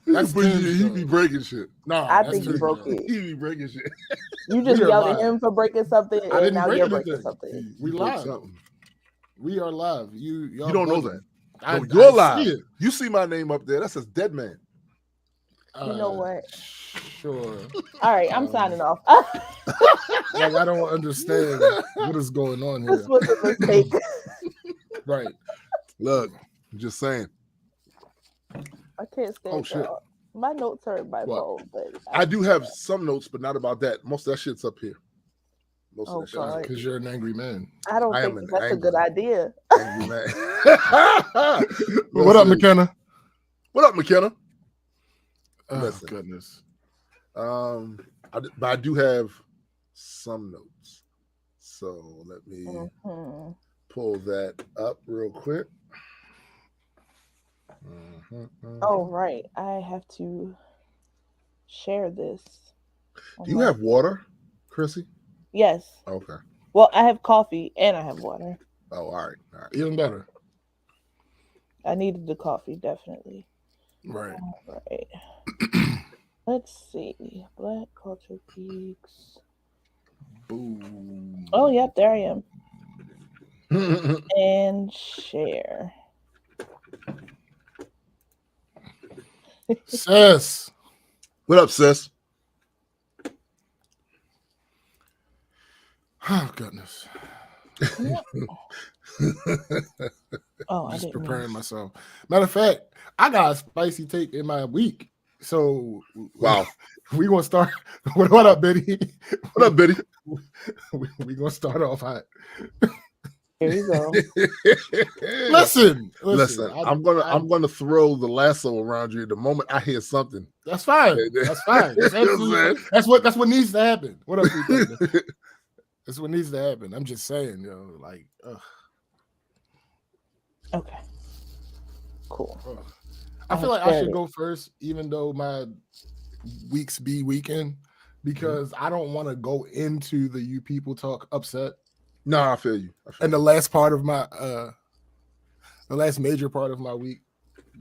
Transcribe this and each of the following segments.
That's but he be breaking shit. No, I think he broke it. He be breaking shit. You just yelled at him for breaking something, I and didn't now break you're anything. breaking something. We live. We are live. You don't know that. I you're live. See it. You see my name up there. That says Dead Man. You know what? Sure. All right, I'm signing off. Like, I don't understand what is going on here. This was a mistake. Right. Look, I'm just saying. I can't stand shit. y'all. My notes are in my phone, but I do have some notes, but not about that. Most of that shit's up here. Most of that shit. Because you're an angry man. I don't think that's a good idea. Angry man. What up, McKenna? What up, McKenna? Oh, goodness. But I do have some notes. So let me pull that up real quick. Oh, right. I have to share this. Do you have water, Chrissy? Yes. Okay. Well, I have coffee and I have water. Oh, all right. Even better. I needed the coffee, definitely. Right. All right. Let's see. Black Culture Geeks. Boom. Oh, yep, there I am. And share. Sis. What up, sis? Oh, goodness. I'm just preparing myself. Matter of fact, I got a spicy take in my week. So, wow. We going to start. What up, Biddy? What up, Biddy? We going to start off hot. Here you go. Listen. I'm gonna throw the lasso around you the moment I hear something. That's fine. That's fine. That's what needs to happen. What up, people? That's what needs to happen. I'm just saying, like. Okay. Cool. I feel like I should go first, even though my weeks be weekend, because I don't want to go into the you people talk upset. No, I feel you. And the last part of my the last major part of my week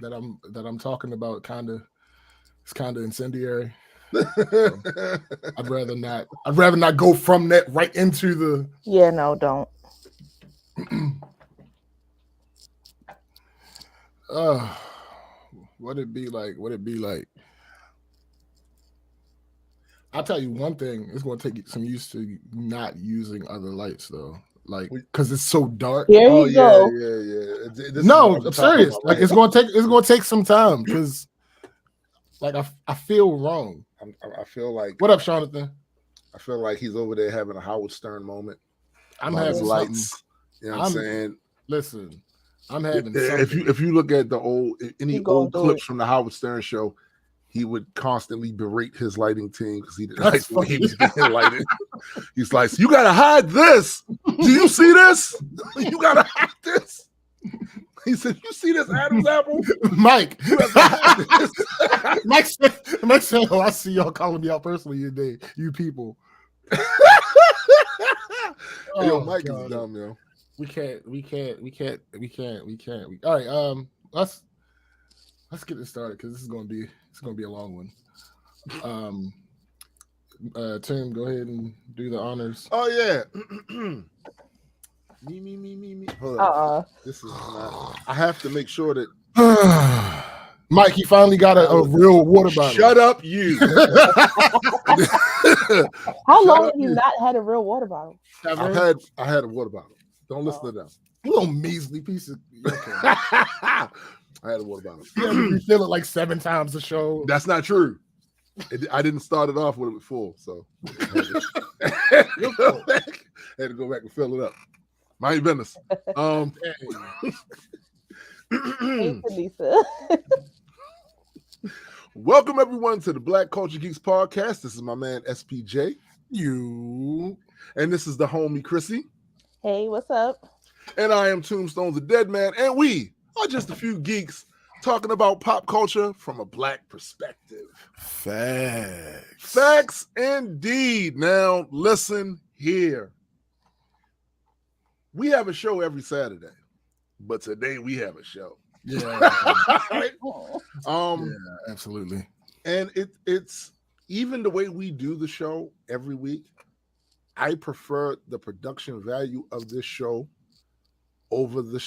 that I'm talking about it's kind of incendiary. So I'd rather not go from that right into the no, don't. What'd it be like? I'll tell you one thing. It's going to take some used to not using other lights, though. Like, because it's so dark. There you go. Yeah. No, I'm serious. Like, it's going to take some time because, like, I feel wrong. I feel like. What up, Jonathan? I feel like he's over there having a Howard Stern moment. I'm having lights. You know what I'm saying? Listen, I'm having. If you look at any old clips from the Howard Stern show, he would constantly berate his lighting team because he didn't like the way he was getting lighted. He's like, "You gotta hide this. Do you see this? You gotta hide this." He said, "You see this Adam's apple, Mike?" Mike said, "Oh, I see y'all calling me out personally today, you people." Yo, Mike is dumb, yo. We can't. All right, let's get this started because this is gonna be a long one. Tim, go ahead and do the honors. Oh yeah. Me. Hold on. This is not. I have to make sure that Mike, he finally got a real water bottle. Shut up, you. How long have you not had a real water bottle? I had a water bottle. Don't listen to them. You little measly piece of. Okay. I had a water bottle. You refill it like 7 times a show. That's not true. I didn't start it off with it full, so I had to go back and fill it up. Mind your business. Hey, Lisa. Welcome everyone to the Black Culture Geeks podcast. This is my man SPJ. And this is the homie Chrissy. Hey, what's up? And I am Tombstone's the Dead Man, and we are just a few geeks talking about pop culture from a black perspective. Facts indeed. Now, listen here. We have a show every Saturday, but today we have a show. Yeah. Right? Yeah, absolutely. And it's even the way we do the show every week. I prefer the production value of this show over the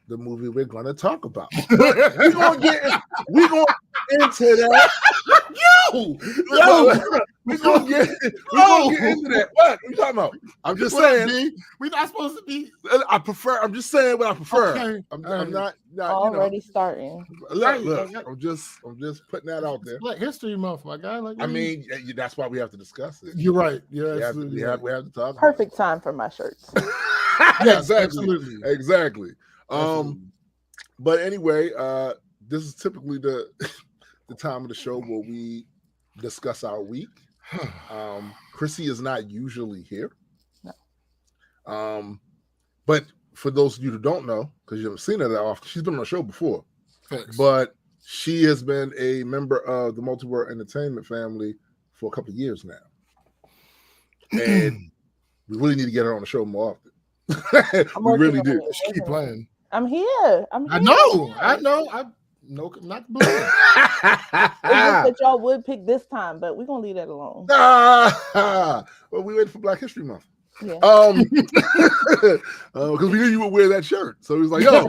movie we're going to talk about. But we're going to get into that. We're going to get into that. What are you talking about? I'm just saying. We're not supposed to be. I'm just saying what I prefer. Okay. I'm not already starting. Look, I'm just putting that out there. Black History Month, my guy. Like, I mean, that's why we have to discuss it. You're right. Yeah, we have to talk. Perfect time for my shirts. Yes, absolutely. Exactly. But anyway, this is typically the time of the show where we discuss our week. Chrissy is not usually here. No. But for those of you who don't know, because you haven't seen her that often, she's been on the show before. Thanks. But she has been a member of the Multiworld Entertainment family for a couple of years now. And we really need to get her on the show more often. We really do. She keep playing. I'm here. I know. No, not the blame. It's just that y'all would pick this time, but we're gonna leave that alone. Well, we waited for Black History Month. Yeah. Because we knew you would wear that shirt. So he was like, yo,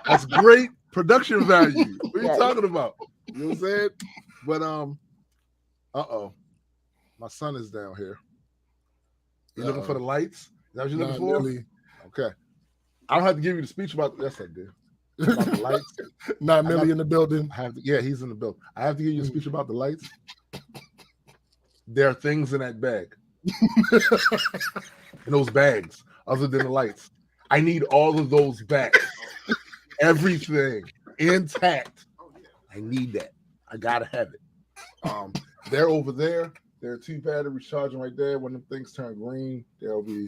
that's great production value. What are you talking about? You know what I'm saying? But my son is down here. You looking for the lights? Is that what you're looking for? Really. Okay. I don't have to give you the speech about yes, I do. About the lights. Not Millie in the building. Yeah, he's in the building. I have to give you a speech about the lights. There are things in that bag. In those bags, other than the lights. I need all of those back. Everything intact. I need that. I gotta have it. They're over there. There are 2 batteries charging right there. When them things turn green, they'll be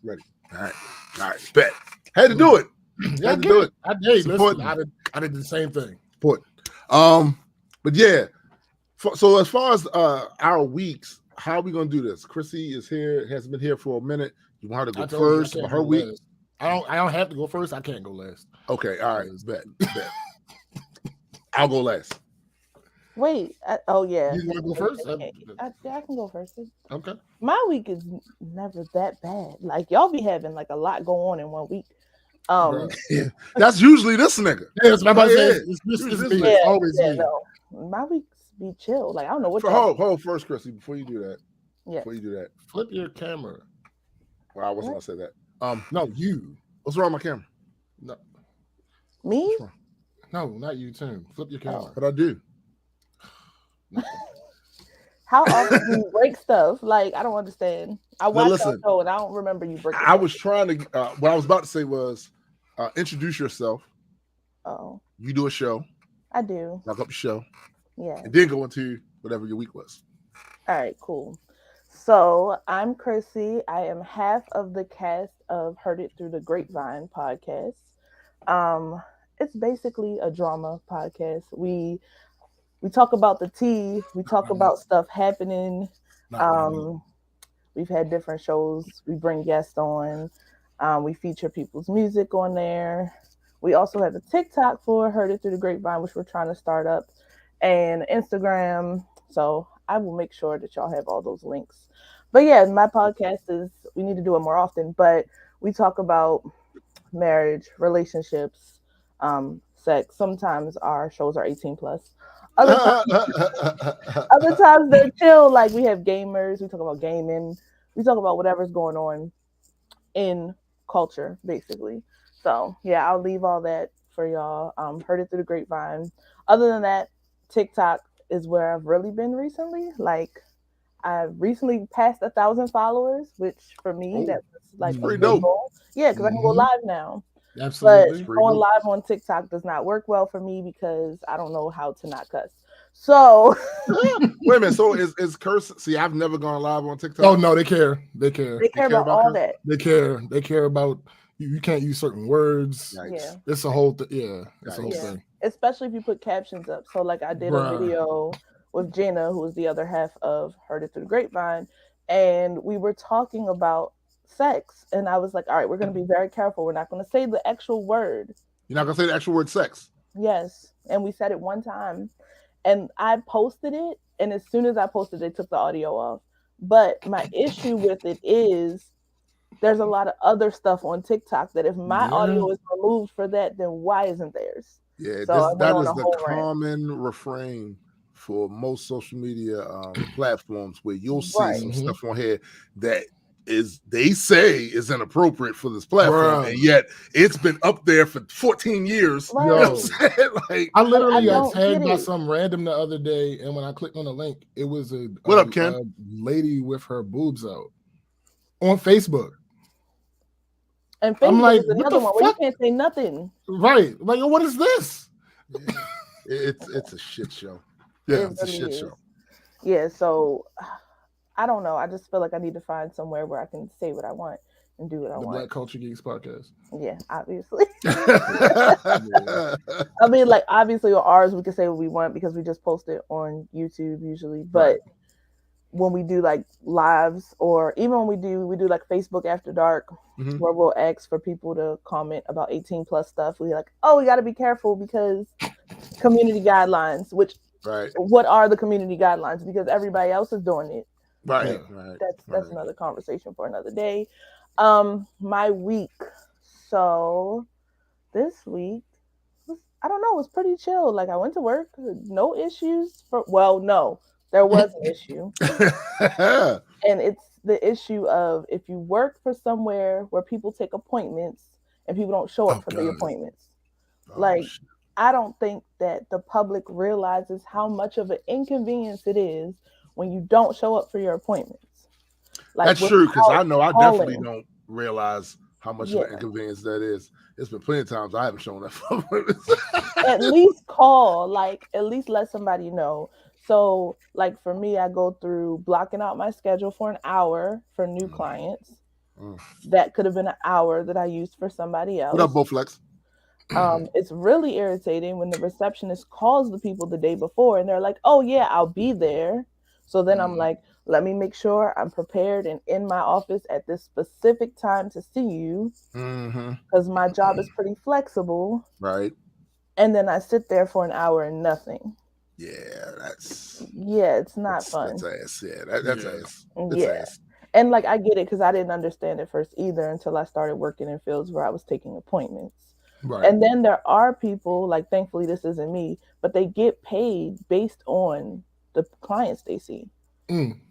ready. All right, bet. Had to do it. Yeah, do it. I did. Listen, I did the same thing. Important. But yeah. So as far as our weeks, how are we gonna do this? Chrissy is here, has been here for a minute. You want her to go first for her week? Last. I don't have to go first. I can't go last. Okay, all right, bet. I'll go last. Wait. You want to go first? I can go first. Okay. My week is never that bad. Like y'all be having like a lot go on in one week. That's usually this nigga. Yeah, that's what I'm about to say. Always me. No. My weeks be chill. Like I don't know what. Hold first, Chrissy. Before you do that. Yeah. Before you do that, flip your camera. Well, I wasn't gonna say that. No, you. What's wrong with my camera? No. Me? No, not you, Tim. Flip your camera. What I do? How often do you break stuff? Like I don't understand. I watched that show and I don't remember you breaking. I was trying to. What I was about to say was, introduce yourself. Oh. You do a show. I do. Knock up the show. Yeah. And then go into whatever your week was. All right, cool. So I'm Chrissy. I am half of the cast of Heard It Through the Grapevine podcast. It's basically a drama podcast. We talk about the tea. We talk about stuff happening. We've had different shows. We bring guests on. We feature people's music on there. We also have a TikTok for Heard It Through the Grapevine, which we're trying to start up, and Instagram. So I will make sure that y'all have all those links. But yeah, my podcast is, we need to do it more often, but we talk about marriage, relationships, sex. Sometimes our shows are 18 plus. Other times they're chill. Like we have gamers. We talk about gaming. We talk about whatever's going on in culture, basically. So yeah, I'll leave all that for y'all. Heard It Through the Grapevine. Other than that, TikTok is where I've really been recently. Like I've recently passed 1,000 followers, which for me that's like pretty dope. Goal. Yeah, because I can go live now. Absolutely. But going live on TikTok does not work well for me because I don't know how to not cuss. So wait a minute. So is curse? See, I've never gone live on TikTok. Oh no, they care. They care. They care about all that. They care. They care about you can't use certain words. Yikes. Yeah. It's a whole thing. Yeah. It's a whole thing. Especially if you put captions up. So like I did a video with Jenna, who was the other half of Heard It Through the Grapevine, and we were talking about sex. And I was like, all right, we're going to be very careful. We're not going to say the actual word You're not gonna say the actual word sex. Yes, and we said it one time, and I posted it, and as soon as I posted it, they took the audio off. But my issue with it is there's a lot of other stuff on TikTok that if my audio is removed for that, then why isn't theirs? Yeah, So that is the common refrain for most social media platforms, where you'll see some stuff on here that they say is inappropriate for this platform, and yet it's been up there for 14 years. Right. You know what I'm saying? Like, I literally got tagged by some random the other day, and when I clicked on the link, it was a lady with her boobs out on Facebook. And Facebook, I'm like, is another one where you can't say nothing. Right. Like, what is this? Yeah. It's a shit show. Yeah, it's a shit show. Yeah, so I don't know. I just feel like I need to find somewhere where I can say what I want and do what I want. The Black Culture Geeks podcast. Yeah, obviously. I mean, like, obviously on ours, we can say what we want because we just post it on YouTube usually. But when we do like lives, or even when we do like Facebook After Dark, where we'll ask for people to comment about 18 plus stuff, we're like, oh, we got to be careful because community guidelines, which what are the community guidelines? Because everybody else is doing it. Right. That's another conversation for another day. My week. So this week, I don't know, it was pretty chill. Like, I went to work, no issues. No, there was an issue. And it's the issue of if you work for somewhere where people take appointments and people don't show up for the appointments. I don't think that the public realizes how much of an inconvenience it is when you don't show up for your appointments. Like, that's true, because I know I definitely don't realize how much of an inconvenience that is. It's been plenty of times I haven't shown up for appointments. At least call, at least let somebody know. So, like, for me, I go through blocking out my schedule for an hour for new clients. That could have been an hour that I used for somebody else. What up, Bowflex? It's really irritating when the receptionist calls the people the day before and they're like, oh, yeah, I'll be there. So then I'm like, let me make sure I'm prepared and in my office at this specific time to see you, because my job is pretty flexible. Right. And then I sit there for an hour and nothing. Yeah, it's not fun. That's ass. Yeah, that's ass. Ass. And like, I get it, because I didn't understand it first either until I started working in fields where I was taking appointments. Right. And then there are people, like, thankfully this isn't me, but they get paid based on the clients they see.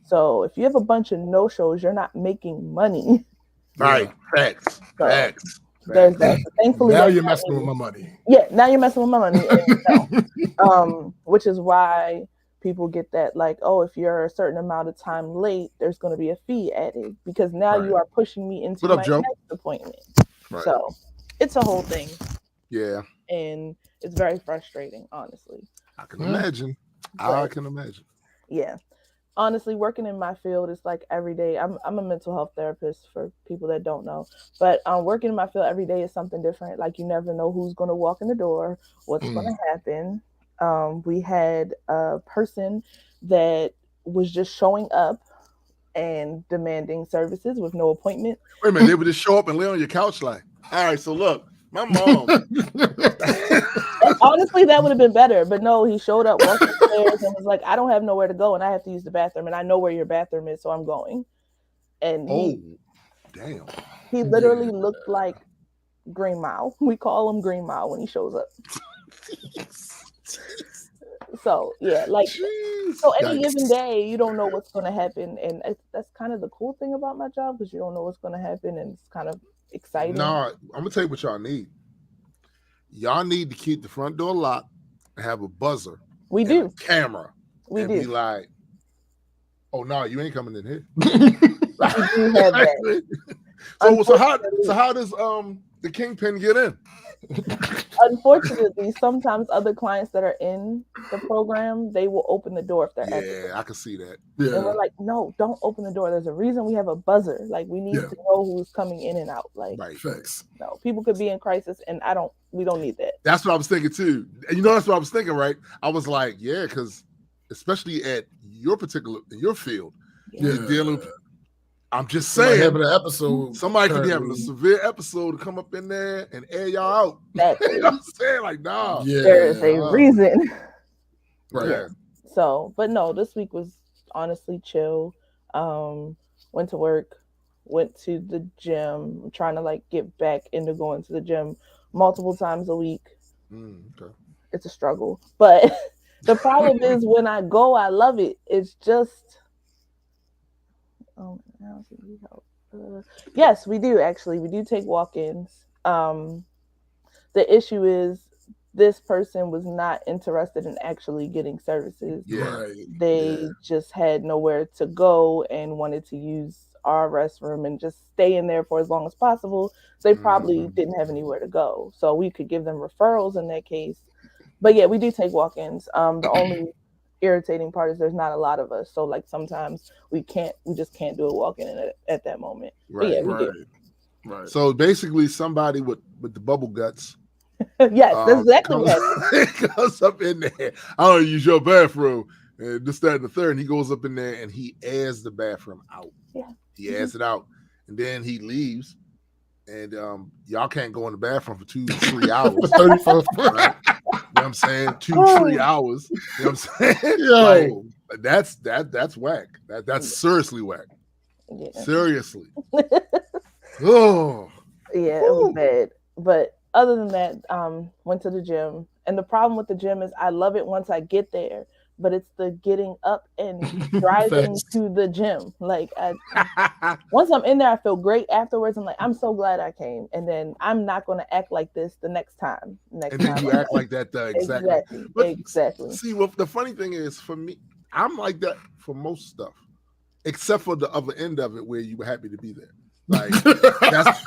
So if you have a bunch of no-shows, you're not making money. Right. Facts. There's that. So thankfully, now you're messing with my money. Yeah, now you're messing with my money. And, which is why people get that, like, oh, if you're a certain amount of time late, there's going to be a fee added, because now you are pushing me into my next appointment. Right. So it's a whole thing. Yeah. And it's very frustrating, honestly. I can imagine. I can imagine. Yeah. Honestly, working in my field is like every day. I'm a mental health therapist, for people that don't know. But working in my field every day is something different. Like, you never know who's going to walk in the door, what's going to happen. We had a person that was just showing up and demanding services with no appointment. Wait a minute, they would just show up and lay on your couch like, all right, so look, my mom. Honestly, that would have been better. But no, he showed up, walked upstairs, and was like, I don't have nowhere to go, and I have to use the bathroom, and I know where your bathroom is, so I'm going. And damn. He literally looked like Green Mile. We call him Green Mile when he shows up. So, yeah, like, so any given day, you don't know what's going to happen. And that's kind of the cool thing about my job, because you don't know what's going to happen, and it's kind of exciting. No, I'm going to tell you what y'all need. Y'all need to keep the front door locked and have a buzzer. We do. A camera. We do. Be like, oh, no, you ain't coming in here. We do have that. So how does the kingpin get in? Unfortunately, sometimes other clients that are in the program, they will open the door if they're at Yeah, I can see that. Yeah. And we're like, no, don't open the door. There's a reason we have a buzzer. Like, we need to know who's coming in and out. Like, Facts. No, people could be in crisis, and we don't need that. That's what I was thinking too. And that's what I was thinking, right? I was like, yeah, because especially at your field, you're dealing with I'm just Somebody saying, having an episode. somebody could be having a severe episode to come up in there and air y'all out. Exactly. You know what I'm saying? Like, nah. Yeah, There is a reason. Right. Yeah. So, but no, this week was honestly chill. Went to work, went to the gym. I'm trying to like get back into going to the gym multiple times a week. Okay. It's a struggle, but the problem is when I go, I love it. It's just, yes, we do actually. We do take walk-ins. The issue is this person was not interested in actually getting services. Yeah. They just had nowhere to go and wanted to use our restroom and just stay in there for as long as possible. So they probably didn't have anywhere to go. So we could give them referrals in that case. But yeah, we do take walk-ins. The only irritating part is there's not a lot of us. So like sometimes we just can't do a walk-in at that moment. Right. But yeah, we do. Right. So basically somebody with the bubble guts. Yes, that's exactly what happened. Goes up in there. I don't use your bathroom. And this, that, and the third. And he goes up in there and he airs the bathroom out. Yeah. He airs it out. And then he leaves. And y'all can't go in the bathroom for 2-3 hours. 35. Right? You know what I'm saying? 2-3 hours. You know what I'm saying? Yo. Like, that's whack. That's seriously whack. Yeah. Seriously. Oh. Yeah, it was bad. But other than that, went to the gym. And the problem with the gym is I love it once I get there, but it's the getting up and driving to the gym. Like once I'm in there, I feel great afterwards. I'm like, I'm so glad I came. And then I'm not going to act like this the next time. And then you act like that. Exactly. Exactly. See, what the funny thing is for me, I'm like that for most stuff, except for the other end of it where you were happy to be there. Like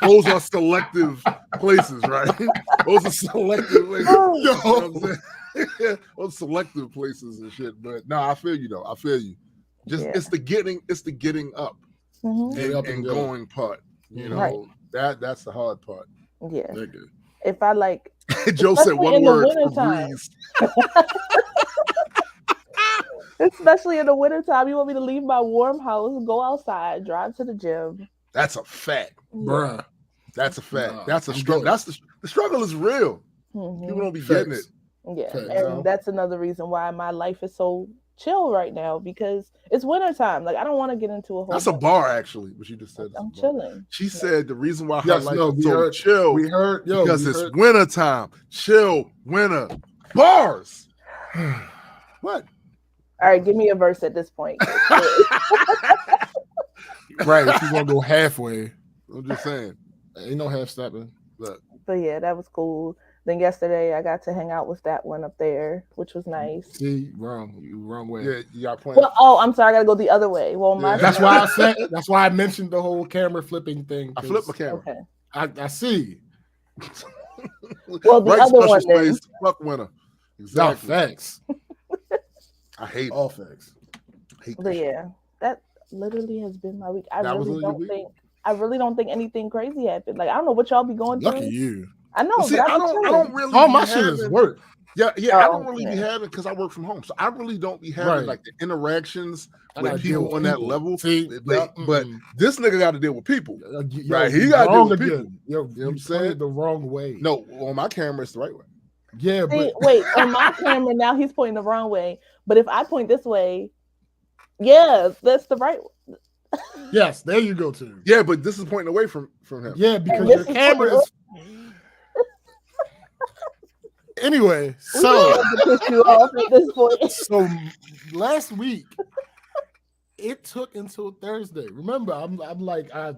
those are selective places, right? Those are selective places. You know what I'm saying? Those selective places and shit. But no, I feel you though. I feel you. Just it's the getting up and going part. You know, that's the hard part. Yeah. If I like Joe said one word for breeze. Especially in the wintertime, you want me to leave my warm house, go outside, drive to the gym. That's a fact, bruh. That's a fact. That's a struggle. The struggle is real. People don't be getting it. Yeah, and that's another reason why my life is so chill right now because it's wintertime. Like I don't want to get into a whole. That's a bar, actually. What you just said. I'm chilling. She said the reason why her life is so heard, chill. We heard because it's wintertime. Chill, winter bars. What? All right, give me a verse at this point. Right, she's gonna go halfway. I'm just saying, ain't no half stepping. But yeah, that was cool. Then yesterday I got to hang out with that one up there, which was nice. See, wrong way. Yeah, you got plans. Well, I'm sorry, I gotta go the other way. Well, that's why I said. That's why I mentioned the whole camera flipping thing. I flipped my camera. Okay. I see. Well, the other one then. Fuck winter. Exactly. No, facts. I hate all facts. But yeah, that literally has been my week. I really don't think anything crazy happened. Like I don't know what y'all be going through. Lucky you. I know. See, I don't really. All my shit is work. Yeah. I don't really be having because I work from home, so I really don't be having like the interactions with people on that level. See, but this nigga got to deal with people, right? He got to deal with people. You know what I'm saying? The wrong way. No, on my camera, it's the right way. Yeah, but wait, on my camera now he's pointing the wrong way. But if I point this way, yeah, that's the right way. Yes, there you go too. Yeah, but this is pointing away from him. Yeah, because your camera is. Anyway, so so last week it took until Thursday. Remember, I'm like, all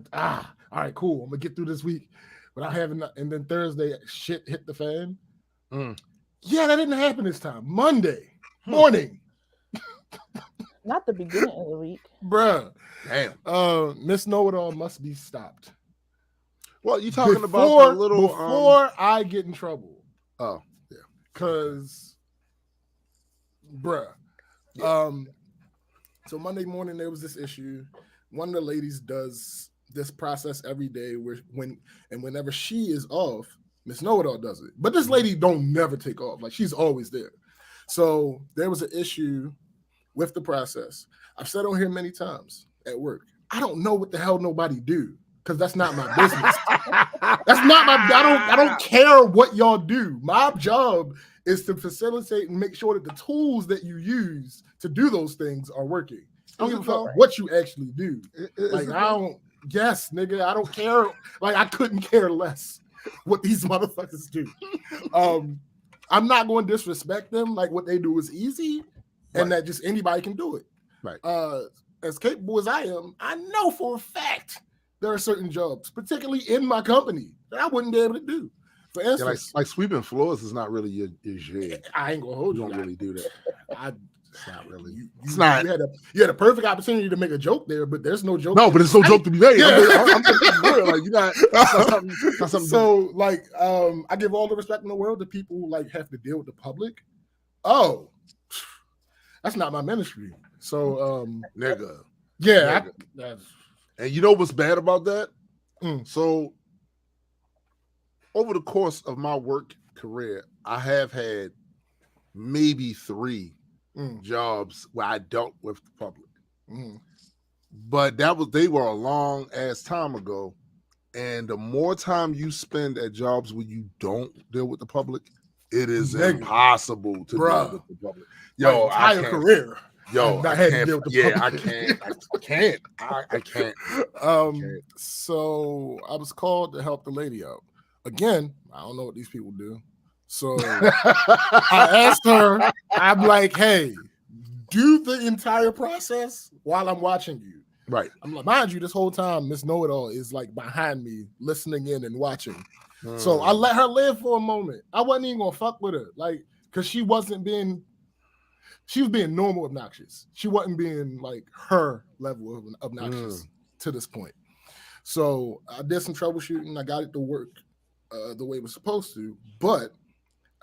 right, cool. I'm gonna get through this week, but I haven't. And then Thursday, shit hit the fan. Yeah, that didn't happen this time. Monday morning. Not the beginning of the week. Bruh. Damn. Miss Know-It-All must be stopped. Well, you talking about the little before I get in trouble. Oh, yeah. Cause bruh. Yeah. So Monday morning there was this issue. One of the ladies does this process every day whenever she is off, Miss Know-It-All does it. But this lady don't never take off. Like she's always there. So there was an issue with the process. I've said on here many times at work. I don't know what the hell nobody do because that's not my business. That's not my. I don't care what y'all do. My job is to facilitate and make sure that the tools that you use to do those things are working. I don't give a fuck what you actually do. Like I don't. Yes, nigga, I don't care. Like I couldn't care less what these motherfuckers do. I'm not going to disrespect them. Like what they do is easy, and that just anybody can do it. Right. As capable as I am, I know for a fact there are certain jobs, particularly in my company, that I wouldn't be able to do. For instance, like sweeping floors is not really your shit. I ain't gonna hold you. You don't really do that. It's not really. It's not. You had a perfect opportunity to make a joke there, but there's no joke. No, but it's no joke to be made. Yeah. I'm real. Like you're not something. So like, I give all the respect in the world to people who like have to deal with the public. Oh, that's not my ministry. So, nigga. Yeah. And you know what's bad about that? So, over the course of my work career, I have had maybe 3 jobs where I dealt with the public. But they were a long ass time ago. And the more time you spend at jobs where you don't deal with the public, it is impossible to deal with the public. Yo, my entire career. Yo, I can't. So I was called to help the lady out. Again, I don't know what these people do. So I asked her, I'm like, hey, do the entire process while I'm watching you. Right. I'm like, mind you, this whole time, Miss Know-It-All is like behind me, listening in and watching. So I let her live for a moment. I wasn't even gonna fuck with her, like, because she was being normal obnoxious. She wasn't being like her level of obnoxious to this point. So I did some troubleshooting. I got it to work the way it was supposed to, but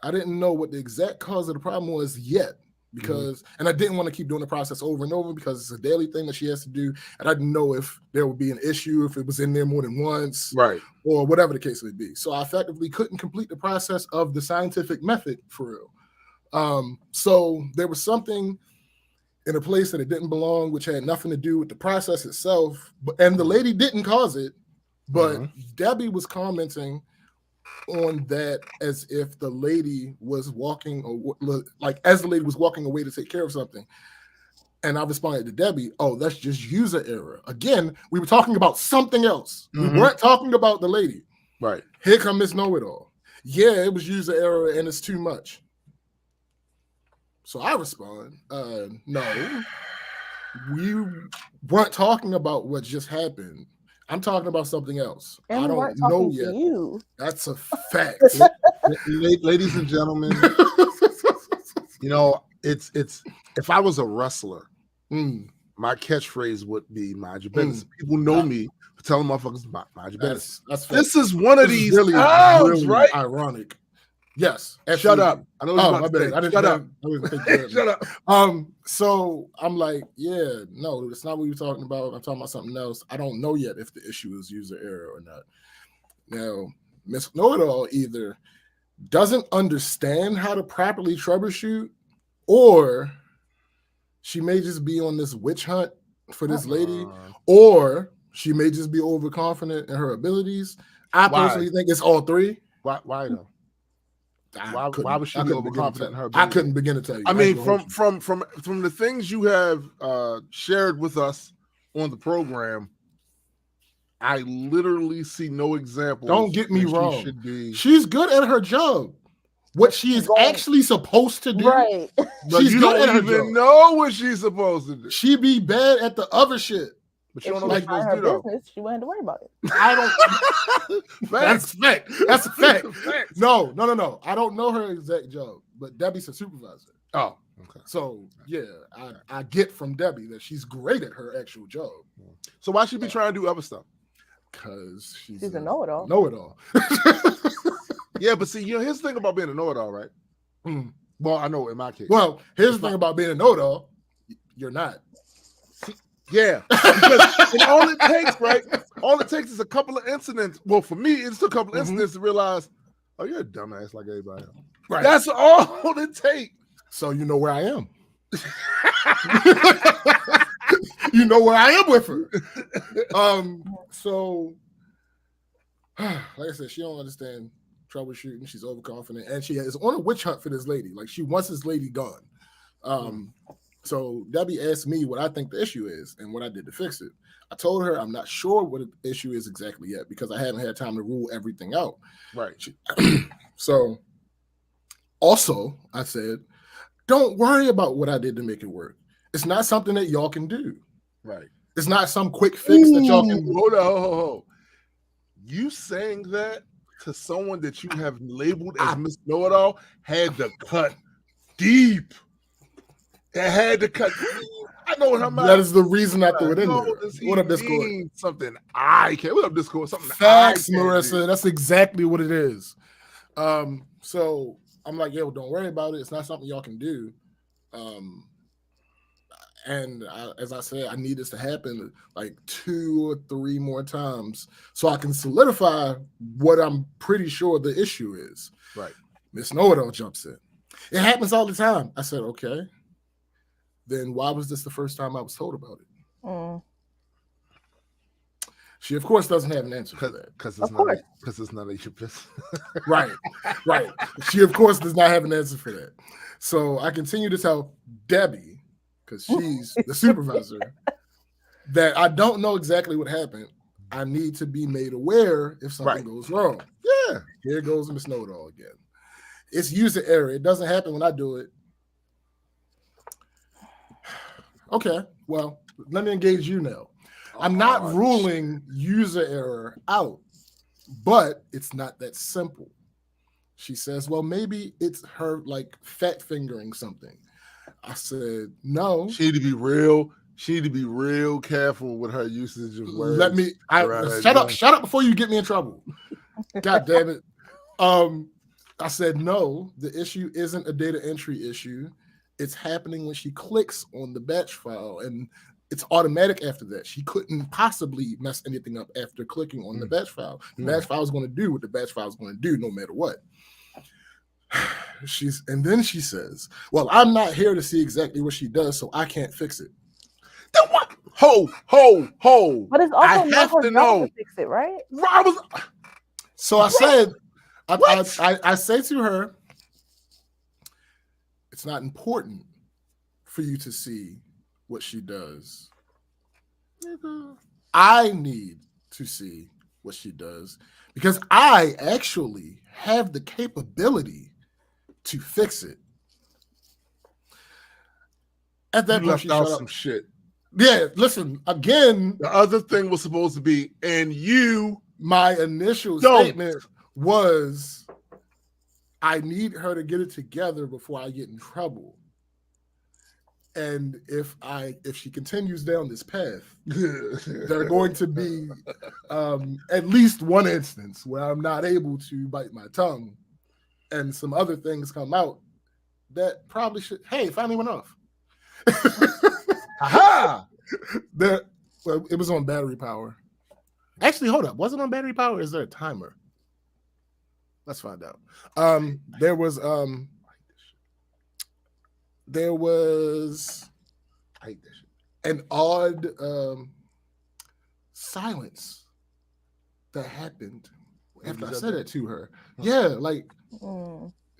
I didn't know what the exact cause of the problem was yet. Because and I didn't want to keep doing the process over and over because it's a daily thing that she has to do, and I didn't know if there would be an issue if it was in there more than once, right, or whatever the case would be. So I effectively couldn't complete the process of the scientific method for real. So there was something in a place that it didn't belong, which had nothing to do with the process itself, and the lady didn't cause it, but Debbie was commenting on that as if the lady was walking, or like as the lady was walking away to take care of something. And I responded to Debbie, oh, that's just user error. Again, we were talking about something else. We weren't talking about the lady. Right. Here come Miss Know-It-All. Yeah, it was user error and it's too much. So I respond, no, we weren't talking about what just happened. I'm talking about something else. And I don't know yet. You. That's a fact. Ladies and gentlemen, you know, it's if I was a wrestler, my catchphrase would be mind your business. People know me for telling motherfuckers mind your business. This is one of these really, really right? Ironic. Yes. Shut up. I know my bad. I didn't shut up. Shut up. So I'm like, yeah, no, that's not what you're talking about. I'm talking about something else. I don't know yet if the issue is user error or not. Now, Miss Know-It-All either doesn't understand how to properly troubleshoot, or she may just be on this witch hunt for this lady, or she may just be overconfident in her abilities. I personally think it's all 3. Why though? Why was she overconfident in her ability? I couldn't begin to tell you. I mean, from the things you have shared with us on the program, I literally see no example. Don't get me wrong. She's good at her job. What she is actually supposed to do. Right. She's you good at her even job. know what she's supposed to do. She be bad at the other shit. But she don't know what she's supposed to do, though. She wouldn't have to worry about it. I don't. That's a fact. That's a fact. No. I don't know her exact job, but Debbie's a supervisor. Oh, okay. So yeah, I get from Debbie that she's great at her actual job. So why should she be trying to do other stuff? Because she's a know-it-all. Know-it-all. Yeah, but see, here's the thing about being a know-it-all, right? Well, I know in my case. Well, here's the thing about being a know-it-all. You're not. Yeah, because all it takes, right? All it takes is a couple of incidents. Well, for me, it's a couple of incidents to realize, oh, you're a dumbass like everybody else. Right. That's all it takes. So you know where I am. you know where I am with her. So like I said, she don't understand troubleshooting. She's overconfident, and she is on a witch hunt for this lady. Like she wants this lady gone. So Debbie asked me what I think the issue is and what I did to fix it. I told her I'm not sure what the issue is exactly yet because I haven't had time to rule everything out. Right. So also I said, don't worry about what I did to make it work. It's not something that y'all can do. Right. It's not some quick fix that y'all can do. Hold on. You saying that to someone that you have labeled as Miss Know-It-All had to cut deep. It had to cut deep. I know what I'm That is the reason I threw it in there. What up, Discord? Something I can't. What up, Discord? Something facts, Marissa. That's exactly what it is. So I'm like, yo, don't worry about it. It's not something y'all can do. As I said, I need this to happen like 2 or 3 more times so I can solidify what I'm pretty sure the issue is. Right. Miss Know-It-All jumps in. It happens all the time. I said, okay. Then why was this the first time I was told about it? She, of course, doesn't have an answer for that. Because it's not a your business. Right. She, of course, does not have an answer for that. So I continue to tell Debbie, because she's the supervisor, that I don't know exactly what happened. I need to be made aware if something goes wrong. Yeah. Here goes Miss Know-It-All again. It's user error. It doesn't happen when I do it. Okay, well, let me engage you now. I'm not ruling user error out, but it's not that simple. She says, well, maybe it's her like fat fingering something. I said, no. She need to be real careful with her usage of words. Shut up before you get me in trouble. God damn it. I said, no, the issue isn't a data entry issue. It's happening when she clicks on the batch file, and it's automatic after that. She couldn't possibly mess anything up after clicking on the batch file. The batch file is going to do what the batch file is going to do no matter what. And then she says, well, I'm not here to see exactly what she does, so I can't fix it. Then what? Ho. But it's also not her job to fix it, right? So I said, I say to her, it's not important for you to see what she does. I need to see what she does because I actually have the capability to fix it. At that point, she left out shut some up. shit. Yeah, listen, again. The other thing was supposed to be, and you. My initial statement was, I need her to get it together before I get in trouble. And if she continues down this path, there are going to be at least one instance where I'm not able to bite my tongue, and some other things come out that probably should. Hey, finally went off. Aha! It was on battery power. Actually, hold up. Was it on battery power? Or is there a timer? Let's find out. There was an odd silence that happened after I said it to her. Yeah, like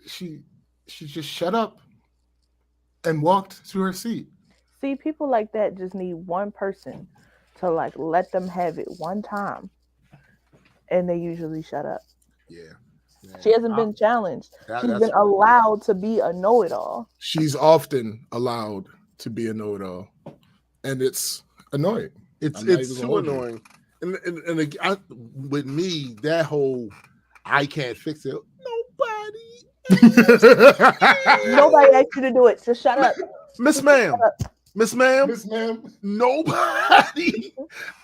she just shut up and walked to her seat. See, people like that just need one person to like let them have it one time, and they usually shut up. Yeah. She hasn't been challenged. She's been allowed to be a know-it-all. She's often allowed to be a know-it-all, and it's annoying. It's too annoying. And with me, that whole I can't fix it. Nobody asked you to do it. Just shut up, Miss Ma'am. Nobody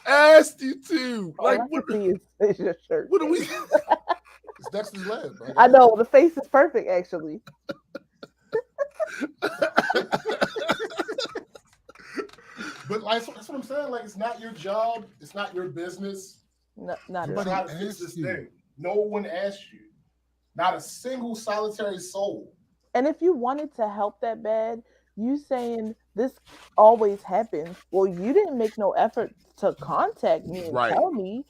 asked you to. Like, what is your shirt? What are we? It's Dexter's Lab. Right? I know the face is perfect, actually. But like, that's what I'm saying. Like, it's not your job. It's not your business. No, not how to fix this thing. No one asked you. Not a single solitary soul. And if you wanted to help that bad, you saying this always happens. Well, you didn't make no effort to contact me and tell me,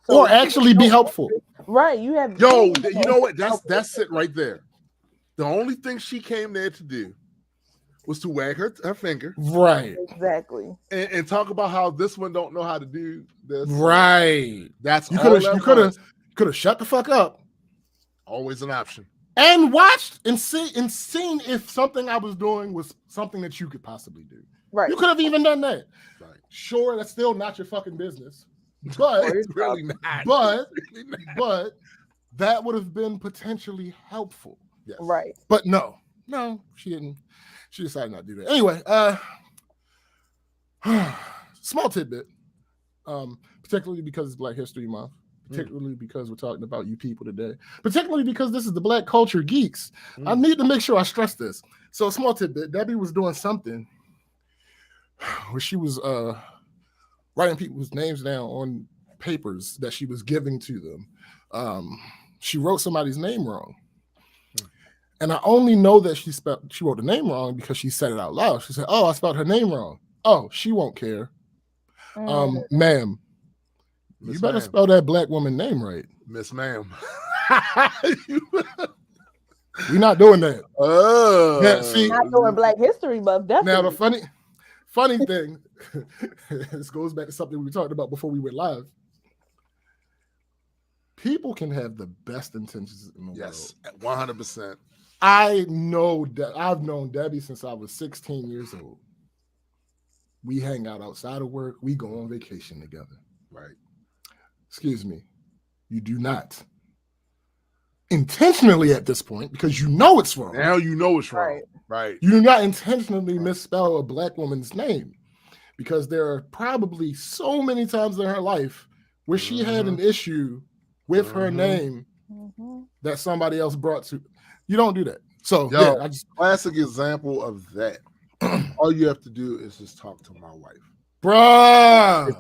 or actually be helpful. Right? You have you know what? That's it right there. The only thing she came there to do was to wag her finger, right? Exactly, and talk about how this one don't know how to do this, right? That's you could have shut the fuck up. Always an option. And watched and seen if something I was doing was something that you could possibly do. Right. You could have even done that. Right. Sure, that's still not your fucking business. But it's really not. But that would have been potentially helpful. Yes. Right. But no, she didn't. She decided not to do that. Anyway, small tidbit. Particularly because it's Black History Month. Particularly because we're talking about you people today. Particularly because this is the Black Culture Geeks. I need to make sure I stress this. So, small tidbit. Debbie was doing something where she was writing people's names down on papers that she was giving to them. She wrote somebody's name wrong. And I only know that she wrote the name wrong because she said it out loud. She said, "Oh, I spelled her name wrong." Oh, she won't care. Ma'am, you better spell that Black woman name right. Miss Ma'am. We're not doing that. Not doing Black History Month, definitely. Now, the funny thing, this goes back to something we talked about before we went live. People can have the best intentions in the world. Yes, 100%. I know that I've known Debbie since I was 16 years old. We hang out outside of work. We go on vacation together. Right. Excuse me. You do not intentionally at this point, because you know it's wrong. Now you know it's wrong. Right. You do not intentionally misspell a Black woman's name, because there are probably so many times in her life where she had an issue with her name that somebody else brought to. You don't do that. So, classic example of that. All you have to do is just talk to my wife. Bruh.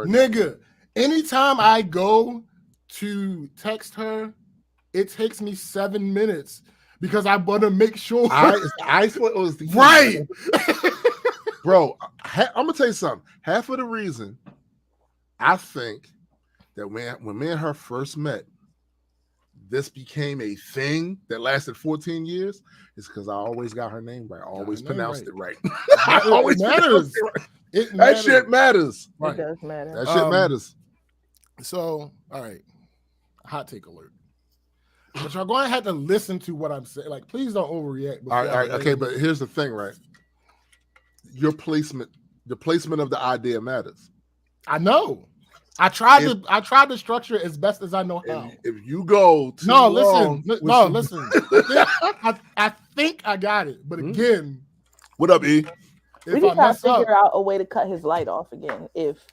Nigga, anytime I go to text her, it takes me 7 minutes because I want to make sure. I thought it was the right. Bro, I'm going to tell you something. Half of the reason I think that when me and her first met, this became a thing that lasted 14 years is because I always got her name right. I always pronounced it right. It matters. That shit matters. Right. It does matter. That shit matters. So, all right. Hot take alert. But y'all going to have to listen to what I'm saying. Like, please don't overreact. All right. Okay, but here's the thing, right? Your placement, the placement of the idea matters. I know. I tried to structure it as best as I know how. If you go too long, listen. I think I got it, but again, what up, E? We just gotta figure out a way to cut his light off again. If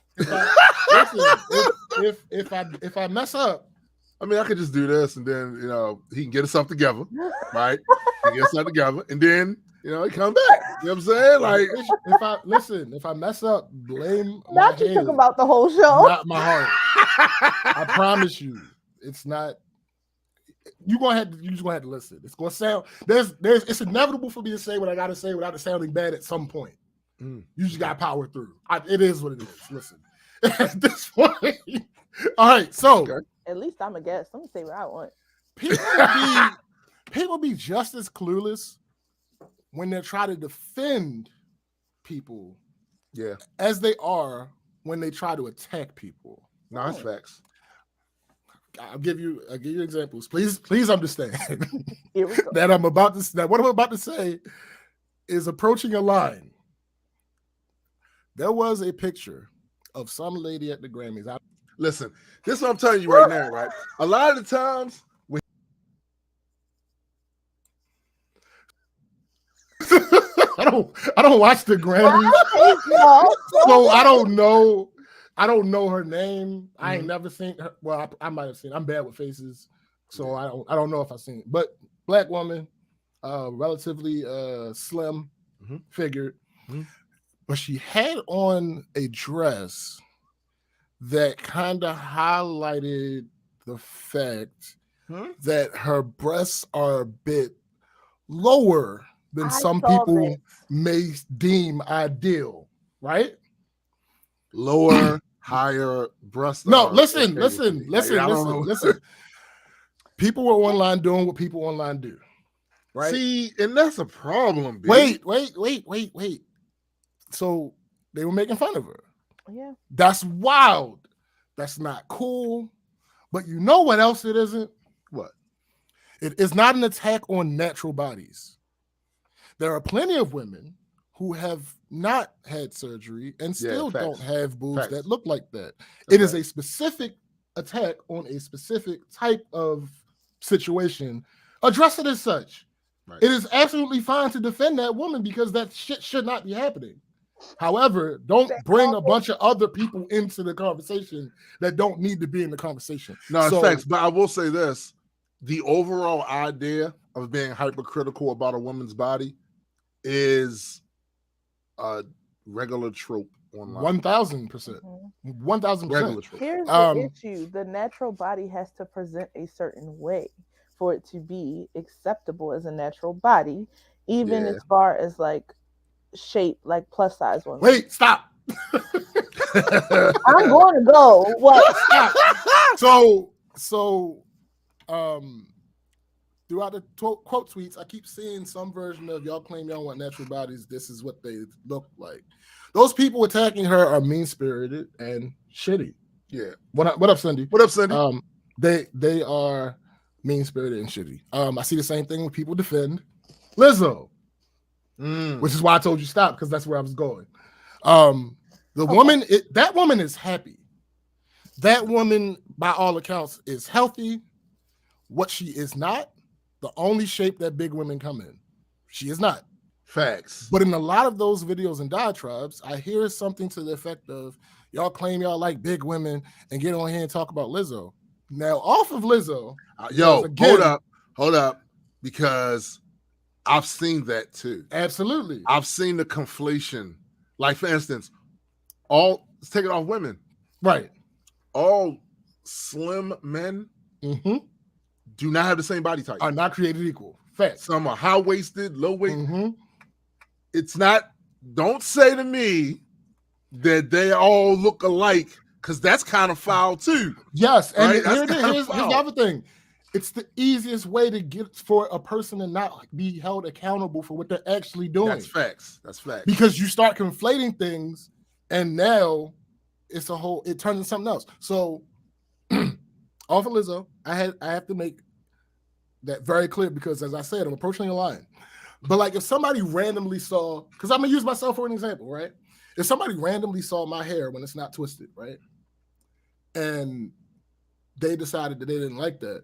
I mess up, I mean, I could just do this, and then he can get himself together, right? He gets something together, and then he come back. You know what I'm saying? Like, if I mess up, blame not you talk about the whole show, not my heart. I promise you, it's not. You just gonna have to listen. It's gonna sound it's inevitable for me to say what I gotta say without it sounding bad at some point. You just gotta power through. It is what it is. Listen, at this point, all right. So at least I'm a guest. Let me say what I want. People be just as clueless when they're trying to defend people, as they are when they try to attack people. No, that's facts. I'll give you examples. Please understand Here we go. that what I'm about to say is approaching a line. There was a picture of some lady at the Grammys. Listen, this is what I'm telling you right now, right? A lot of the times I don't watch the Grammys, so I don't know. I don't know her name. I ain't never seen her. Well, I might have seen. I'm bad with faces, so I don't know if I've seen it. But Black woman, relatively slim figured, but she had on a dress that kind of highlighted the fact that her breasts are a bit lower than some people may deem ideal, right? Lower, higher breasts. No, listen. People were online doing what people online do, right? See, and that's a problem. Wait. So they were making fun of her. Yeah. That's wild. That's not cool. But you know what else it isn't? What? It is not an attack on natural bodies. There are plenty of women who have not had surgery and still don't have boobs that look like that. It is a specific attack on a specific type of situation. Address it as such. Right. It is absolutely fine to defend that woman because that shit should not be happening. However, don't bring a bunch of other people into the conversation that don't need to be in the conversation. No, it's facts. But I will say this. The overall idea of being hypercritical about a woman's body is a regular trope online. 1,000%. 1,000%. Here's the issue. The natural body has to present a certain way for it to be acceptable as a natural body, even as far as like shape, like plus size women. Wait, stop. I'm going to go. What? So throughout the quote tweets, I keep seeing some version of y'all claim y'all want natural bodies. This is what they look like. Those people attacking her are mean-spirited and shitty. Yeah. What up, Cindy? What up, Cindy? They are mean-spirited and shitty. I see the same thing when people defend Lizzo, which is why I told you stop, because that's where I was going. That woman is happy. That woman, by all accounts, is healthy. What she is not, the only shape that big women come in. She is not. Facts. But in a lot of those videos and diatribes, I hear something to the effect of, y'all claim y'all like big women and get on here and talk about Lizzo. Now, off of Lizzo. Hold up. Because I've seen that too. Absolutely. I've seen the conflation. Like, for instance, let's take it off women. Right. All slim men do not have the same body type. Are not created equal. Fact. Some are high-waisted, low-waist. It's not, don't say to me that they all look alike, because that's kind of foul too. Yes, and right? here's the other thing. It's the easiest way to get for a person to not be held accountable for what they're actually doing. That's facts. Because you start conflating things, and now it turns into something else. So off of Lizzo, I have to make that very clear, because as I said, I'm approaching a line. But like if somebody randomly saw, because I'm gonna use myself for an example, right? If somebody randomly saw my hair when it's not twisted, right? And they decided that they didn't like that.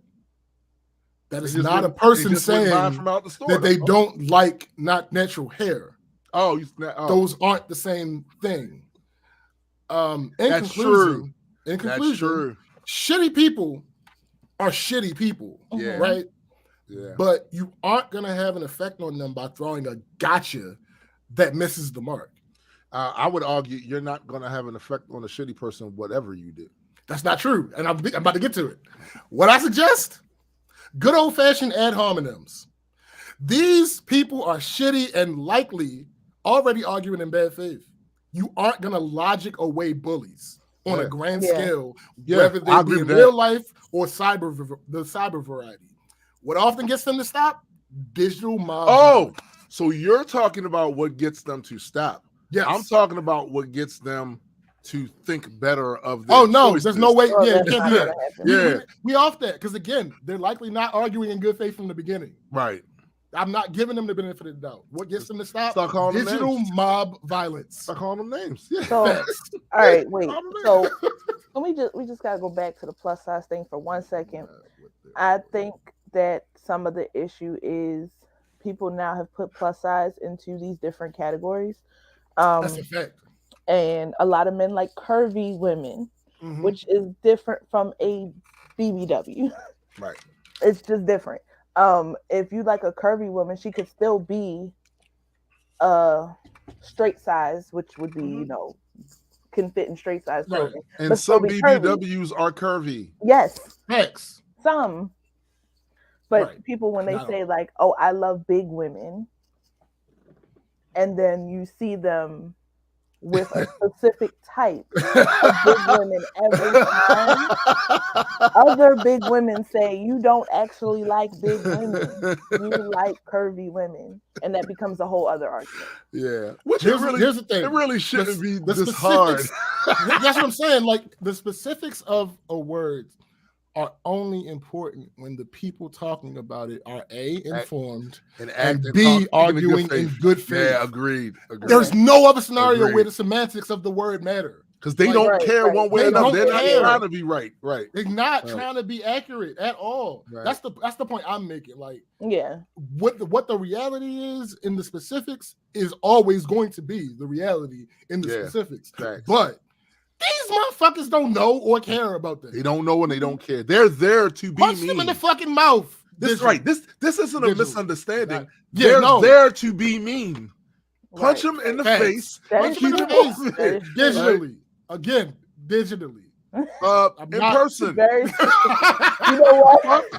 That is not a person saying that they don't like not natural hair. Those aren't the same thing. In conclusion, shitty people are shitty people, right? Yeah. But you aren't going to have an effect on them by throwing a gotcha that misses the mark. I would argue you're not going to have an effect on a shitty person, whatever you do. That's not true. And I'm about to get to it. What I suggest, good old-fashioned ad hominems. These people are shitty and likely already arguing in bad faith. You aren't going to logic away bullies on a grand scale, whether they be in real life or the cyber variety. What often gets them to stop? Digital mob. So you're talking about what gets them to stop. Yes. I'm talking about what gets them to think better of their choices. There's no way. It can't be that. We off that, because again, they're likely not arguing in good faith from the beginning. Right. I'm not giving them the benefit of the doubt. What gets them to stop? Start calling digital mob violence. Start calling them names. Yeah. So, all right, wait. So we just gotta go back to the plus size thing for 1 second. I think that some of the issue is people now have put plus size into these different categories. That's a fact. And a lot of men like curvy women, which is different from a BBW. Right. It's just different. If you like a curvy woman, she could still be straight size, which would be, can fit in straight size clothing. Right. And some BBWs are curvy. Yes. Facts. Some. But people, when they say like, oh, I love big women, and then you see them with a specific type of big women every time. Other big women say you don't actually like big women, you like curvy women, and that becomes a whole other argument. Yeah, which here's the thing. It really shouldn't be the this hard. That's what I'm saying. Like the specifics of a word are only important when the people talking about it are A, informed, and B, arguing in good faith. Yeah, agreed. There's no other scenario where the semantics of the word matter. Because they don't care one way or another. They're not trying to be right. They're not trying to be accurate at all. Right. That's the point I'm making. Like, yeah, what the reality is in the specifics is always going to be the reality in the specifics. Facts. But these motherfuckers don't know or care about that. They don't know and they don't care. They're there to be punch them in the fucking mouth. This is right. This isn't a misunderstanding. They're there to be mean. Punch them in the face and keep it moving. Digitally. Again, digitally. In person. Very you know what?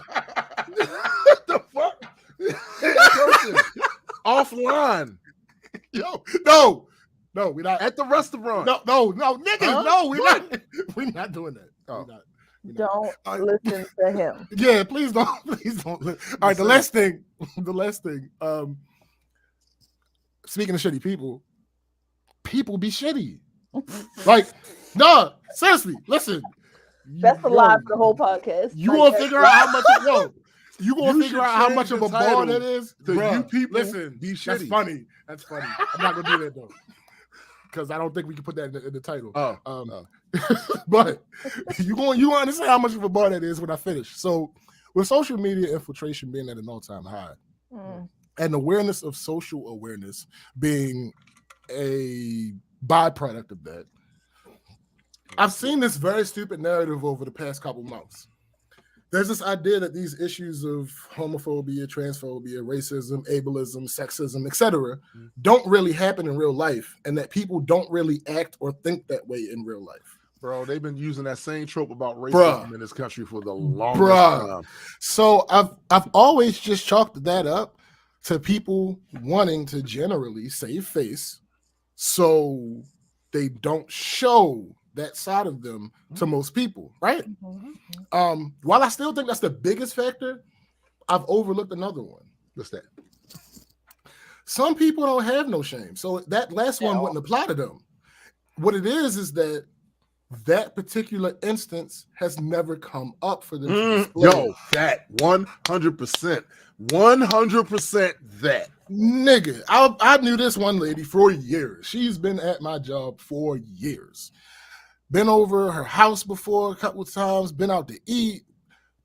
The fuck? In person. Offline. Yo, no, we're not at the restaurant. No, niggas, no, we're not doing that. Oh. Don't listen to him. Yeah, please don't. All right, the last thing. Speaking of shitty people be shitty. Like, no, seriously, listen. That's the lie of the whole podcast. You gonna figure out how much you gonna figure out how much of a bar that is? You people listen, be shitty. That's funny. I'm not gonna do that though. Because I don't think we can put that in the title. But you gonna understand how much of a bar that is when I finish. So with social media infiltration being at an all-time high, and awareness of social awareness being a byproduct of that, I've seen this very stupid narrative over the past couple months. There's this idea that these issues of homophobia, transphobia, racism, ableism, sexism, etc., don't really happen in real life, and that people don't really act or think that way in real life. Bro, they've been using that same trope about racism in this country for the longest time. So I've always just chalked that up to people wanting to generally save face so they don't show that side of them to most people, right? While I still think that's the biggest factor, I've overlooked another one. What's that? Some people don't have no shame, so that last one wouldn't apply to them. What it is that particular instance has never come up for them. Yo, that 100%, 100% that. Nigga, I knew this one lady for years. She's been at my job for years. Been over her house before a couple of times, been out to eat.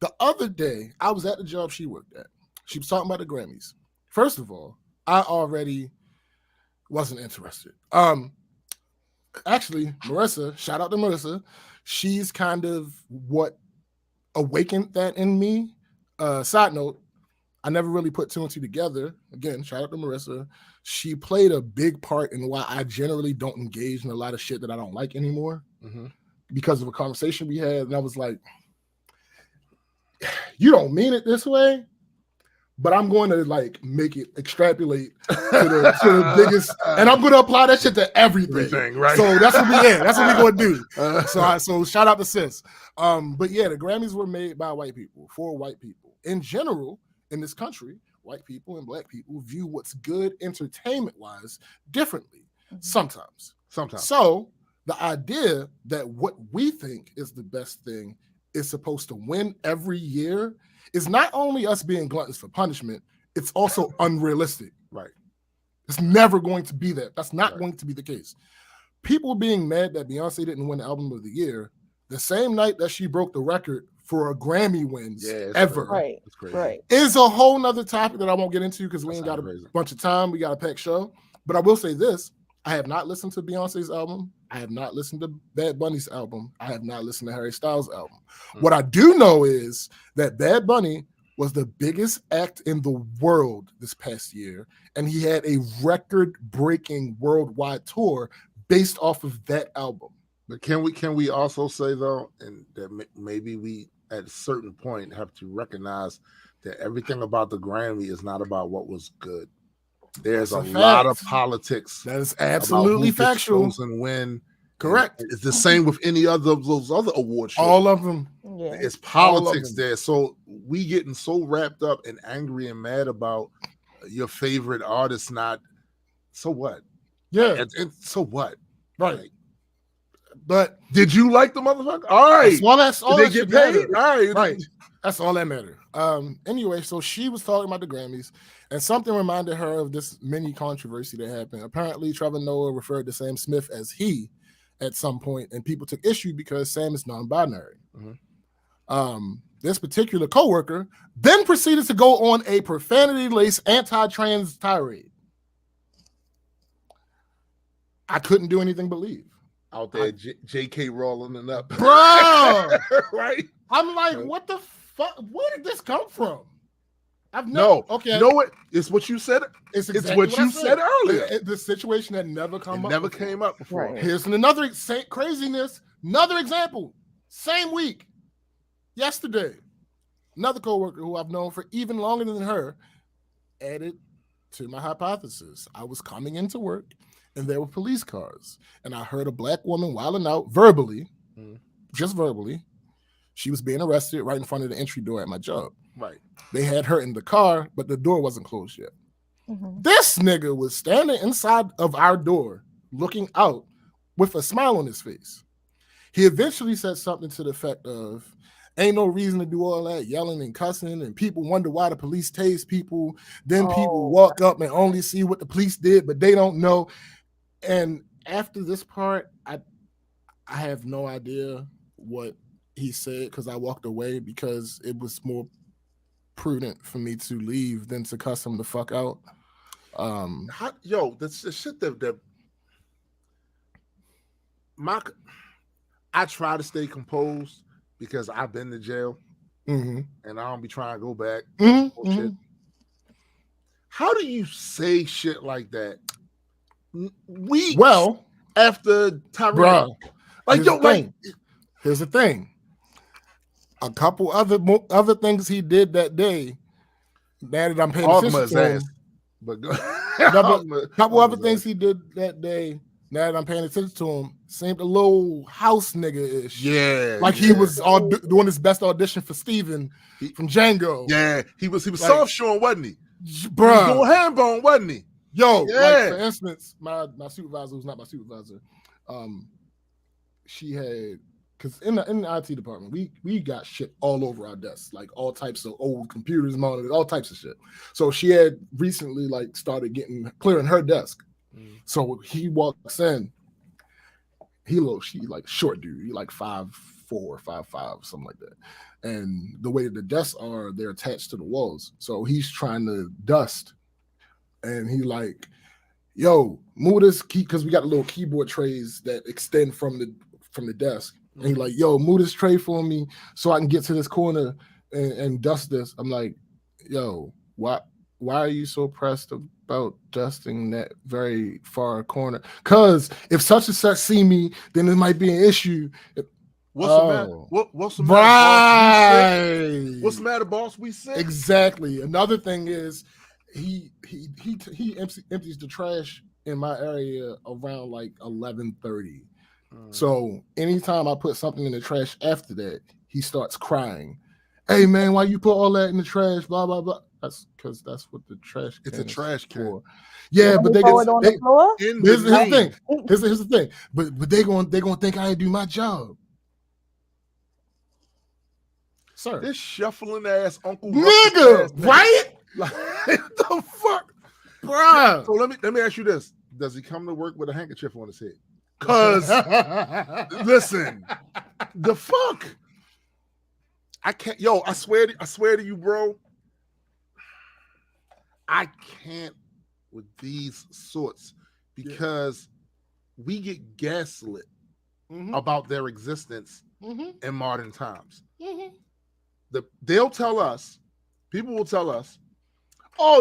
The other day, I was at the job she worked at. She was talking about the Grammys. First of all, I already wasn't interested. Actually, Marissa, shout out to Marissa. She's kind of what awakened that in me. Side note, I never really put two and two together. Again, shout out to Marissa. She played a big part in why I generally don't engage in a lot of shit that I don't like anymore because of a conversation we had. And I was like, you don't mean it this way, but I'm going to like make it extrapolate to the biggest, and I'm going to apply that shit to everything. Right? So that's what we're going to do. So shout out to sis. But yeah, the Grammys were made by white people for white people. In general, in this country, white people and black people view what's good entertainment-wise differently sometimes. So the idea that what we think is the best thing is supposed to win every year is not only us being gluttons for punishment, it's also unrealistic. Right. It's never going to be that. That's not going to be the case. People being mad that Beyonce didn't win the album of the year the same night that she broke the record for a Grammy wins ever. Right. Is a whole nother topic that I won't get into because we ain't got a bunch of time. We got a packed show. But I will say this. I have not listened to Beyonce's album. I have not listened to Bad Bunny's album. I have not listened to Harry Styles' album. What I do know is that Bad Bunny was the biggest act in the world this past year, and he had a record-breaking worldwide tour based off of that album. But can we also say though, and that maybe we at a certain point have to recognize that everything about the Grammy is not about what was good. There's That's a a lot of fact. politics. That is absolutely about who gets factual. chosen when. Correct. And it's the same with any other of those other award shows. All of them. Yeah. It's politics there. So we getting so wrapped up and angry and mad about your favorite artist not. So what? Yeah. And so what? Right. Like, but did you like the motherfucker? All right. That's all did that they get paid? paid? All right. Right. That's all that mattered. Anyway, so she was talking about the Grammys, and something reminded her of this mini controversy that happened. Apparently, Trevor Noah referred to Sam Smith as he at some point, and people took issue because Sam is non-binary. Mm-hmm. This particular coworker then proceeded to go on a profanity-laced anti-trans tirade. I couldn't do anything but leave. Out there, J.K. Rowling it up. Bro! Right? I'm like, what the fuck? Where did this come from? Okay. You know what? It's what you said. It's what you said earlier. The situation that never came up before. Right. Here's another craziness. Another example. Same week. Yesterday, another coworker who I've known for even longer than her added to my hypothesis. I was coming into work and there were police cars, and I heard a black woman wilding out verbally, just verbally. She was being arrested right in front of the entry door at my job. Right. They had her in the car, but the door wasn't closed yet. Mm-hmm. This nigga was standing inside of our door, looking out with a smile on his face. He eventually said something to the effect of, ain't no reason to do all that yelling and cussing, and people wonder why the police tase people. Then people walk up and only see what the police did, but they don't know. And after this part, I have no idea what he said because I walked away because it was more prudent for me to leave than to cuss him the fuck out. That's the shit that I try to stay composed because I've been to jail and I don't be trying to go back. Shit. How do you say shit like that weeks after Tyree? Bro, here's the thing. A couple other things he did that day. Now that I'm paying attention to him, but a couple other things he did that day. Now that I'm paying attention to him, seemed a little house nigga-ish. Yeah, like he was doing his best audition for Steven from Django. Yeah, he was soft shoring, wasn't he? Bro, he was doing hand bone, wasn't he? Yo, like for instance, my supervisor, who's not my supervisor, she had, because in the IT department, we got shit all over our desks, like all types of old computers, monitors, all types of shit. So she had recently started clearing her desk. So he walks in. She short dude. He 5'4", 5'5", something like that. And the way the desks are, they're attached to the walls. So he's trying to dust, and he yo, move this key, because we got little keyboard trays that extend from the desk. And he's like, yo, move this tray for me so I can get to this corner and dust this. I'm like, yo, why are you so pressed about dusting that very far corner? Because if such and such see me, then it might be an issue. What's the matter? What's the matter, boss? What's the matter, boss? We sick. Exactly. Another thing is he empties the trash in my area around 11:30. So anytime I put something in the trash after that, he starts crying. Hey man, why you put all that in the trash? Blah blah blah. That's because that's what the trash can. It's a trash can. For. Yeah, but they throw it on the floor. Here's the thing. Here's the thing. But they gonna think I didn't do my job. Sir. This shuffling ass Uncle nigga, right? The fuck, bro. So let me ask you this: does he come to work with a handkerchief on his head? Cause listen, the fuck, I can't. Yo, I swear to you, bro. I can't with these sorts because we get gaslit about their existence in modern times. They'll tell us, people will tell us, oh,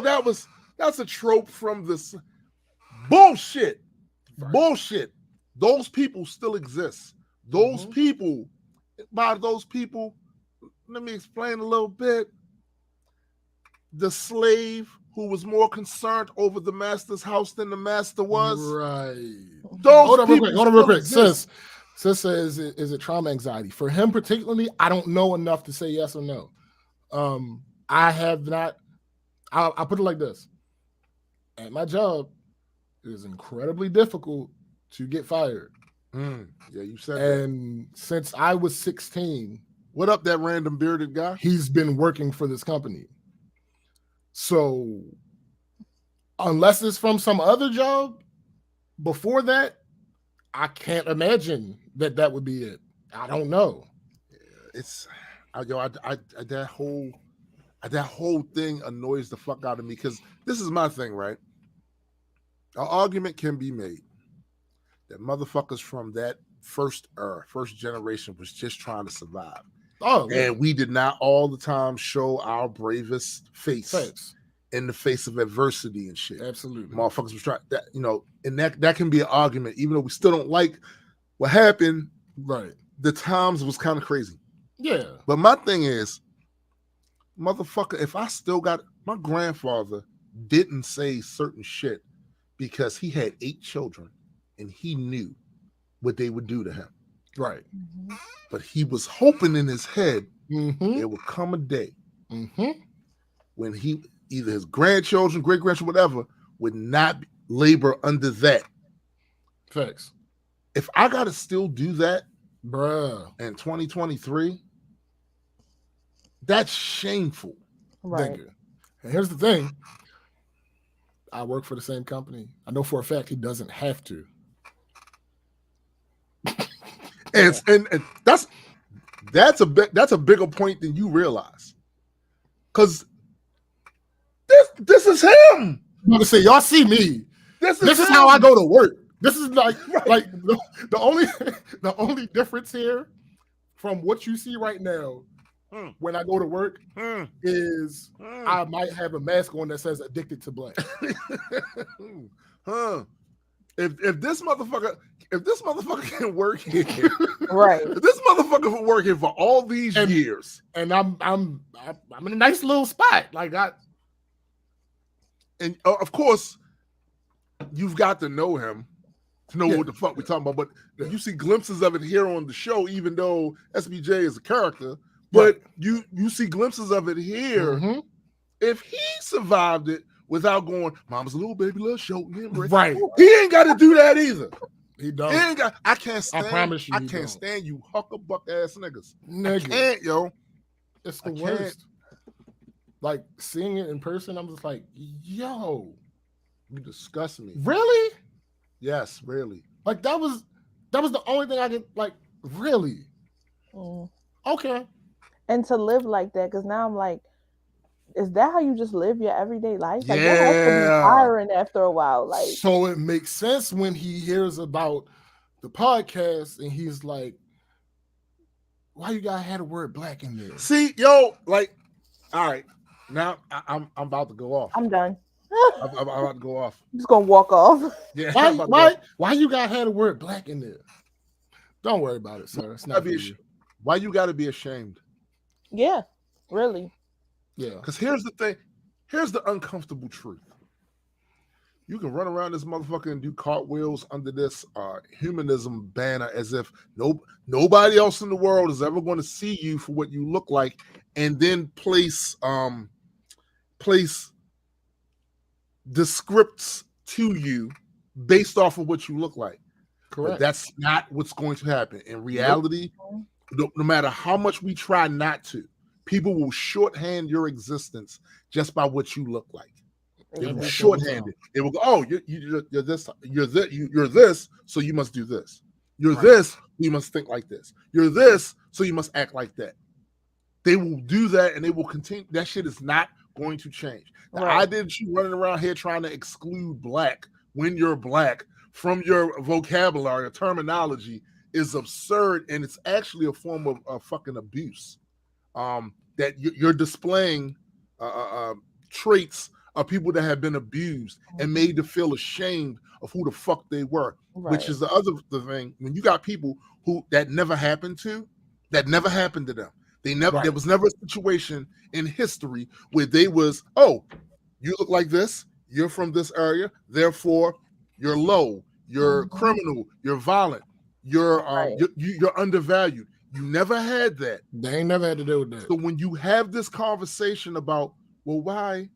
that's a trope from this bullshit. Right. Bullshit. Those people still exist. Those people, let me explain a little bit. The slave who was more concerned over the master's house than the master was. Right. Those Hold on real quick. exist. Sis says, is it trauma anxiety? For him particularly, I don't know enough to say yes or no. I have not. I'll put it like this. At my job, it is incredibly difficult to get fired. Yeah, you said and that. Since I was 16. What up, that random bearded guy? He's been working for this company. So unless it's from some other job before that, I can't imagine that would be it. I don't know. It's that whole thing annoys the fuck out of me, because this is my thing, right? An argument can be made that motherfuckers from that first generation was just trying to survive. Oh, yeah. And we did not all the time show our bravest face in the face of adversity and shit. Absolutely. Motherfuckers was trying that, and that can be an argument, even though we still don't like what happened. Right. The times was kind of crazy. Yeah. But my thing is, motherfucker, if I still got, my grandfather didn't say certain shit because he had 8 children and he knew what they would do to him. Right. Mm-hmm. But he was hoping in his head there would come a day when he, either his grandchildren, great-grandchildren, whatever, would not labor under that. Facts. If I got to still do that, bruh, in 2023, that's shameful. Right. And here's the thing. I work for the same company. I know for a fact he doesn't have to. And that's a bigger point than you realize. Because this is him. I'm gonna say, y'all see me. This is how I go to work. This is like the only difference here from what you see right now when I go to work is I might have a mask on that says addicted to black. If this motherfucker can work here, right? If this motherfucker can work here for all these years, and I'm in a nice little spot, and of course, you've got to know him to know what the fuck we're talking about. But you see glimpses of it here on the show, even though SBJ is a character. But you see glimpses of it here. If he survived it without going, "Mama's a little baby, little short," right? He ain't got to do that either. He don't. He ain't got. I can't stand. I promise you, I can't stand you huckabuck ass niggas. Nigga. I can't, yo. It's the worst. Like seeing it in person, I'm just like, yo, you disgust me. Really? Yes, really. Like that was the only thing I could really. Okay. And to live like that, because now I'm like, is that how you just live your everyday life? Like that has to be tiring after a while. So it makes sense when he hears about the podcast and he's like, why you gotta have the word black in there? See, yo, all right. Now I'm about to go off. I'm done. I'm about to go off. I'm just gonna walk off. Yeah. Why you gotta have the word black in there? Don't worry about it, sir. It's not for you. Why you gotta be ashamed? Yeah, really. Yeah. Because here's the thing. Here's the uncomfortable truth. You can run around this motherfucker and do cartwheels under this humanism banner as if nobody else in the world is ever going to see you for what you look like, and then place the scripts to you based off of what you look like. Correct. But that's not what's going to happen. In reality, no matter how much we try not to, people will shorthand your existence just by what you look like. They will shorthand it. They will go, "Oh, you're this, so you must do this. You're this, you must think like this. You're this, so you must act like that." They will do that, and they will continue. That shit is not going to change. The idea that you running around here trying to exclude black when you're black from your vocabulary or terminology is absurd, and it's actually a form of fucking abuse. That you're displaying traits of people that have been abused and made to feel ashamed of who the fuck they were, which is the thing. When you got people who that never happened to them. There was never a situation in history where they was, You look like this. You're from this area. Therefore, you're low. You're criminal. You're violent. You're you're undervalued. You never had that. They ain't never had to deal with that. So when you have this conversation about, well, why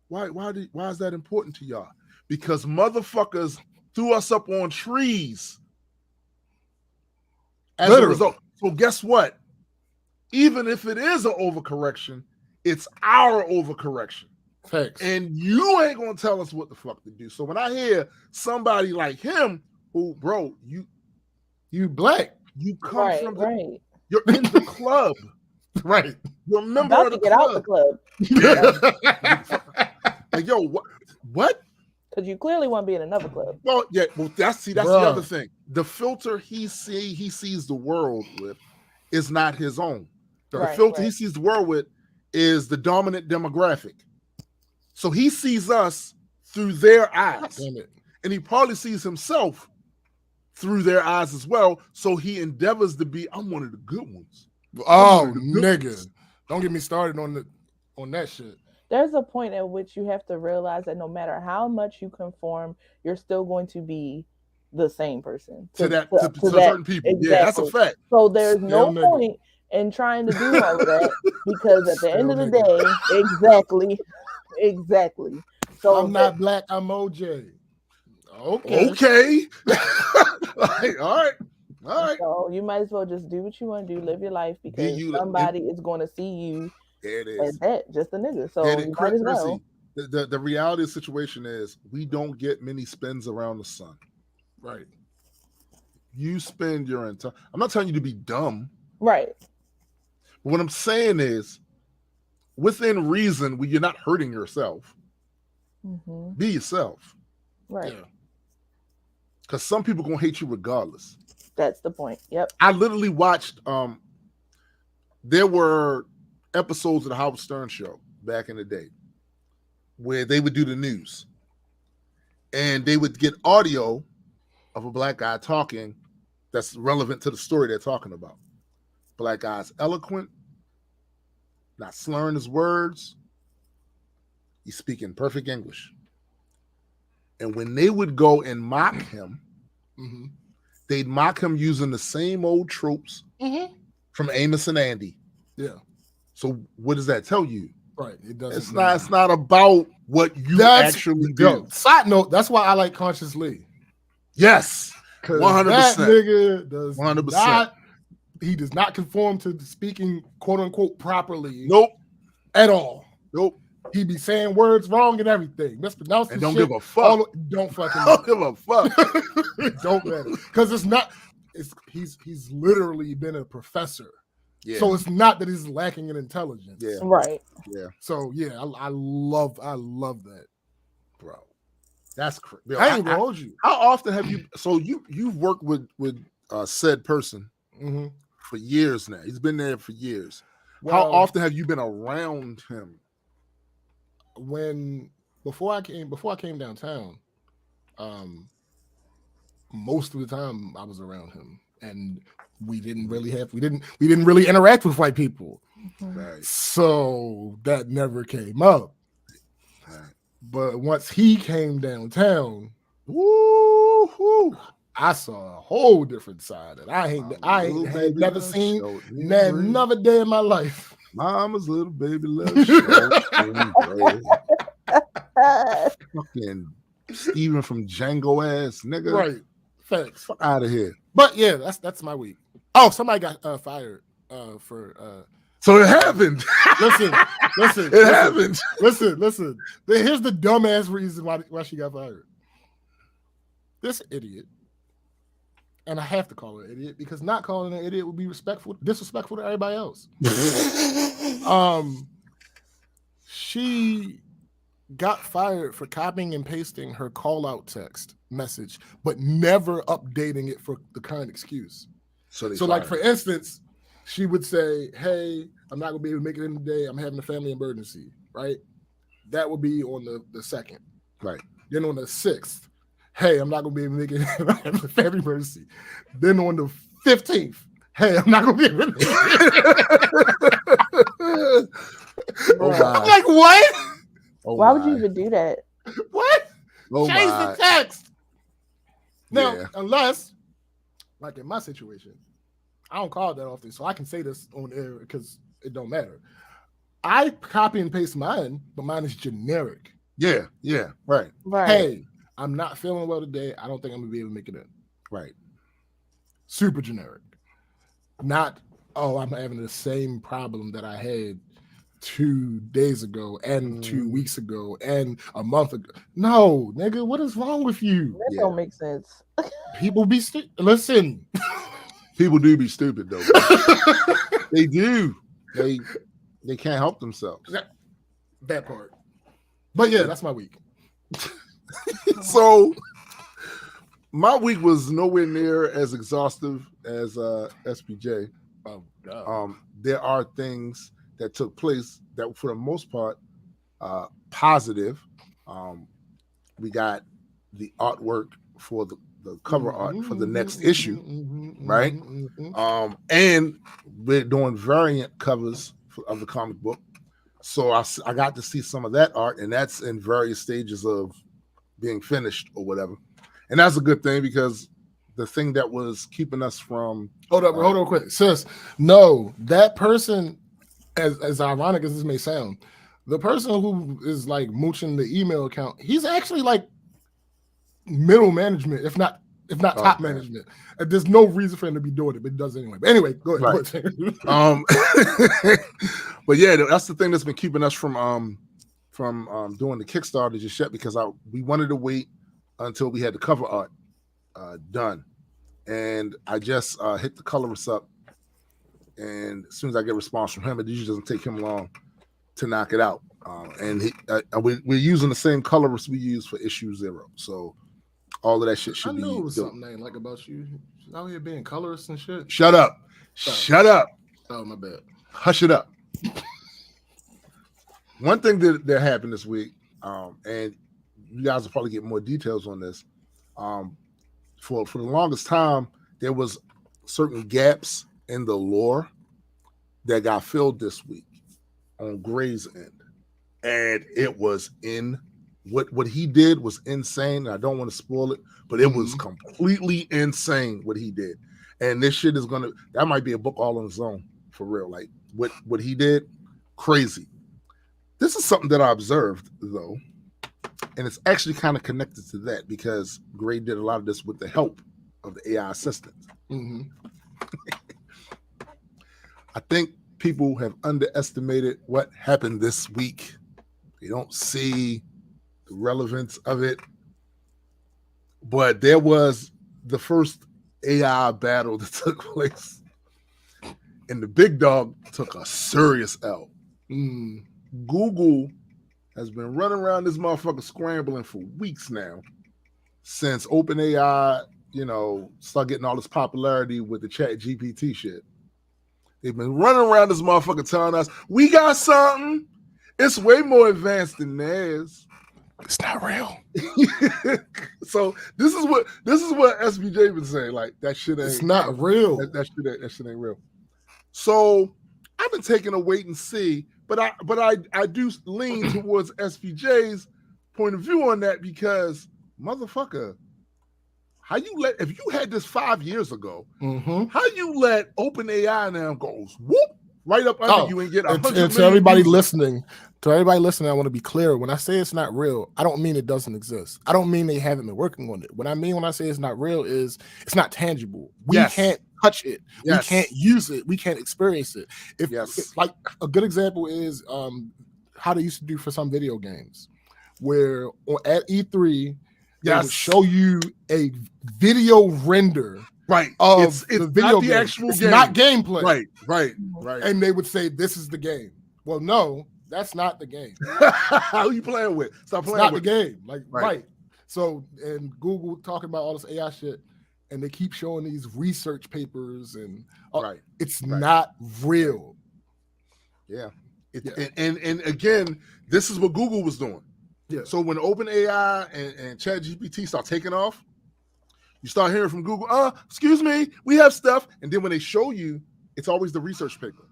is that important to y'all? Because motherfuckers threw us up on trees. As a result. So guess what? Even if it is an overcorrection, it's our overcorrection. Thanks. And you ain't gonna tell us what the fuck to do. So when I hear somebody like him, who, bro, you black, you come from you're in the club, right? You're a member of the get out the club. Like, yo, what? Because you clearly want to be in another club. Well, yeah. Well, that's the other thing. The filter he sees the world with is not his own. The filter he sees the world with is the dominant demographic. So he sees us through their eyes, and he probably sees himself through their eyes as well. So he endeavors to be, I'm one of the good ones. Oh, nigga. Don't get me started on that shit. There's a point at which you have to realize that no matter how much you conform, you're still going to be the same person. To certain people. Exactly. Yeah, that's a fact. So there's no point in trying to do all of that because at the end of the day, exactly. So I'm not black, I'm OJ. Okay. Like, all right. So you might as well just do what you want to do, live your life, because somebody is going to see you as that, just a nigga. So you might as well. The reality of the situation is we don't get many spins around the sun. Right. You spend your entire, I'm not telling you to be dumb. Right. But what I'm saying is, within reason, when you're not hurting yourself, be yourself. Right. Because some people gonna hate you regardless. That's the point. Yep. I literally watched, there were episodes of the Howard Stern show back in the day where they would do the news and they would get audio of a black guy talking that's relevant to the story they're talking about. Black guy's eloquent, not slurring his words. He's speaking perfect English. And when they would go and mock him, they'd mock him using the same old tropes from Amos and Andy. Yeah. So what does that tell you? Right. It doesn't. It's not about what you actually do. Side note, that's why I like Conscious Lee. Yes. 100%. That nigga does 100%. not, he does not conform to speaking quote unquote properly. Nope. At all. Nope. He be saying words wrong and everything. Mispronouncing and don't shit. Give a fuck. Don't fucking don't give a fuck. Don't matter. Because it's not, he's literally been a professor. Yeah. So it's not that he's lacking in intelligence. Yeah. Right. Yeah. So yeah, I love that, bro. That's crazy. I ain't gonna hold you. How often have you? So you've worked with said person for years now. He's been there for years. Well, how often have you been around him? Before I came downtown, most of the time I was around him, and we didn't really interact with white people. Right. So that never came up. Right. But once he came downtown, I saw a whole different side that I ain't never seen another day in my life. Mama's little baby love show. Fucking Steven from Django ass nigga. Right. Thanks. Fuck out of here. But yeah, that's my week. Oh, somebody got fired for So it happened. Listen. It happened. Listen. Here's the dumbass reason why she got fired. This idiot, and I have to call her an idiot because not calling her an idiot would be disrespectful to everybody else. She got fired for copying and pasting her call-out text message, but never updating it for the current excuse. So like, for instance, she would say, hey, I'm not going to be able to make it in today. I'm having a family emergency, right? That would be on the 2nd. Right. Then on the 6th, hey, I'm not going to be able to make it. I'm having a family emergency. Then on the 15th, hey, I'm not going to be able to make it. I'm like, what? Why would you even do that? What? Oh Change my. the text. Now, Yeah. unless, like in my situation, I don't call it that often, so I can say this on air because it don't matter. I copy and paste mine, but mine is generic. Yeah. Right. Hey, I'm not feeling well today. I don't think I'm gonna be able to make it in. Right. Super generic. Not, oh, I'm having the same problem that I had 2 days ago and 2 weeks ago and a month ago. No, nigga, what is wrong with you? That don't make sense. People be listen. People do be stupid though. They do. They can't help themselves. That part. But yeah, that's my week. So my week was nowhere near as exhaustive as SPJ. Oh God. There are things that took place that, for the most part, positive. We got the artwork for the cover art for the next issue, right? And we're doing variant covers of the comic book. So I got to see some of that art, and that's in various stages of being finished or whatever. And that's a good thing, because the thing that was keeping us from hold on quick, sis. No, that person, as ironic as this may sound, the person who is like mooching the email account, he's actually like middle management, if not top management. There's no reason for him to be doing it, but he does anyway. But anyway, go ahead. Right. But yeah, that's the thing that's been keeping us from doing the Kickstarter just yet, because we wanted to wait until we had the cover art done, and I just hit the colorist up, and as soon as I get a response from him, it usually doesn't take him long to knock it out. And we're using the same colorist we use for issue 0, so all of that shit should be. I knew it was something I ain't like about you. Out here being colorist and shit. Shut up. Shut up. Oh, my bad. Hush it up. One thing that happened this week, and you guys will probably get more details on this. For the longest time, there was certain gaps in the lore that got filled this week on Gray's end, and it was what he did was insane. I don't want to spoil it, but it was completely insane what he did. And this shit is that might be a book all on its own, for real. Like what he did, crazy. This is something that I observed though, and it's actually kind of connected to that, because Gray did a lot of this with the help of the AI assistant. I think people have underestimated what happened this week. They don't see the relevance of it. But there was the first AI battle that took place, and the big dog took a serious L. Google has been running around this motherfucker scrambling for weeks now, since OpenAI, start getting all this popularity with the Chat GPT shit. They've been running around this motherfucker telling us, we got something. It's way more advanced than theirs. It's not real. So this is what SBJ been saying. Like, that shit ain't. It's not real. That shit ain't real. So I've been taking a wait and see, but I do lean towards SBJ's point of view on that, because motherfucker, if you had this 5 years ago, how you let OpenAI now goes whoop right up under you and get 100 million to everybody listening. To everybody listening, I want to be clear. When I say it's not real, I don't mean it doesn't exist. I don't mean they haven't been working on it. What I mean when I say it's not real is it's not tangible. We can't touch it. We can't use it. We can't experience it. If like a good example is how they used to do for some video games, where at E3 they would show you a video render. Right. Of it's the video not the game. actual it's game. not gameplay. Right. And they would say, this is the game. Well, no, that's not the game. How you playing with? Stop playing it's not with the game. Like, right. So, and Google talking about all this AI shit, and they keep showing these research papers, and it's not real. Yeah. And again, this is what Google was doing. Yeah. So when OpenAI and ChatGPT start taking off, you start hearing from Google, excuse me, we have stuff. And then when they show you, it's always the research paper.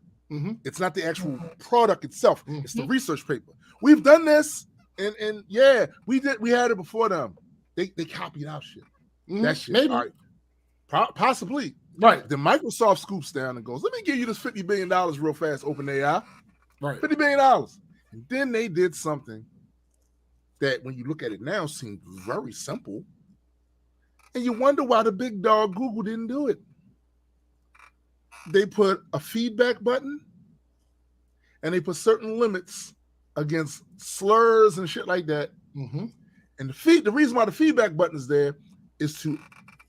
It's not the actual product itself. It's the research paper. We've done this. And yeah, we had it before them. They copied our shit. That shit. Maybe. All right. Possibly. Right. Then Microsoft scoops down and goes, let me give you this $50 billion real fast, OpenAI. Right. $50 billion. And then they did something that when you look at it now seems very simple. And you wonder why the big dog Google didn't do it. They put a feedback button and they put certain limits against slurs and shit like that. Mm-hmm. And the reason why the feedback button is there is to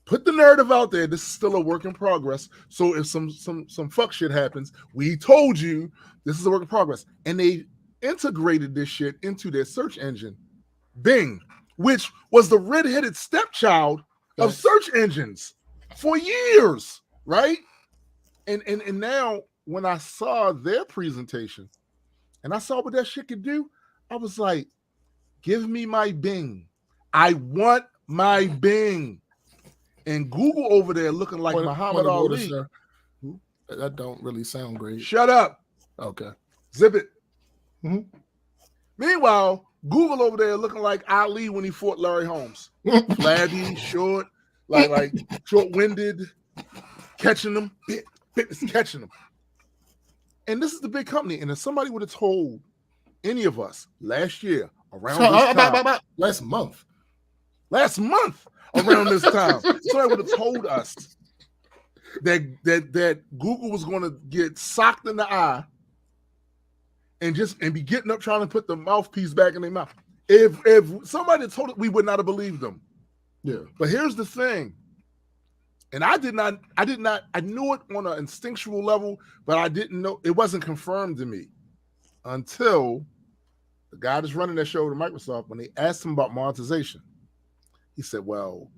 put the narrative out there. This is still a work in progress. So if some fuck shit happens, we told you this is a work in progress. And they integrated this shit into their search engine, Bing, which was the red-headed stepchild of search engines for years, right? And now when I saw their presentation and I saw what that shit could do, I was like, give me my Bing. I want my Bing. And Google over there looking like Muhammad Ali. That don't really sound great. Shut up. Okay. Zip it. Mm-hmm. Meanwhile, Google over there looking like Ali when he fought Larry Holmes. Flabby, short, like short-winded, catching them, catching them. And this is the big company. And if somebody would have told any of us last year around this time, last month around this time, somebody would have told us that Google was going to get socked in the eye and be getting up trying to put the mouthpiece back in their mouth. If somebody told it, we would not have believed them. Yeah. But here's the thing. And I knew it on an instinctual level, but I didn't know, it wasn't confirmed to me until the guy that's running that show to Microsoft, when they asked him about monetization, he said, well,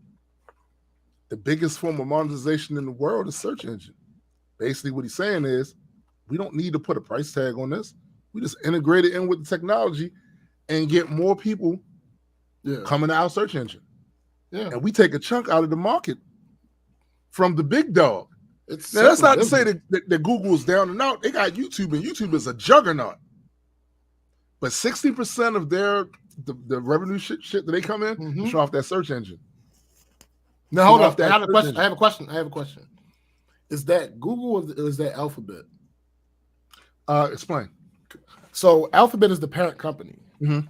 the biggest form of monetization in the world is search engine. Basically what he's saying is, we don't need to put a price tag on this. We just integrate it in with the technology and get more people coming to our search engine. Yeah. And we take a chunk out of the market from the big dog. Now, that's not to say that Google is down and out. They got YouTube, and YouTube is a juggernaut. But 60% of the revenue shit that they come in is off that search engine. Now, hold up. I have a question. Is that Google or is that Alphabet? Explain. So Alphabet is the parent company. Mm-hmm.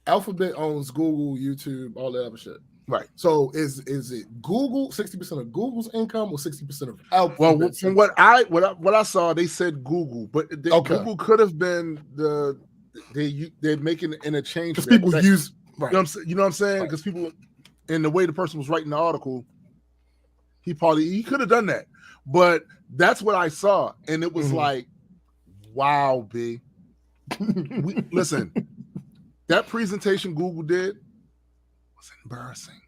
Alphabet owns Google, YouTube, all that other shit. Right. So is it Google 60% of Google's income or 60% of Alphabet? Well, from what I saw, they said Google, but Google could have been they're making an interchange because people use right. You know what I'm saying? Because people, in the way the person was writing the article, he could have done that, but that's what I saw, and it was like, wow, B. Listen, that presentation Google did was embarrassing.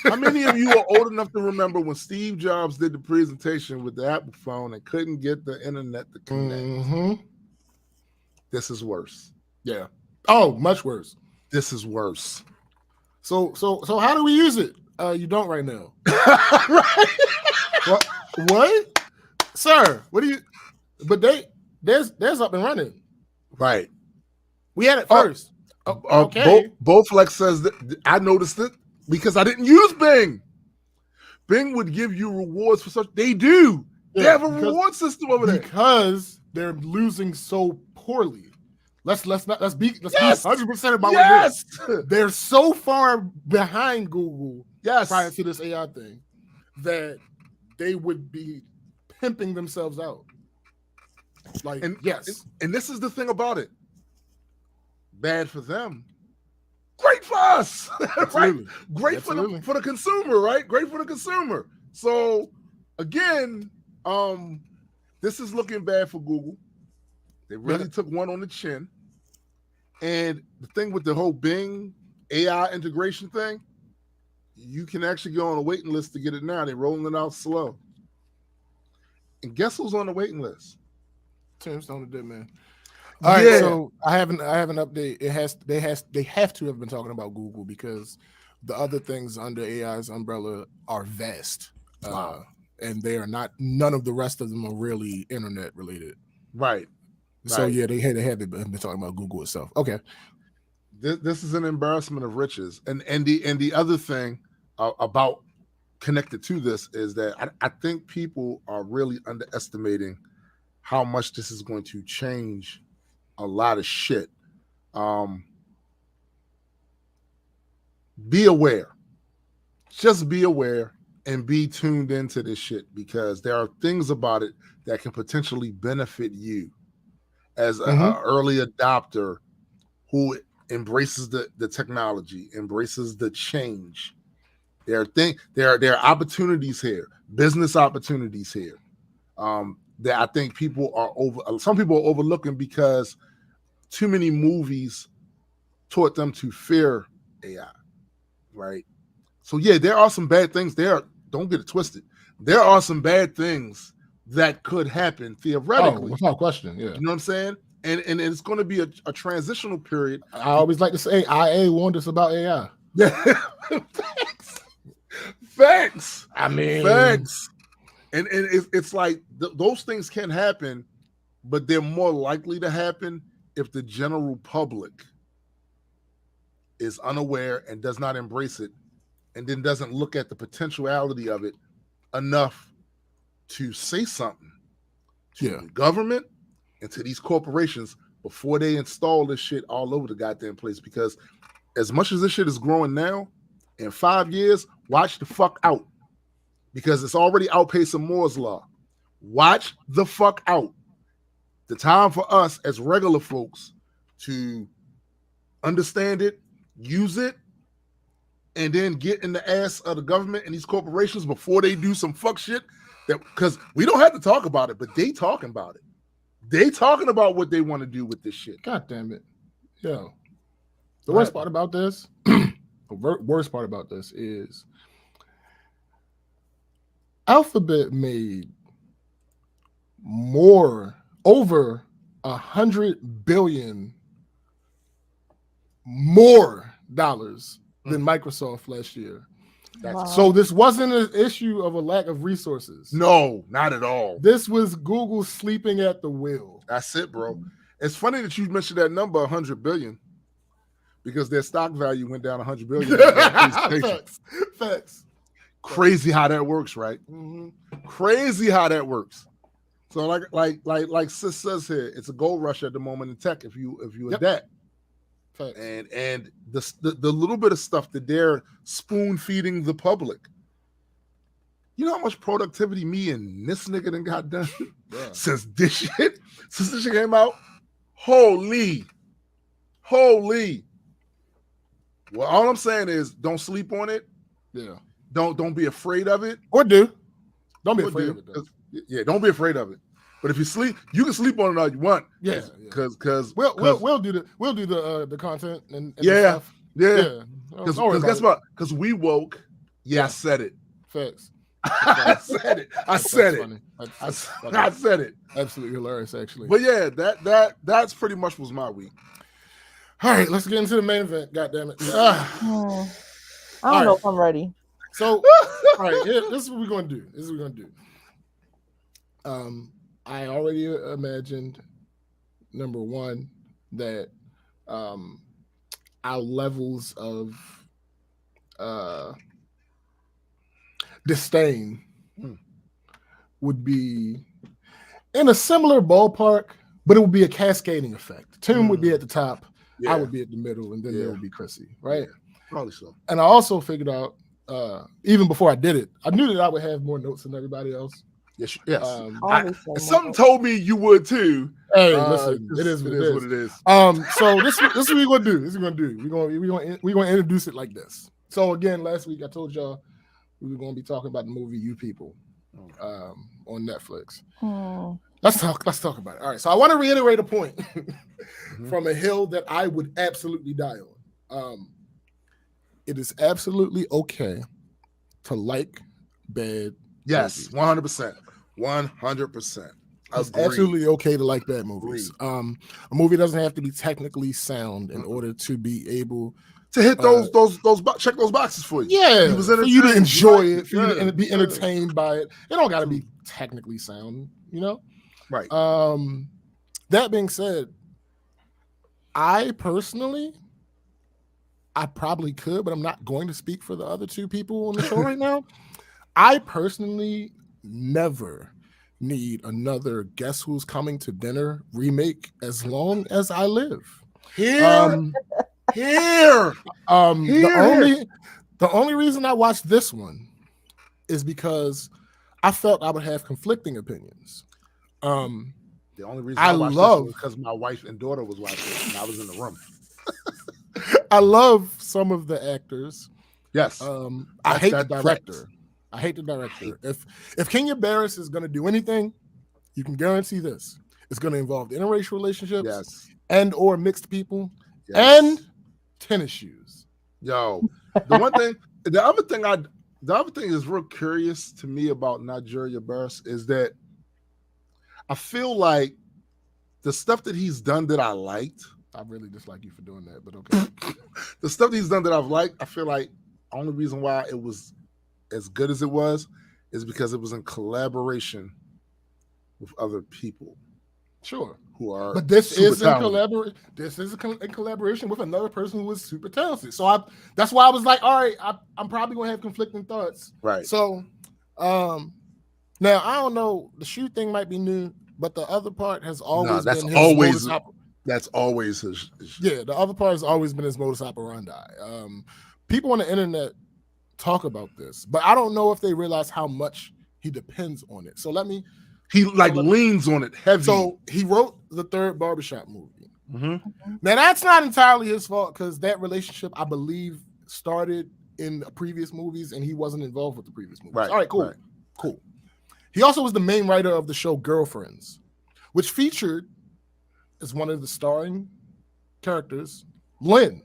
How many of you are old enough to remember when Steve Jobs did the presentation with the Apple phone and couldn't get the internet to connect? Mm-hmm. This is worse. Yeah. Oh, much worse. This is worse. So how do we use it? You don't right now. Right? What? Sir, what do you? But there's up and running. Right. We had it first. Okay. Bowflex says that I noticed it because I didn't use Bing. Bing would give you rewards for such. They do. Yeah, they have a reward system over there because they're losing so poorly. Let's be 100% about what it is. They're so far behind Google prior to this AI thing that they would be pimping themselves out. And this is the thing about it. Bad for them. Great for us. Right? Great for the consumer, right? Great for the consumer. So again, this is looking bad for Google. They really took one on the chin. And the thing with the whole Bing AI integration thing, you can actually go on a waiting list to get it now. They're rolling it out slow. And guess who's on the waiting list? Tombstone the Dead Man. All right, so I have an update. They have to have been talking about Google because the other things under AI's umbrella are vast. Wow. And they are not. None of the rest of them are really internet related. Right. So yeah, they have been talking about Google itself. Okay. This is an embarrassment of riches. And the other thing about connected to this is that I think people are really underestimating how much this is going to change a lot of shit. Be aware. Just be aware and be tuned into this shit, because there are things about it that can potentially benefit you as an early adopter who embraces the technology, embraces the change. There are opportunities here, business opportunities here, that I think some people are overlooking because too many movies taught them to fear AI, right? So yeah, there are some bad things there. Don't get it twisted. There are some bad things that could happen theoretically. Without question, yeah. You know what I'm saying? And it's going to be a transitional period. I always like to say, IA warned us about AI. Yeah, facts. I mean, facts. And it's like those things can happen, but they're more likely to happen if the general public is unaware and does not embrace it, and then doesn't look at the potentiality of it enough to say something to the government and to these corporations before they install this shit all over the goddamn place. Because as much as this shit is growing now, in 5 years, watch the fuck out. Because it's already outpacing Moore's Law. Watch the fuck out. The time for us as regular folks to understand it, use it, and then get in the ass of the government and these corporations before they do some fuck shit. Because we don't have to talk about it, but they talking about it. They talking about what they want to do with this shit. God damn it. Yo. The worst part about this, worst part about this is Alphabet made over 100 billion more dollars than Microsoft last year. So this wasn't an issue of a lack of resources. No, not at all. This was Google sleeping at the wheel. That's it, bro. It's funny that you mentioned that number, 100 billion, because their stock value went down 100 billion. Facts. Crazy how that works, right? Crazy how that works. So like Sis says here, it's a gold rush at the moment in tech if you adapt. Facts. And the little bit of stuff that they're spoon feeding the public. You know how much productivity me and this nigga done got done since this shit came out? Holy. Well, all I'm saying is don't sleep on it. Yeah. Don't be afraid of it. Or do. Don't be afraid of it, though. Yeah, don't be afraid of it. But if you sleep, you can sleep on it all you want. Yeah. Because we'll do the content and yeah. The stuff. Because guess what? Because we woke. Yeah, I said it. Facts. I said it. I said it. Absolutely hilarious, actually. But yeah, that's pretty much was my week. All right, let's get into the main event. God damn it. I don't know if I'm ready. So, all right, this is what we're going to do. I already imagined, number one, that our levels of disdain would be in a similar ballpark, but it would be a cascading effect. Tim would be at the top, I would be at the middle, and then there would be Chrissy, right? Yeah, probably so. And I also figured out, even before I did it, I knew that I would have more notes than everybody else. Yes. Something told me you would too. Hey, listen, it is what it is. So this is what we're gonna do. We're gonna introduce it like this. So again, last week I told y'all we were gonna be talking about the movie You People on Netflix. Let's talk about it. All right. So I want to reiterate a point from a hill that I would absolutely die on. It is absolutely okay to like bad. Yes, 100%. 100%. It's absolutely okay to like bad movies. A movie doesn't have to be technically sound in order to be able to hit those check those boxes for you. Yeah, for you to enjoy it, for you to be entertained by it. It don't got to be technically sound, you know? Right. That being said, I personally I probably could, but I'm not going to speak for the other two people on the show right now. I personally never need another Guess Who's Coming to Dinner remake as long as I live. Here. The only reason I watched this one is because I felt I would have conflicting opinions. The only reason I watched this was because my wife and daughter was watching it and I was in the room. I love some of the actors. Yes. I hate the director. I hate the director. If Kenya Barris is going to do anything, you can guarantee this. It's going to involve interracial relationships and or mixed people and tennis shoes. Yo, the other thing is real curious to me about Nigeria Barris is that I feel like the stuff that he's done that I liked. I really dislike you for doing that, but okay. The stuff that he's done that I've liked, I feel like the only reason why it was as good as it was is because it was in collaboration with other people. Sure. Who are but this is in collaboration. This is in collaboration with another person who is super talented. So that's why I was like, all right, I'm probably gonna have conflicting thoughts. Right. So now I don't know, the shoe thing might be new, but the other part has always been his that's always his yeah, the other part has always been his modus operandi. People on the internet talk about this, but I don't know if they realize how much he depends on it. So leans on it heavy. So he wrote the third Barbershop movie. Mm-hmm. Now that's not entirely his fault because that relationship, I believe, started in the previous movies and he wasn't involved with the previous movies. Right. All right, cool. Right. Cool. He also was the main writer of the show Girlfriends, which featured as one of the starring characters Lynn,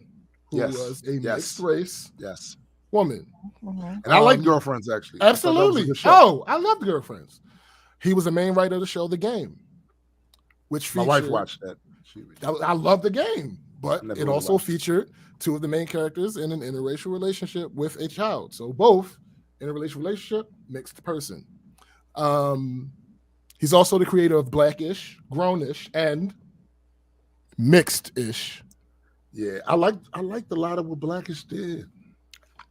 who was a mixed race woman. Mm-hmm. And I like Girlfriends, actually. Absolutely. Oh, I love Girlfriends. He was the main writer of the show The Game, which featured, my wife watched that. I love The Game, but it also featured two of the main characters in an interracial relationship with a child. So both interracial relationship, mixed person. He's also the creator of Blackish, Grownish, and Mixed-ish. Yeah, I liked a lot of what Blackish did.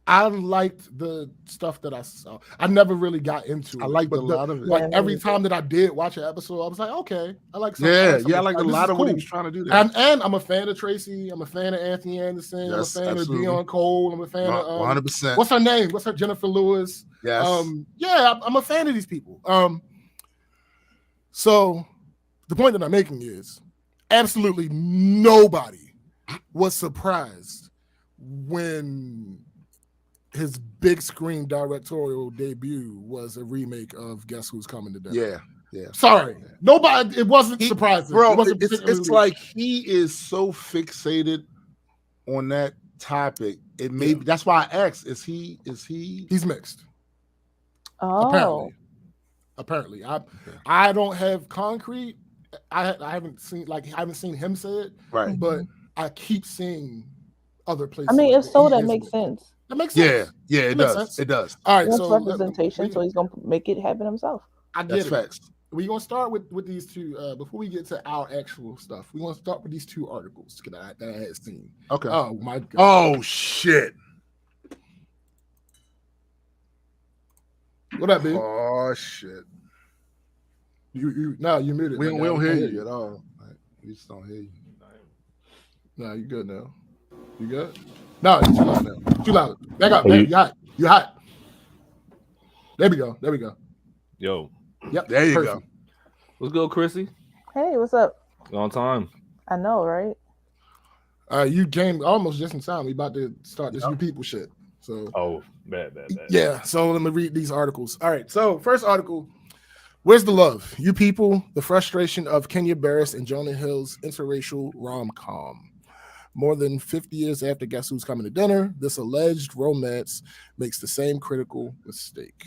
I liked the stuff that I saw. I never really got into it. I liked a lot of it. Like every time that I did watch an episode, I was like, okay, I like something. I liked a lot of what he was trying to do there. And I'm a fan of Tracy. I'm a fan of Anthony Anderson. I'm a fan of Dion Cole. I'm a fan of 100%. What's her name? What's her Jennifer Lewis? Yes. I'm a fan of these people. So the point that I'm making is absolutely nobody was surprised when his big screen directorial debut was a remake of Guess Who's Coming to Dinner. Yeah. Sorry, nobody. It wasn't surprising, bro. It's like he is so fixated on that topic. It may be, that's why I asked. Is he? He's mixed. Oh, apparently. I don't have concrete. I haven't seen him say it. Right. But I keep seeing other places. I mean, if so, that makes sense. That makes sense. Yeah, it does. It does. All right, so representation, so he's gonna make it happen himself. I get it. Facts. We're gonna start with these two before we get to our actual stuff. We're gonna start with these two articles that I had seen. Okay. Oh my God. Oh shit. What up, babe? Oh shit. You muted. We don't hear you at all. We just don't hear you. No, you good now. You good? No, it's too loud now. Too loud. Back up. You hot. You hot. There we go. Yo. Yep. There you go. What's good, Chrissy? Hey, what's up? Long time. I know, right? You came almost just in time. We about to start this You People shit. So. Bad. Yeah. So let me read these articles. All right. So first article. Where's the love? You People, the frustration of Kenya Barris and Jonah Hill's interracial rom-com. More than 50 years after Guess Who's Coming to Dinner, this alleged romance makes the same critical mistake.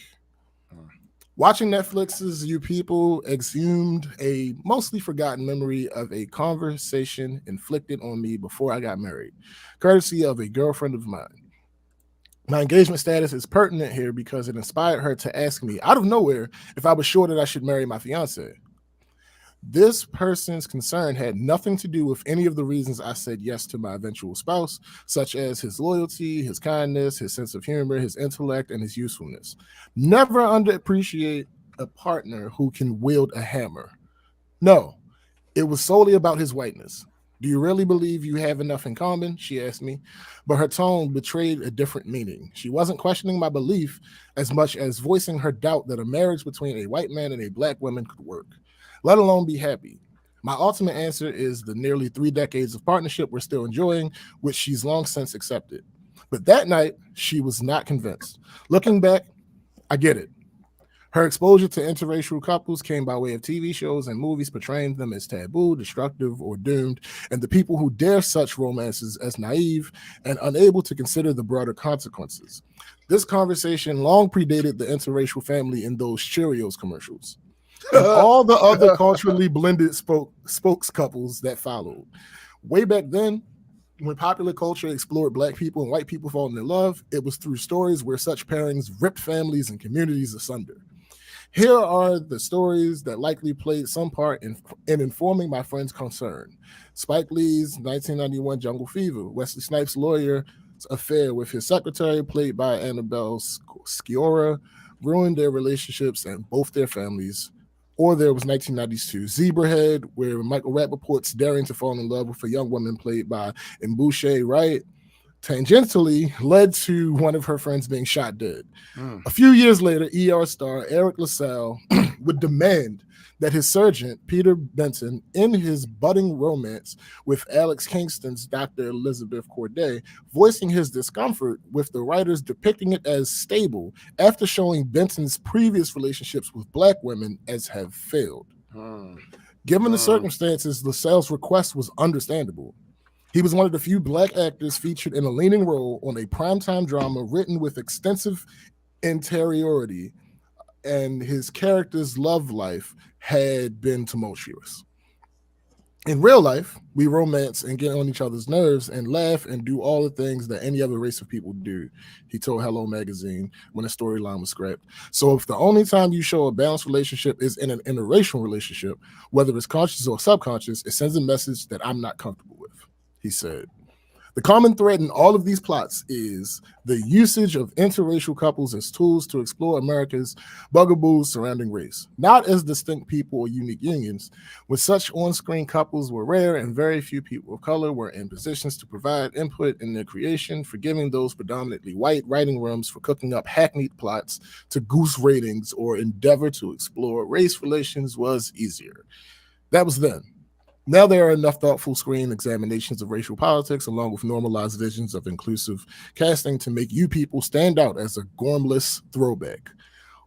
Watching Netflix's You People exhumed a mostly forgotten memory of a conversation inflicted on me before I got married, courtesy of a girlfriend of mine. My engagement status is pertinent here because it inspired her to ask me out of nowhere if I was sure that I should marry my fiance. This person's concern had nothing to do with any of the reasons I said yes to my eventual spouse, such as his loyalty, his kindness, his sense of humor, his intellect, and his usefulness. Never underappreciate a partner who can wield a hammer. No, it was solely about his whiteness. Do you really believe you have enough in common? She asked me, but her tone betrayed a different meaning. She wasn't questioning my belief as much as voicing her doubt that a marriage between a white man and a black woman could work, let alone be happy. My ultimate answer is the nearly 3 decades of partnership we're still enjoying, which she's long since accepted. But that night, she was not convinced. Looking back, I get it. Her exposure to interracial couples came by way of TV shows and movies portraying them as taboo, destructive, or doomed, and the people who dare such romances as naive and unable to consider the broader consequences. This conversation long predated the interracial family in those Cheerios commercials and all the other culturally blended spokes couples that followed. Way back then, when popular culture explored black people and white people falling in love, it was through stories where such pairings ripped families and communities asunder. Here are the stories that likely played some part in informing my friend's concern. Spike Lee's 1991 Jungle Fever, Wesley Snipes' lawyer's affair with his secretary, played by Annabelle Sciorra, ruined their relationships and both their families. Or there was 1992 Zebrahead, where Michael Rappaport's daring to fall in love with a young woman played by Mbouche Wright tangentially led to one of her friends being shot dead. A few years later, ER star Eric LaSalle would demand that his sergeant, Peter Benton, end his budding romance with Alex Kingston's Dr. Elizabeth Corday, voicing his discomfort with the writers depicting it as stable after showing Benton's previous relationships with black women as have failed. Given the circumstances, LaSalle's request was understandable. He was one of the few black actors featured in a leading role on a primetime drama written with extensive interiority, and his character's love life had been tumultuous. In real life, we romance and get on each other's nerves and laugh and do all the things that any other race of people do, he told Hello Magazine when the storyline was scrapped. So if the only time you show a balanced relationship is in an interracial relationship, whether it's conscious or subconscious, it sends a message that I'm not comfortable with, he said. The common thread in all of these plots is the usage of interracial couples as tools to explore America's bugaboos surrounding race, not as distinct people or unique unions. When such on-screen couples were rare and very few people of color were in positions to provide input in their creation, forgiving those predominantly white writing rooms for cooking up hackneyed plots to goose ratings or endeavor to explore race relations was easier. That was then. Now there are enough thoughtful screen examinations of racial politics along with normalized visions of inclusive casting to make you people stand out as a gormless throwback.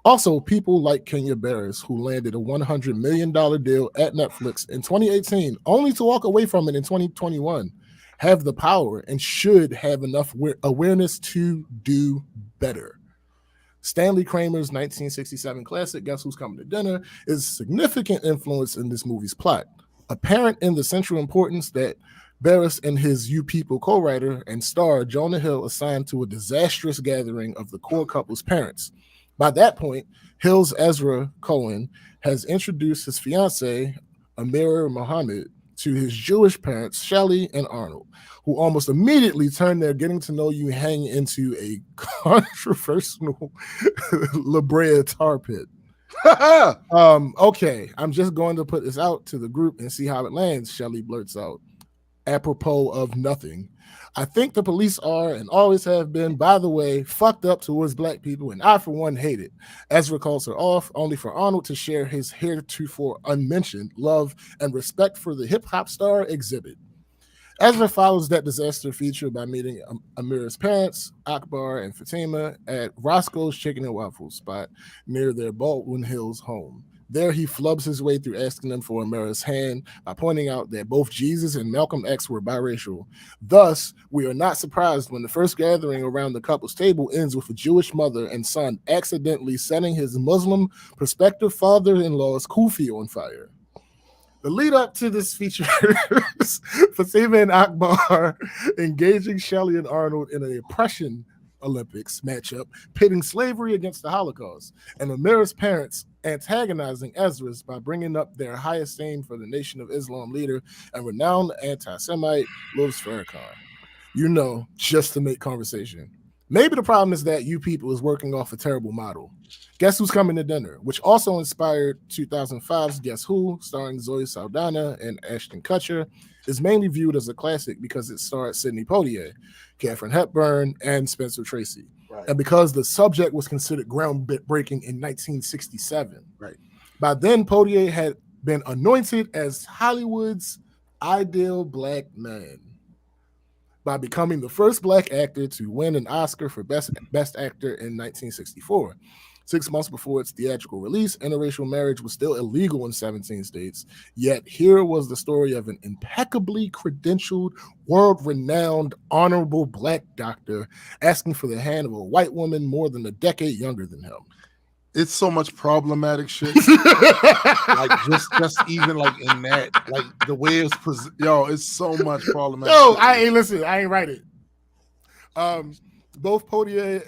Also, people like Kenya Barris, who landed a $100 million deal at Netflix in 2018, only to walk away from it in 2021, have the power and should have enough awareness to do better. Stanley Kramer's 1967 classic, Guess Who's Coming to Dinner, is a significant influence in this movie's plot. Apparent in the central importance that Barris and his You People co-writer and star Jonah Hill assigned to a disastrous gathering of the core couple's parents. By that point, Hill's Ezra Cohen has introduced his fiancée, Amira Muhammad, to his Jewish parents, Shelley and Arnold, who almost immediately turned their getting to know you hang into a controversial La Brea tar pit. Okay, I'm just going to put this out to the group and see how it lands, Shelley blurts out, apropos of nothing. I think the police are and always have been, by the way, fucked up towards black people, and I, for one, hate it. Ezra calls her off, only for Arnold to share his heretofore unmentioned love and respect for the hip-hop star exhibit. Ezra follows that disaster feature by meeting Amira's parents, Akbar and Fatima, at Roscoe's Chicken and Waffle spot near their Baldwin Hills home. There, he flubs his way through asking them for Amira's hand by pointing out that both Jesus and Malcolm X were biracial. Thus, we are not surprised when the first gathering around the couple's table ends with a Jewish mother and son accidentally setting his Muslim prospective father-in-law's kufi on fire. The lead up to this features Fatima and Akbar engaging Shelley and Arnold in an oppression Olympics matchup, pitting slavery against the Holocaust, and Amira's parents antagonizing Ezra's by bringing up their highest aim for the Nation of Islam leader and renowned anti-Semite Louis Farrakhan. You know, just to make conversation. Maybe the problem is that You People is working off a terrible model. Guess Who's Coming to Dinner, which also inspired 2005's Guess Who, starring Zoe Saldana and Ashton Kutcher, is mainly viewed as a classic because it starred Sidney Poitier, Katharine Hepburn, and Spencer Tracy. Right. And because the subject was considered groundbreaking in 1967. Right. By then, Poitier had been anointed as Hollywood's ideal black man by becoming the first black actor to win an Oscar for Best Actor in 1964. 6 months before its theatrical release, interracial marriage was still illegal in 17 states, yet here was the story of an impeccably credentialed, world-renowned, honorable black doctor asking for the hand of a white woman more than a decade younger than him. It's so much problematic shit. Like just even like in that, like the way it's it's so much problematic. Yo, I ain't write it. Both Poitier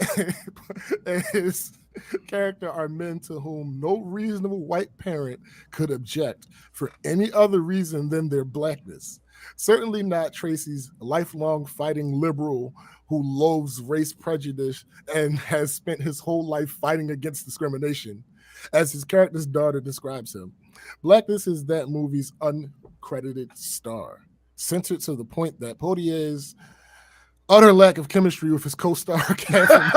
and his character are men to whom no reasonable white parent could object for any other reason than their blackness. Certainly not Tracy's lifelong fighting liberal who loathes race prejudice and has spent his whole life fighting against discrimination, as his character's daughter describes him. Blackness is that movie's uncredited star, centered to the point that Poitier's utter lack of chemistry with his co-star Catherine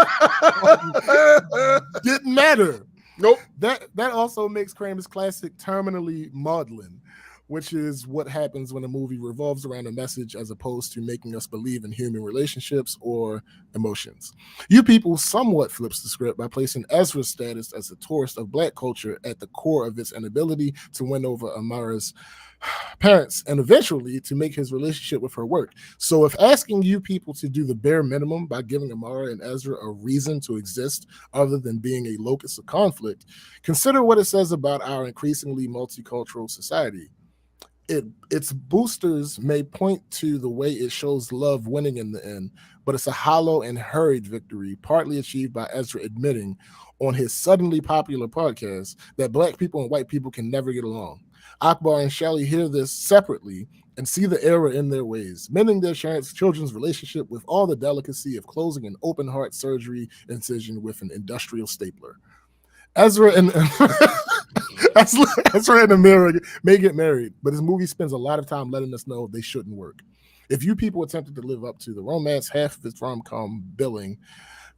didn't matter. Nope. That also makes Kramer's classic terminally maudlin, which is what happens when a movie revolves around a message as opposed to making us believe in human relationships or emotions. You People somewhat flips the script by placing Ezra's status as a tourist of black culture at the core of its inability to win over Amara's parents and eventually to make his relationship with her work. So if asking You People to do the bare minimum by giving Amara and Ezra a reason to exist other than being a locus of conflict, consider what it says about our increasingly multicultural society. Its boosters may point to the way it shows love winning in the end, but it's a hollow and hurried victory, partly achieved by Ezra admitting on his suddenly popular podcast that black people and white people can never get along. Akbar and Shelley hear this separately and see the error in their ways, mending their children's relationship with all the delicacy of closing an open heart surgery incision with an industrial stapler. Ezra and Amira may get married, but this movie spends a lot of time letting us know they shouldn't work. If You People attempted to live up to the romance half of its rom-com billing,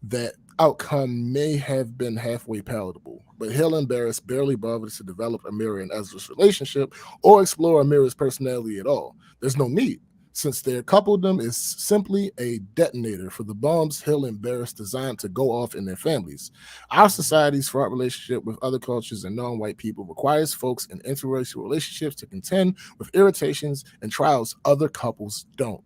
that outcome may have been halfway palatable. But Hill and Barris barely bothered to develop Amira and Ezra's relationship or explore Amira's personality at all. There's no need, since their coupledom is simply a detonator for the bombs Hill and Barris designed to go off in their families. Our society's fraught relationship with other cultures and non-white people requires folks in interracial relationships to contend with irritations and trials other couples don't.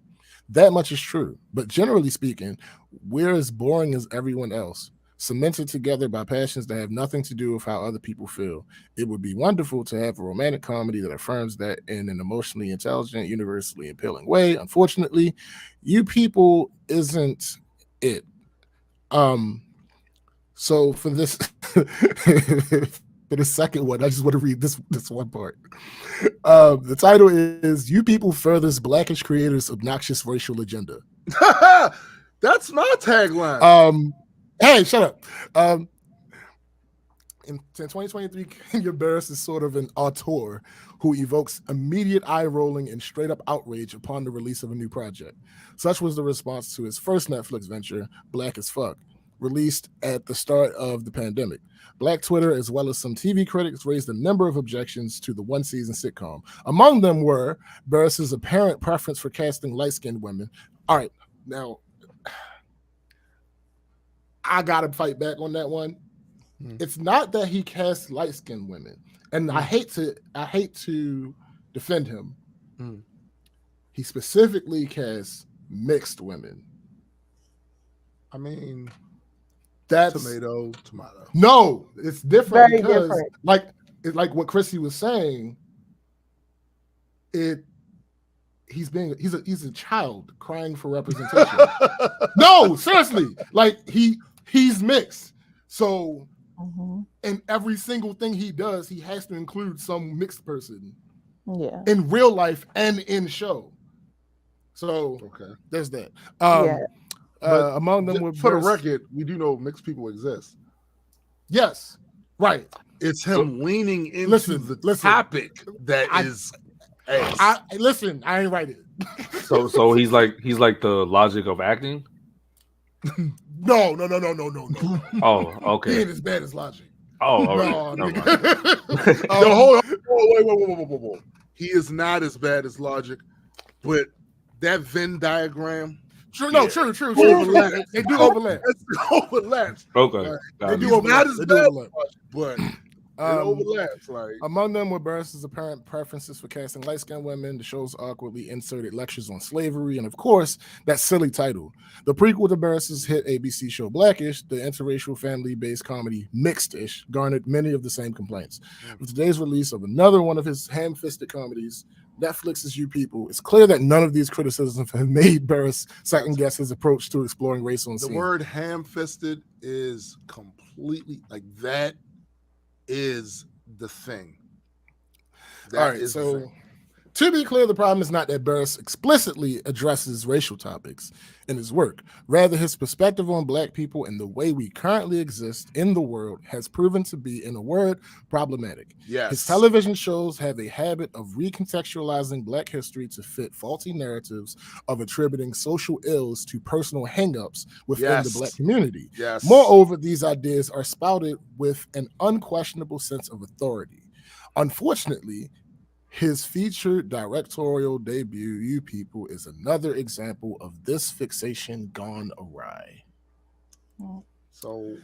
That much is true, but generally speaking, we're as boring as everyone else, cemented together by passions that have nothing to do with how other people feel. It would be wonderful to have a romantic comedy that affirms that in an emotionally intelligent, universally appealing way. Unfortunately, You People isn't it. So for this for the second one, I just want to read this one part. The title is You People Furthers Blackish Creators' Obnoxious Racial Agenda. That's my tagline. Hey, shut up. In 2023, Kenya Barris is sort of an auteur who evokes immediate eye-rolling and straight-up outrage upon the release of a new project. Such was the response to his first Netflix venture, Black as Fuck, released at the start of the pandemic. Black Twitter, as well as some TV critics, raised a number of objections to the one-season sitcom. Among them were Barris's apparent preference for casting light-skinned women. All right, now, I gotta fight back on that one. It's not that he casts light-skinned women, and I hate to defend him. He specifically casts mixed women. I mean, that's tomato. No, it's different. Very because, different. Like what Chrissy was saying. He's a child crying for representation. No, seriously, like he's mixed. So And every single thing he does, he has to include some mixed person. Yeah. In real life and in show. So there's that. But among them were for the record, we do know mixed people exist. Yes. Right. It's him leaning into the topic that is ass. Listen, I ain't write it. So he's like the Logic of acting? No. Oh, okay. He ain't as bad as Logic. Oh, all no, right. Hold on. Wait. He is not as bad as Logic, but that Venn diagram. True. They do overlap. Overlaps. Okay. They do overlap. Not as bad, but it overlaps. Like among them were Burris's apparent preferences for casting light-skinned women, the show's awkwardly inserted lectures on slavery, and of course, that silly title. The prequel to Burris's hit ABC show Blackish, the interracial family-based comedy Mixed-ish, garnered many of the same complaints. With today's release of another one of his ham-fisted comedies, Netflix's You People, it's clear that none of these criticisms have made Burris second-guess his approach to exploring race on scene. The word ham-fisted is completely, like, that is the thing. All right, so to be clear, the problem is not that Burris explicitly addresses racial topics in his work. Rather, his perspective on Black people and the way we currently exist in the world has proven to be, in a word, problematic. Yes. His television shows have a habit of recontextualizing Black history to fit faulty narratives of attributing social ills to personal hangups within the Black community. Yes. Moreover, these ideas are spouted with an unquestionable sense of authority. Unfortunately, his featured directorial debut, You People, is another example of this fixation gone awry. So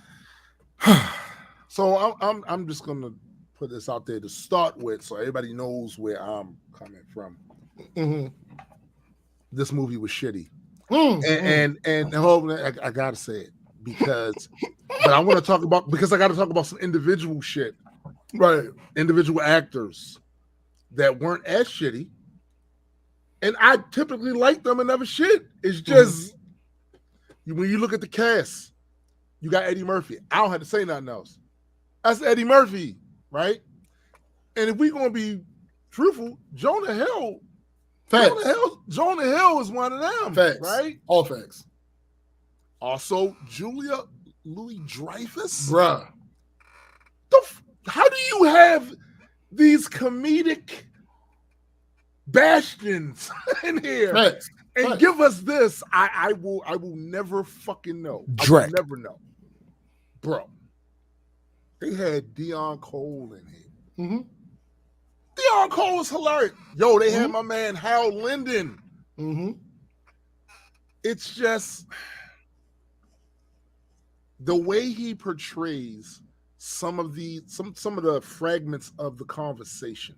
I'm just gonna put this out there to start with, so everybody knows where I'm coming from. This movie was shitty, and I gotta say it because I got to talk about some individual shit, right? Individual actors that weren't as shitty, and I typically like them and never shit. It's just when you look at the cast, you got Eddie Murphy. I don't have to say nothing else. That's Eddie Murphy, right? And if we're gonna be truthful, Jonah Hill is one of them, facts. Right? All facts. Also, Julia Louis-Dreyfus, bruh. How do you have these comedic bastions in here and give us this? I will never fucking know. I will never know, bro. They had Dion Cole in here. Dion Cole was hilarious. Yo, they had my man Hal Linden. It's just the way he portrays some of the fragments of the conversation,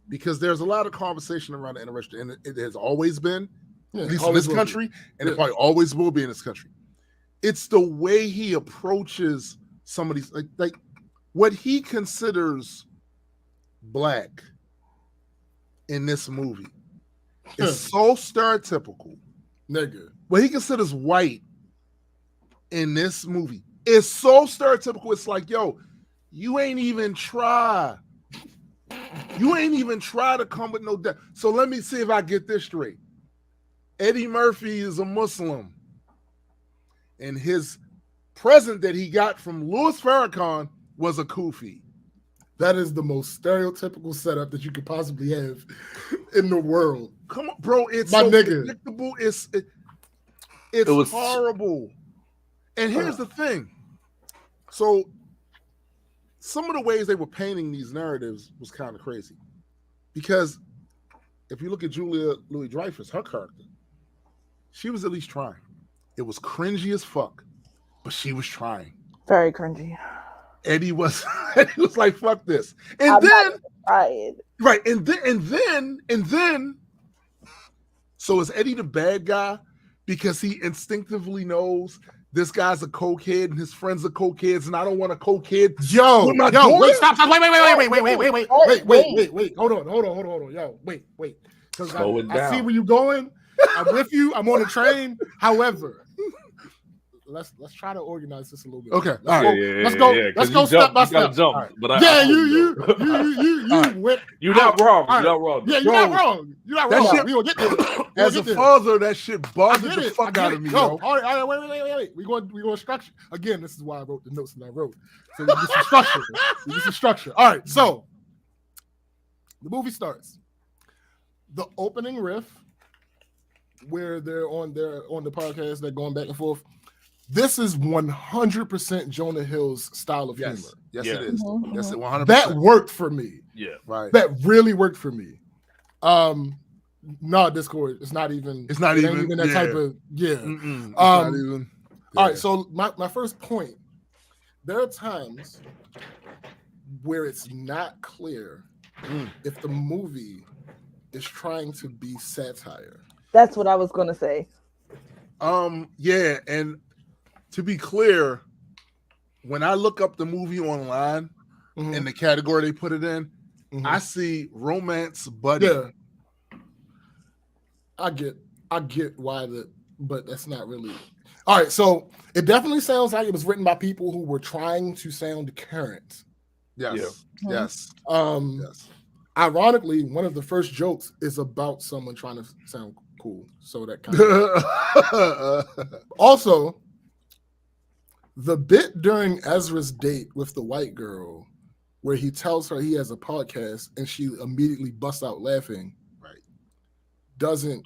because there's a lot of conversation around the interracial, and it has always been, at least in this country, and it probably always will be in this country. It's the way he approaches some of these, like what he considers Black in this movie is so stereotypical. Nigga. What he considers white in this movie is so stereotypical. It's like, yo, you ain't even try to come with no death. So let me see if I get this straight. Eddie Murphy is a Muslim, and his present that he got from Louis Farrakhan was a kufi. That is the most stereotypical setup that you could possibly have in the world. Come on, bro. It's my so nigga. Predictable. It's horrible. And here's the thing. So some of the ways they were painting these narratives was kind of crazy. Because if you look at Julia Louis-Dreyfus, her character, she was at least trying. It was cringy as fuck, but she was trying. Very cringy. Eddie was like, fuck this. And then so is Eddie the bad guy because he instinctively knows this guy's a cokehead and his friends are cokeheads and I don't want a cokehead. Yo, wait, stop, wait, hold on, yo, wait. Because I see where you're going. I'm with you. I'm on the train. However, let's try to organize this a little bit. Okay, Let's go step by step. Jump, right. but you went. You're not wrong. You're not wrong. Yeah, you're not wrong. You're not wrong. Shit, we gonna get there. As a father, that shit bothered the fuck out of me. No, all right, wait. We going structure again. This is why I wrote the notes that I wrote. So we get some structure. We get some structure. All right, so the movie starts. The opening riff, where they're on the podcast, they're going back and forth. This is 100% Jonah Hill's style of humor. Yes, it is. Mm-hmm. Yes, it 100%. That worked for me. Yeah, right. That really worked for me. No, Discord. It's not even that type of not even. All right. So my first point. There are times where it's not clear if the movie is trying to be satire. That's what I was gonna say. Yeah, and to be clear, when I look up the movie online in the category they put it in, I see romance buddy. Yeah. I get why but that's not really. All right, so it definitely sounds like it was written by people who were trying to sound current. Yes. Yeah. Yes. Yes. Ironically, one of the first jokes is about someone trying to sound cool. So that kind of also, the bit during Ezra's date with the white girl, where he tells her he has a podcast and she immediately busts out laughing, doesn't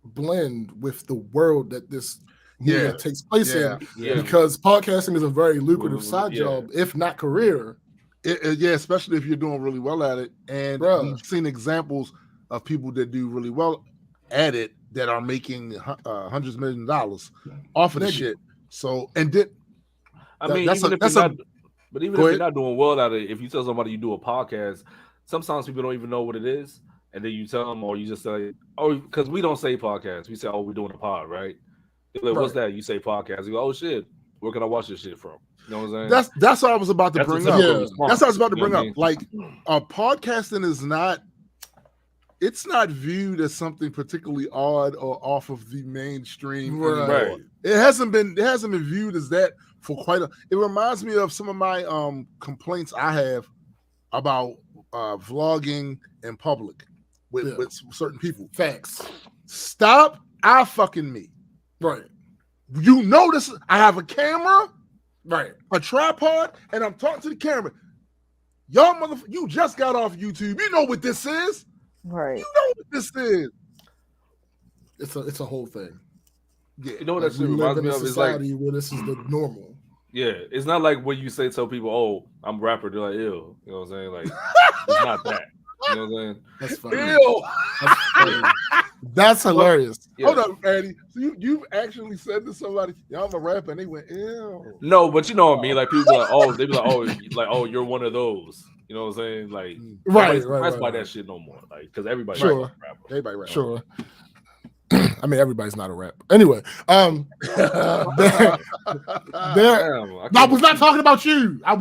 blend with the world that this movie takes place in, because podcasting is a very lucrative side job, if not career. Especially if you're doing really well at it. And we've seen examples of people that do really well at it that are making hundreds of millions of dollars off of the shit. So, and did even if you're not doing well at it, if you tell somebody you do a podcast, sometimes people don't even know what it is. And then you tell them, or you just say, oh, because we don't say podcast. We say, oh, we're doing a pod, right? They're like, what's that? You say podcast. You go, oh, shit. Where can I watch this shit from? You know what I'm saying? That's what I was about to bring up. That's what I was about to bring up. Like, podcasting is not, it's not viewed as something particularly odd or off of the mainstream. Right. It hasn't been viewed as that for quite a. It reminds me of some of my complaints I have about vlogging in public with certain people. Facts. Stop fucking me. Right. You notice I have a camera, right, a tripod, and I'm talking to the camera. Y'all motherfucker, you just got off YouTube. You know what this is. Right. You know what this is. It's a whole thing. Yeah. You know what like that shit reminds me of? It's like where this is the normal. Yeah, it's not like when you tell people, "Oh, I'm a rapper." They're like, "Ew," you know what I'm saying? Like, it's not that. You know what I'm saying? That's funny. Ew. That's funny. That's hilarious. Yeah. Hold up, Eddie. So you've actually said to somebody, "Yeah, I'm a rapper," and they went, "Ew." No, but you know what I mean. Like people are like, "Oh," they be like, "Oh, you're one of those." You know what I'm saying? Like, that's why that shit no more. Like, because everybody, sure, rapper. Everybody, rapper. Sure. I mean, everybody's not a rapper. Anyway, I was not talking about you. I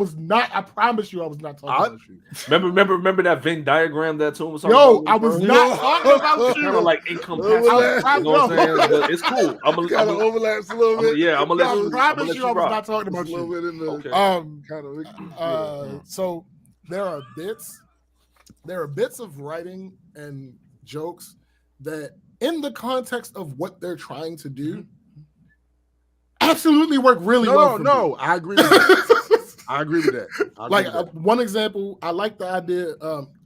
promise you, I was not talking about you. Remember that Venn diagram that Toon was talking about? I was not talking about you. Kind of like incompatible. You know what I'm saying? But it's cool. I'm gonna overlaps a little bit. I'm gonna let you. I promise you, I was not talking about you. A little bit in the so there are bits of writing and jokes that, in the context of what they're trying to do, absolutely work really well. No, I agree with that. I agree with that. One example, I like the idea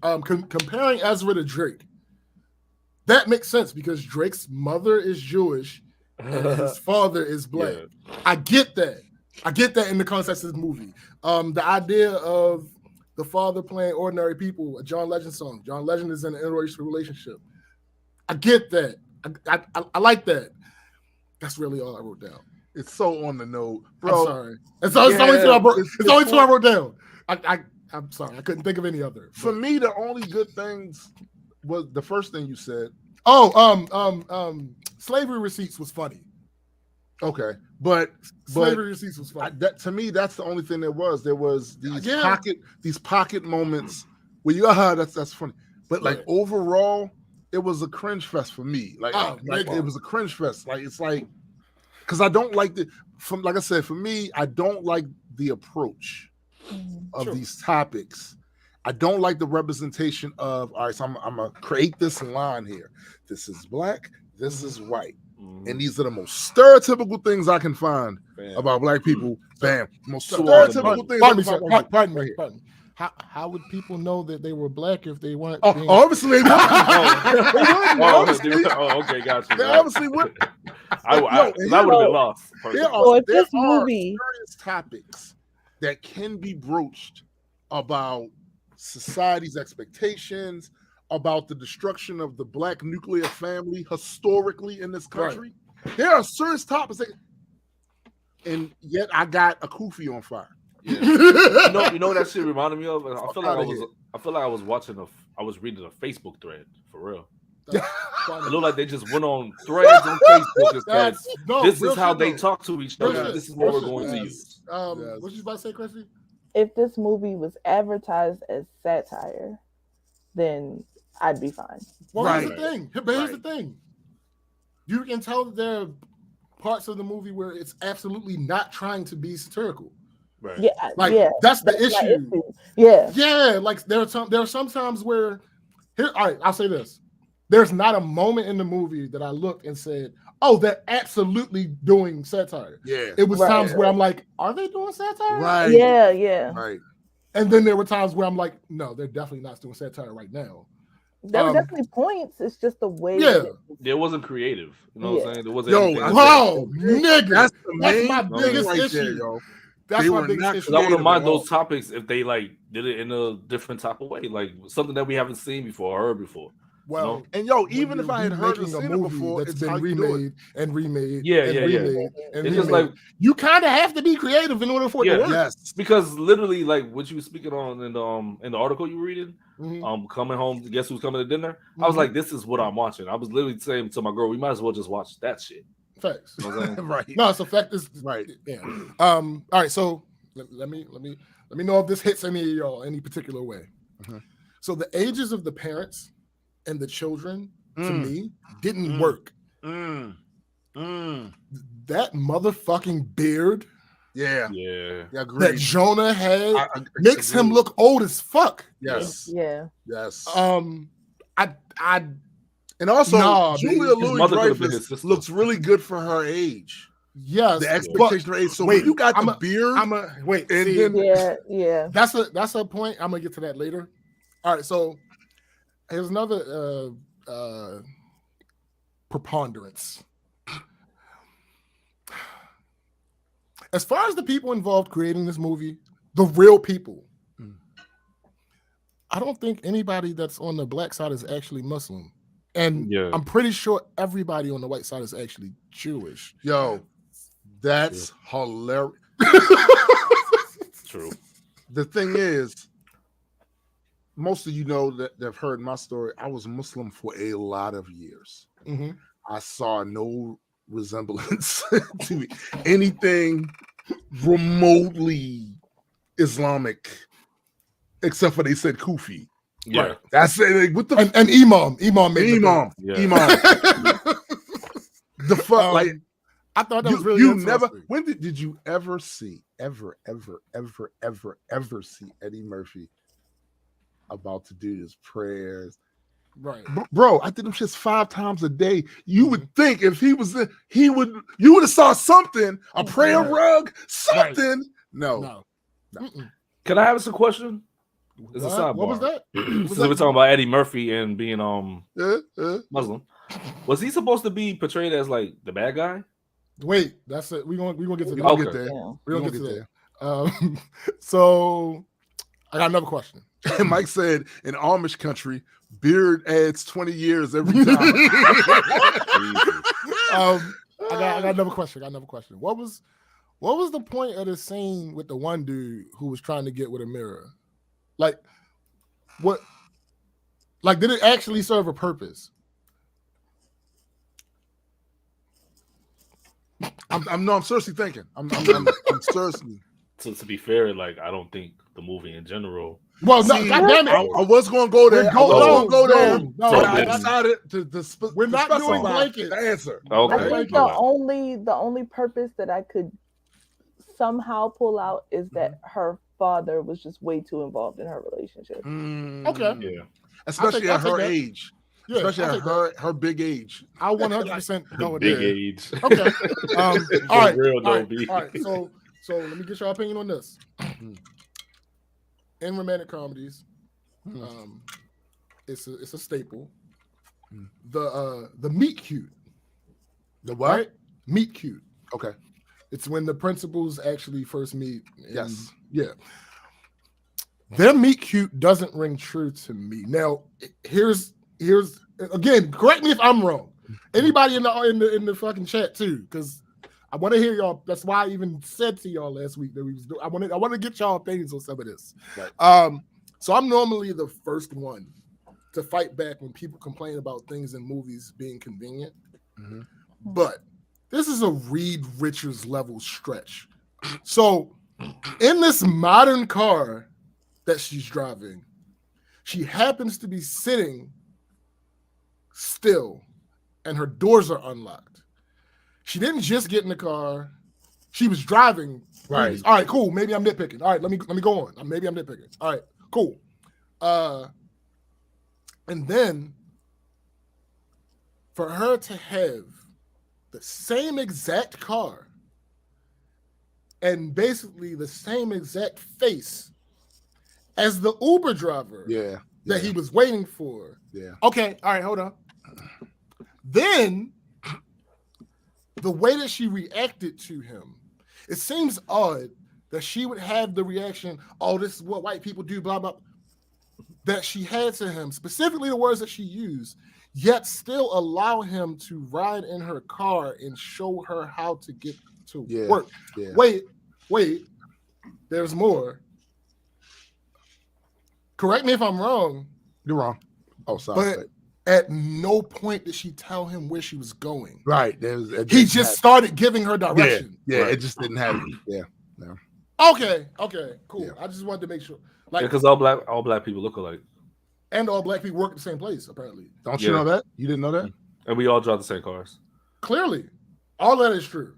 comparing Ezra to Drake. That makes sense because Drake's mother is Jewish and his father is black. Yeah. I get that in the context of this movie. The idea of the father playing Ordinary People, a John Legend song. John Legend is in an interracial relationship. I get that. I like that. That's really all I wrote down. It's so on the note, bro. I'm sorry. It's only two I wrote down. I'm sorry. I couldn't think of any other. For me, the only good things was the first thing you said. Slavery Receipts was funny. Okay, but Slavery Receipts was funny. To me, that's the only thing there was. There was these pocket moments where you that's funny. But like overall, it was a cringe fest for me. It was a cringe fest. Like it's like because I don't like like I said, for me, I don't like the approach of these topics. I don't like the representation of, all right, so I'm going to create this line here. This is black, this is white. And these are the most stereotypical things I can find about black people. Bam. Most stereotypical things. Pardon me. How would people know that they were black if they weren't? Obviously they wouldn't. Okay, gotcha. They obviously wouldn't. I would have been lost. There are serious topics that can be broached about society's expectations, about the destruction of the black nuclear family historically in this country. Right. There are serious topics and yet I got a kufi on fire. Yeah. you know what that shit reminded me of? I feel like I was reading a Facebook thread for real. It looked like they just went on threads on Facebook and said, "This is how they talk to each other. This is what we're going to use." What you about to say, Chrissy? If this movie was advertised as satire, then I'd be fine. Well, here's the thing. But here's the thing. You can tell that there are parts of the movie where it's absolutely not trying to be satirical. Right. That's the issue. Yeah. Like there are some times where all right, I'll say this. There's not a moment in the movie that I looked and said, "Oh, they're absolutely doing satire." Yeah. It was times where I'm like, "Are they doing satire?" Right. Yeah. Right. And then there were times where I'm like, "No, they're definitely not doing satire right now." There were definitely points. It's just the way. Yeah. It wasn't creative. You know what I'm saying? There wasn't. Nigga, that's my biggest issue. That's my biggest issue. I wouldn't mind those topics if they did it in a different type of way, like something that we haven't seen before or heard before. Well, and even if I had heard a movie before, that's been remade and remade. It's just like you kind of have to be creative in order for it to work. Yes, because literally, like what you were speaking on in the article you were reading, coming home, guess who's coming to dinner? I was like, this is what I'm watching. I was literally saying to my girl, we might as well just watch that shit. Facts, you know right? No, it's a fact. Is right. Yeah. All right. So let me know if this hits any of y'all any particular way. So the ages of the parents and the children to me didn't work. That motherfucking beard, that Jonah had makes him look old as fuck. Yes. And also, Julia Louis-Dreyfus looks really good for her age. Yes, the expectation of age. So when you got the beard, That's a point. I'm gonna get to that later. All right, so here's another preponderance. As far as the people involved creating this movie, the real people, I don't think anybody that's on the black side is actually Muslim. And I'm pretty sure everybody on the white side is actually Jewish. Yo, that's hilarious. True. The thing is, most of you know that have heard my story. I was Muslim for a lot of years. I saw no resemblance to anything remotely Islamic, except for they said Kufi. Yeah, right. That's it. What the and Imam made Imam. The fuck, I thought that was really you interesting. never. When did you ever see ever see Eddie Murphy about to do his prayers? Right, bro. I did them shits 5 times a day. You would think if he was you would have saw something, a prayer rug, something. Right. No. Can I ask a question? It's a sidebar. What was that? So we're talking about Eddie Murphy and being Muslim. Was he supposed to be portrayed as like the bad guy? Wait, that's it. We're gonna get to that. We're gonna get there. So I got another question. And Mike said in Amish country, beard adds 20 years every time. I got another question. What was the point of the scene with the one dude who was trying to get with a mirror? Like, what? Like, did it actually serve a purpose? I'm seriously thinking. I'm seriously. to be fair, like I don't think the movie in general. Well, no, goddamn it! I was going to go there. I decided to we're not doing blanket answer. Okay. I think the only purpose that I could somehow pull out is that her father was just way too involved in her relationship. Okay. Yeah. Especially at her age. Yeah, especially at her big age. I 100% go with big that. age. Okay. All right. So let me get your opinion on this. In romantic comedies, it's a staple. The meet cute. The what? Right? Meet cute. Okay. It's when the principals actually first meet. Yes. Yeah. Their meet cute doesn't ring true to me. Now, here's again, correct me if I'm wrong. Anybody in the fucking chat too, because I want to hear y'all. That's why I even said to y'all last week that we was doing. I want to get y'all opinions on some of this. Right. So I'm normally the first one to fight back when people complain about things in movies being convenient. Mm-hmm. But this is a Reed Richards level stretch. So in this modern car that she's driving, she happens to be sitting still, and her doors are unlocked. She didn't just get in the car; she was driving. Right. All right. Cool. Maybe I'm nitpicking. All right. Let me go on. Maybe I'm nitpicking. All right. Cool. And then for her to have the same exact car and basically the same exact face as the Uber driver that he was waiting for. Yeah. Okay. All right. Hold on. Then the way that she reacted to him, it seems odd that she would have the reaction, oh, this is what white people do, blah, blah, that she had to him, specifically the words that she used, yet still allow him to ride in her car and show her how to get to work. Yeah. Wait, there's more. Correct me if I'm wrong. You're wrong. Oh, sorry. But at no point did she tell him where she was going. Right. He just started giving her direction. Yeah, right. It just didn't happen. Yeah. No. Okay, cool. Yeah. I just wanted to make sure. Like, because all black people look alike. And all black people work at the same place, apparently. Don't you know that? You didn't know that? And we all drive the same cars. Clearly. All that is true.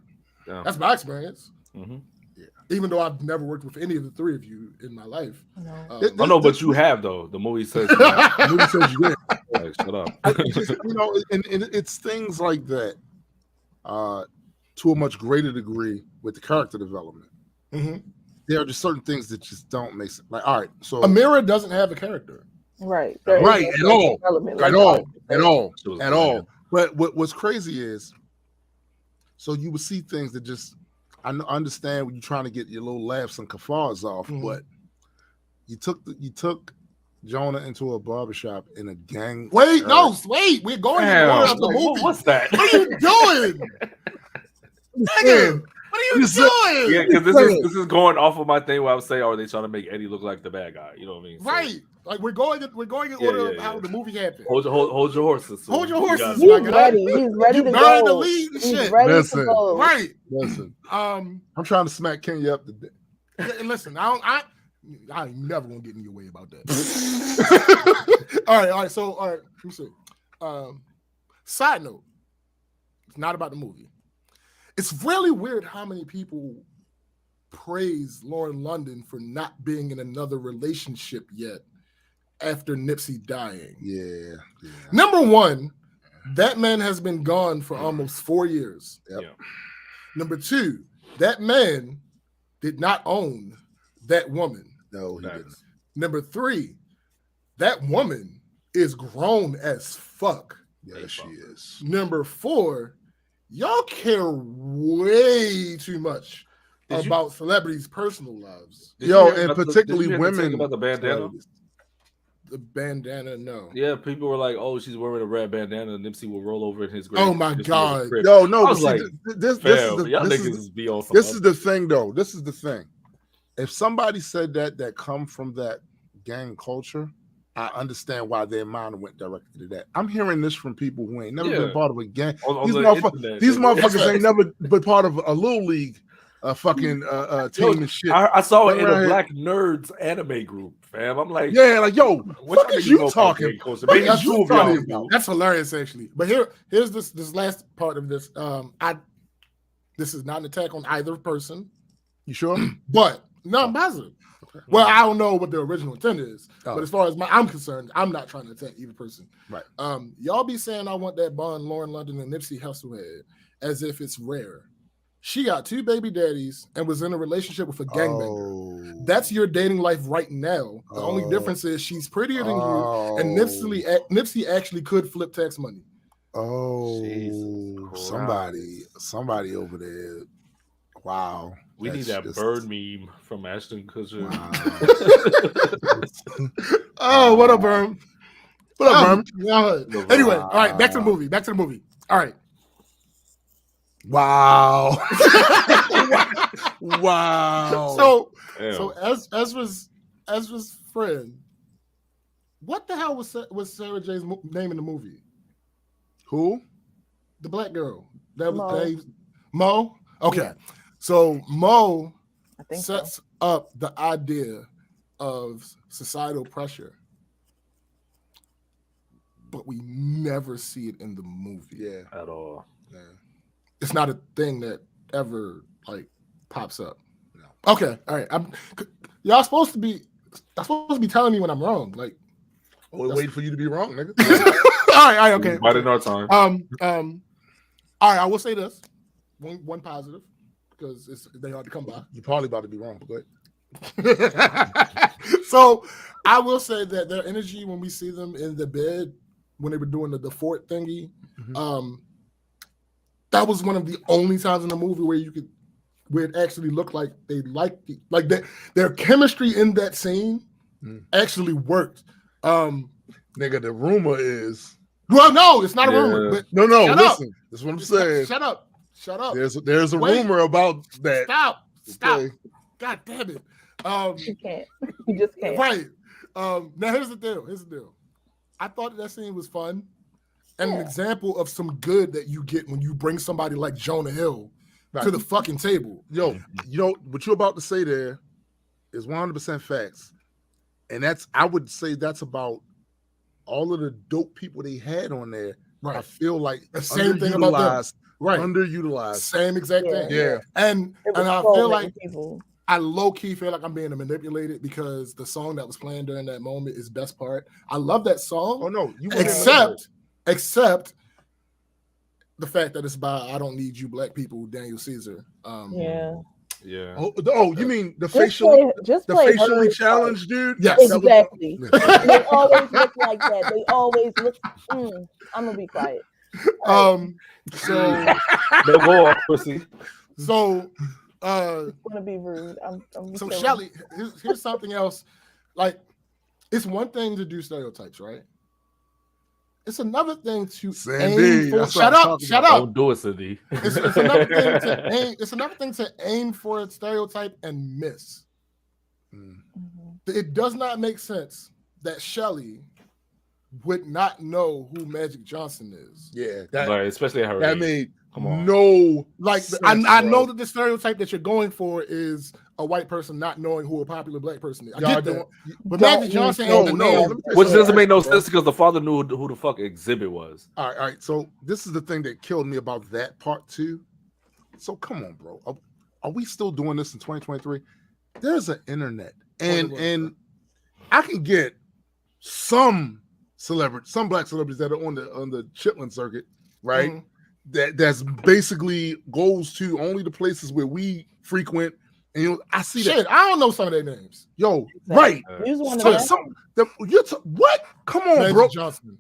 Yeah. That's my experience. Mm-hmm. Yeah. Even though I've never worked with any of the three of you in my life. No. No, but you have, though. The movie says you have. The movie says you did. Like, shut up. And it's things like that to a much greater degree with the character development. Mm-hmm. There are just certain things that just don't make sense. Like, all right, so Amira doesn't have a character. Right. Right, at all. But what's crazy is, so you would see things that just, I understand when you're trying to get your little laughs and kafars off, but you took Jonah into a barbershop in a gang. Wait, we're going to the order of the movie. What's that? What are you doing? Nigga, what are you doing? Yeah, because this is going off of my thing where I would say, are they trying to make Eddie look like the bad guy? You know what I mean? So, right. Like we're going in order of how the movie happened. Hold your horses. Hold your horses. He's ready. He's ready to go. The lead and He's shit. ready to go. Right. Listen. I'm trying to smack Kenya up today. Listen, I ain't never gonna get in your way about that. All right. So let me see. Side note, it's not about the movie. It's really weird how many people praise Lauren London for not being in another relationship yet after Nipsey dying. Yeah. Number one, that man has been gone for almost 4 years. Yep. Yeah. Number two, that man did not own that woman. No, he didn't. Number three, that woman is grown as fuck. Yeah, she is. Number four, y'all care way too much about celebrities' personal lives. And particularly women. About the bandana? The bandana, no. Yeah, people were like, "Oh, she's wearing a red bandana." And Nipsey will roll over in his grave. Oh my god! No. I was like, this is the thing, though. This is the thing. If somebody said that come from that gang culture, I understand why their mind went directly to that. I'm hearing this from people who ain't never been part of a gang. These motherfuckers ain't never been part of a little league. fucking team and shit. I saw it in a Black Nerds anime group, fam. I'm like, yeah, like yo, what is you talking? That's hilarious, actually. But here's this last part of this. This is not an attack on either person. You sure? But no, I'm positive. Okay. Well, I don't know what the original intent is, but as far as I'm concerned, I'm not trying to attack either person. Right. Y'all be saying I want that bond Lauren London and Nipsey Hussle had as if it's rare. She got 2 baby daddies and was in a relationship with a gangbanger. That's your dating life right now. The only difference is she's prettier than you, and Nipsey actually could flip tax money. Somebody over there. Wow. We need that bird meme from Ashton Kutcher. Wow. What up, Berm? What up, Berm? Anyway, all right, back to the movie. All right. Wow. Wow. So Ezra's friend, what the hell was Sarah J's name in the movie? Who? The black girl. That was Mo. Okay. So Mo sets up the idea of societal pressure, but we never see it in the movie. Yeah. At all. Yeah. It's not a thing that ever pops up. No. Okay. All right. Y'all supposed to be telling me when I'm wrong. Like, wait for you to be wrong, nigga. All right. Okay. Right in our time. All right. I will say this. One positive, because they hard to come by. You're probably about to be wrong, but go ahead. So I will say that their energy when we see them in the bed when they were doing the fort thingy, that was one of the only times in the movie where it actually looked like they liked it. Like their chemistry in that scene actually worked. Nigga, the rumor is. Well, no, it's not a rumor. But no, listen. That's what I'm saying. Shut up. There's a rumor about that. Stop. Okay. God damn it. You can't. You just can't. Right. Now here's the deal. I thought that scene was fun. And an example of some good that you get when you bring somebody like Jonah Hill to the fucking table. Yo, what you're about to say there is 100% facts. And I would say that's about all of the dope people they had on there. Right. I feel like the same thing about them. Right. Underutilized. Same exact thing. Yeah. And I feel like I low-key feel like I'm being manipulated because the song that was playing during that moment is best part. I love that song. Oh no, except the fact that it's by I Don't Need You Black People, Daniel Caesar. Yeah. Oh, you mean the facially challenged dude? Yes, exactly. They always look like that. They always look. I'm gonna be quiet. So no go off, pussy. So I'm gonna be rude. So Shelly, here's something else. Like, it's one thing to do stereotypes, right? It's another thing to aim for. Shut up! Don't do it, Cindy. It's another thing to aim. It's another thing to aim for a stereotype and miss. It does not make sense that Shelly would not know who Magic Johnson is. Yeah, right, especially her. That made no sense, I know that the stereotype that you're going for is a white person not knowing who a popular black person is. I get that, but Magic Johnson ain't the name, which doesn't make no sense because the father knew who the fuck Exhibit was. All right. So this is the thing that killed me about that part too. So come on, bro. Are we still doing this in 2023? There's an internet, and I can get some black celebrities that are on the Chitlin circuit, right? That's basically goes to only the places where we frequent, and I see that. I don't know some of their names. Yo, right? What? Come on, Magic bro. Johnson.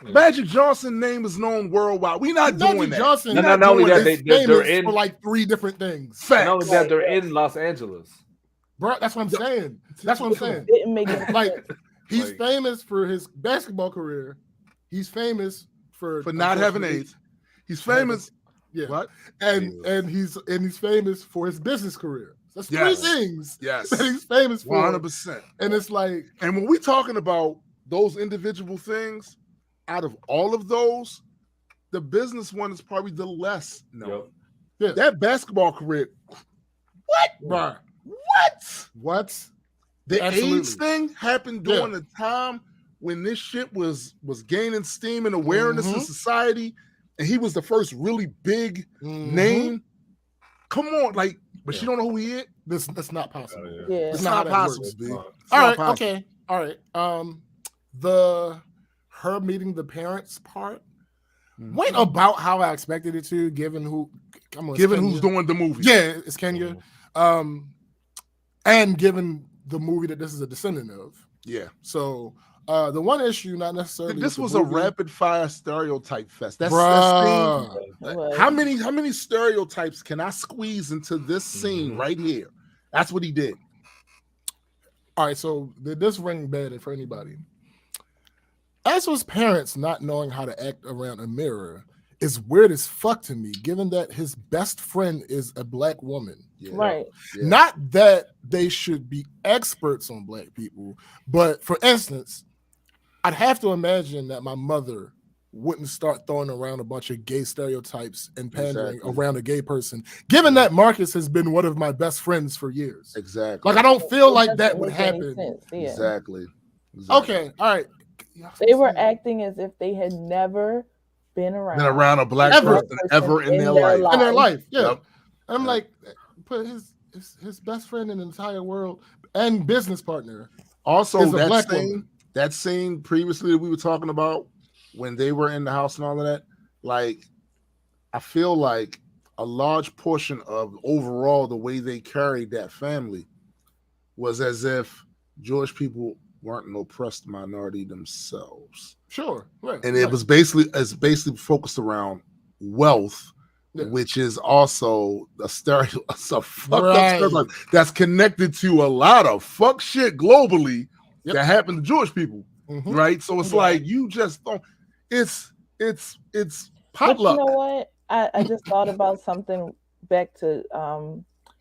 Magic Johnson name is known worldwide. We not doing that. Johnson. Not only that, they're in for like 3 different things. Facts. Not only that, they're in Los Angeles. Bro, that's what I'm saying. Didn't make it like he's famous for his basketball career. He's famous for not having AIDS. He's famous. Yeah. What? And he's famous for his business career. That's 3 things. Yes. That he's famous for. 100%. And it's like, and when we're talking about those individual things, out of all of those, the business one is probably the less known. Yeah. That basketball career, What? What? The Absolutely. AIDS thing happened during the time when this shit was gaining steam and awareness in society, and he was the first really big name. Come on, like, but she don't know who he is. That's not possible. Yeah. It's not possible, B. All right, okay, all right. Her meeting the parents part went about how I expected it to, given who's doing the movie. Yeah, it's Kenya. And given the movie that this is a descendant of. Yeah. So the one issue, not necessarily. This was a rapid fire stereotype fest. That's Bruh. how many stereotypes can I squeeze into this scene right here? That's what he did. All right, so did this ring bad for anybody? Ezra's parents not knowing how to act around a mirror is weird as fuck to me, given that his best friend is a black woman. Yeah. Right. Yeah. Not that they should be experts on black people, but for instance, I'd have to imagine that my mother wouldn't start throwing around a bunch of gay stereotypes and pandering around a gay person, given that Marcus has been one of my best friends for years. Exactly. Like, I don't feel like that would happen. Exactly. Okay, all right. They were acting as if they had never been around a black person ever in their life. In their life, yeah. Yep. And I'm like, put his best friend in the entire world and business partner. Also, that scene previously that we were talking about when they were in the house and all of that, like, I feel like a large portion of overall the way they carried that family was as if Jewish people weren't an oppressed minority themselves. Sure. Right. And it was basically focused around wealth, which is also a fucked up stereotype that's connected to a lot of fuck shit globally that happened to Jewish people. Right? So it's like you just don't it's potluck. But you know what? I just thought about something back to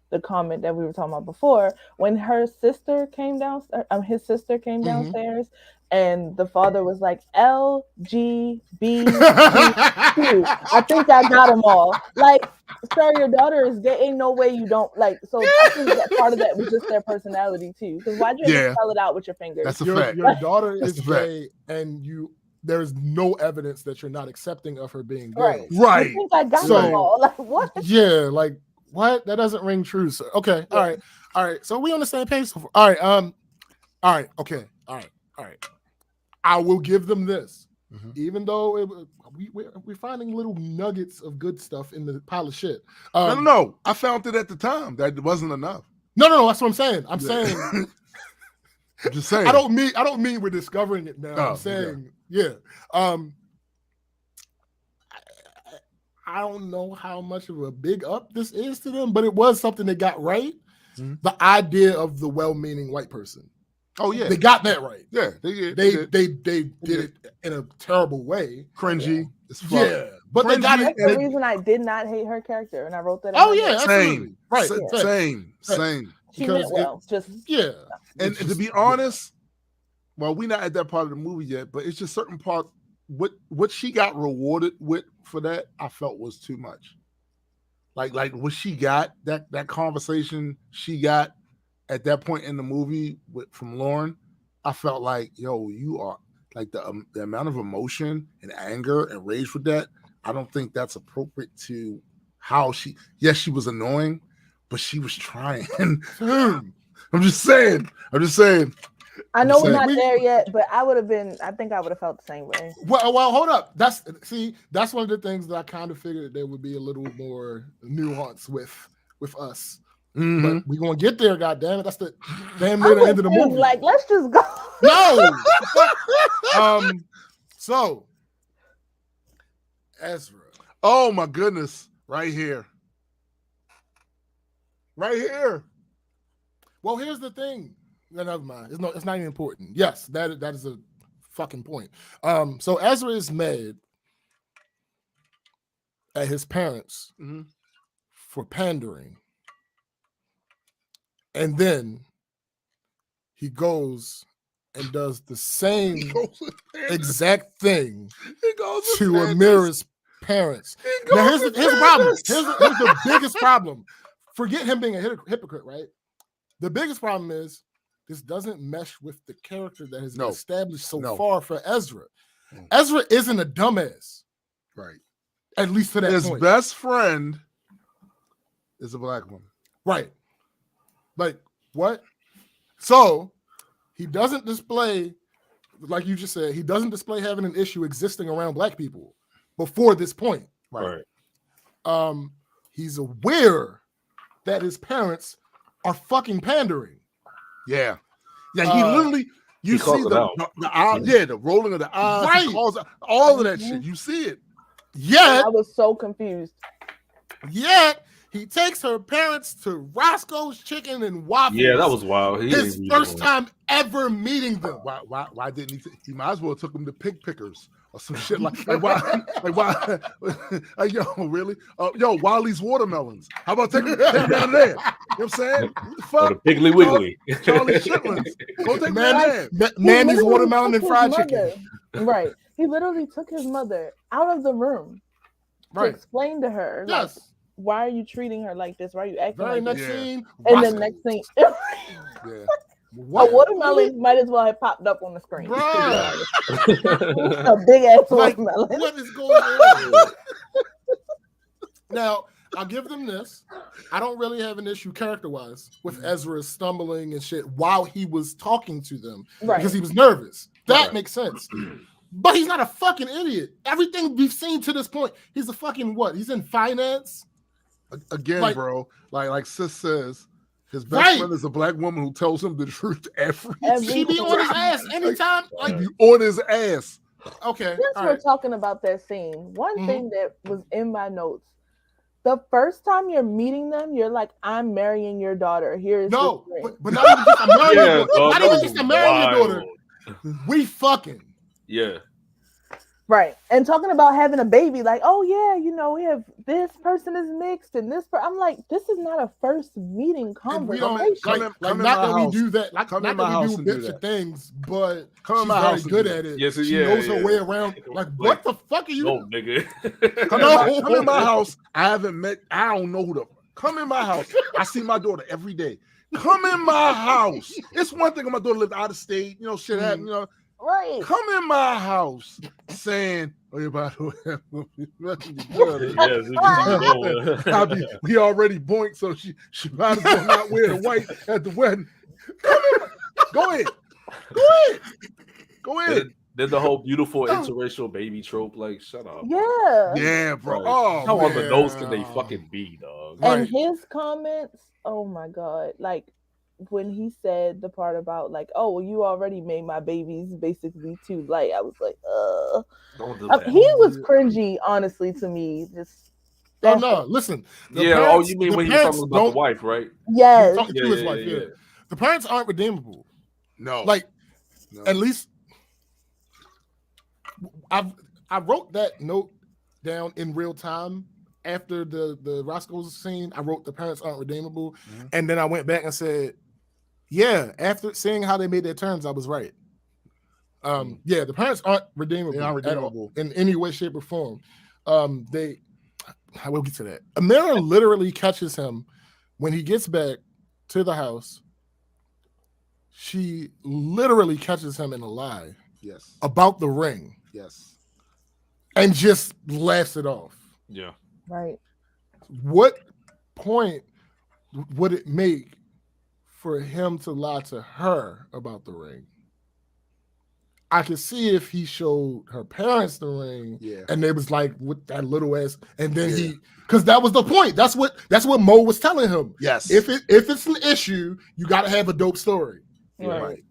the comment that we were talking about before, when her sister came downstairs, his sister came downstairs, and the father was like, LGBTQ. I think I got them all. Like, sir, your daughter is gay. Ain't no way you don't like. So I think that part of that was just their personality too. Because why'd you have to spell it out with your fingers? That's a fact. Your daughter is gay, and there's no evidence that you're not accepting of her being gay. Right. I think I got them all. Like, what? Yeah, like, what? That doesn't ring true. So, okay, all right. So we on the same page. So all right, okay, all right. I will give them this, even though we're finding little nuggets of good stuff in the pile of shit. No, I found it at the time. That wasn't enough. No, that's what I'm saying. I'm saying. I'm just saying. I don't mean we're discovering it now. I'm saying, I don't know how much of a big up this is to them, but it was something they got right. The idea of the well-meaning white person. Oh yeah, they got that right. Yeah, they did it in a terrible way, cringy. Yeah, but they got it. That's the reason I did not hate her character, and I wrote that. Oh yeah, absolutely. Right. Same. She meant well. And to be honest, well, we're not at that part of the movie yet, but it's just certain part. What she got rewarded with for that, I felt was too much. Like what she got, that conversation she got at that point in the movie from Lauren, I felt like, yo, you are like the amount of emotion and anger and rage with that. I don't think that's appropriate to how she was annoying, but she was trying. I'm just saying. I know we're not there yet, but I think I would have felt the same way. Well, hold up. That's one of the things that I kind of figured there would be a little more nuance with us. But we're gonna get there, goddammit. That's the damn near the end of the movie. Like, let's just go. No. So Ezra. Oh my goodness. Right here. Well, here's the thing. Never mind. It's not even important. Yes, that is a fucking point. So Ezra is mad at his parents for pandering. And then he goes and does the same exact thing to Amira's parents. Now here's the problem. Here's the biggest problem forget him being a hypocrite, right? The biggest problem is this doesn't mesh with the character that has been established so far for Ezra. Ezra isn't a dumbass. Right. At least to that point. His best friend is a black woman. Right. Like, what? So, he doesn't display, like you just said, he doesn't display having an issue existing around black people before this point. Right. He's aware that his parents are fucking pandering. Yeah. Yeah, he literally, you see the rolling of the eyes, right. He calls all of that shit. You see it. Yet, I was so confused. Yet, he takes her parents to Roscoe's Chicken and Waffles. Yeah, that was wild. His first time ever meeting them. Why didn't he? He might as well took them to Pig Pickers or some shit like why? Yo, really? Yo, Wally's Watermelons. How about taking them down there? You know what I'm saying? What the fuck? Or the Piggly Wiggly. Charlie Chitlins. Go take Manny's Watermelon and Fried Chicken. Right. He literally took his mother out of the room to explain to her, like, why are you treating her like this? Why are you acting like next this? scene, and the next thing, a watermelon might as well have popped up on the screen. Right. A big ass watermelon. What is going on? Now, I'll give them this. I don't really have an issue character-wise with Ezra stumbling and shit while he was talking to them because he was nervous. That makes sense. But he's not a fucking idiot. Everything we've seen to this point, he's a fucking what? He's in finance. Again, bro, like Sis says, his best friend is a black woman who tells him the truth every She be on his ass anytime. Like on his ass. Okay. Since we're talking about that scene, one thing that was in my notes, the first time you're meeting them, you're like, I'm marrying your daughter. Here's but not even just I'm marrying your daughter. Not even just I'm marrying your daughter. We fucking. Yeah. Right. And talking about having a baby, like, oh yeah, you know, we have this person is mixed and this I'm like, this is not a first meeting conversation. Not that we do that, not that we do a bunch of things, but she's very good at it. Yes, she knows her way around. Like, what the fuck are you? No, nigga. Come in my house. I don't know who the come in my house. I see my daughter every day. Come in my house. It's one thing when my daughter lived out of state, you know, shit happened, you know. Right. Come in my house saying, oh, you're about to we already boinked, so she might as well not wear the white at the wedding. Come in. Go ahead. Then the whole beautiful interracial baby trope, like, shut up. Yeah, bro. Like, oh, how on the nose can they fucking be, dog? And his comments, oh my god, like when he said the part about like, oh, well, you already made my babies basically too light. I was like, Don't do that. He was cringy, honestly, to me. Just no, listen. Parents, you mean when he was talking about the wife, right? Yes. Talking to his wife, The parents aren't redeemable. No. Like, at least I wrote that note down in real time after the Roscoe's scene. I wrote the parents aren't redeemable. And then I went back and said, yeah, after seeing how they made their terms, I was right. The parents aren't redeemable, at all, in any way, shape, or form. I will get to that. Amira literally catches him when he gets back to the house. She literally catches him in a lie. Yes. About the ring. Yes. And just laughs it off. Yeah. Right. What point would it make for him to lie to her about the ring? I could see if he showed her parents the ring, and they was like with that little ass, and then because that was the point. That's what Mo was telling him. Yes. If it's an issue, you got to have a dope story. Right.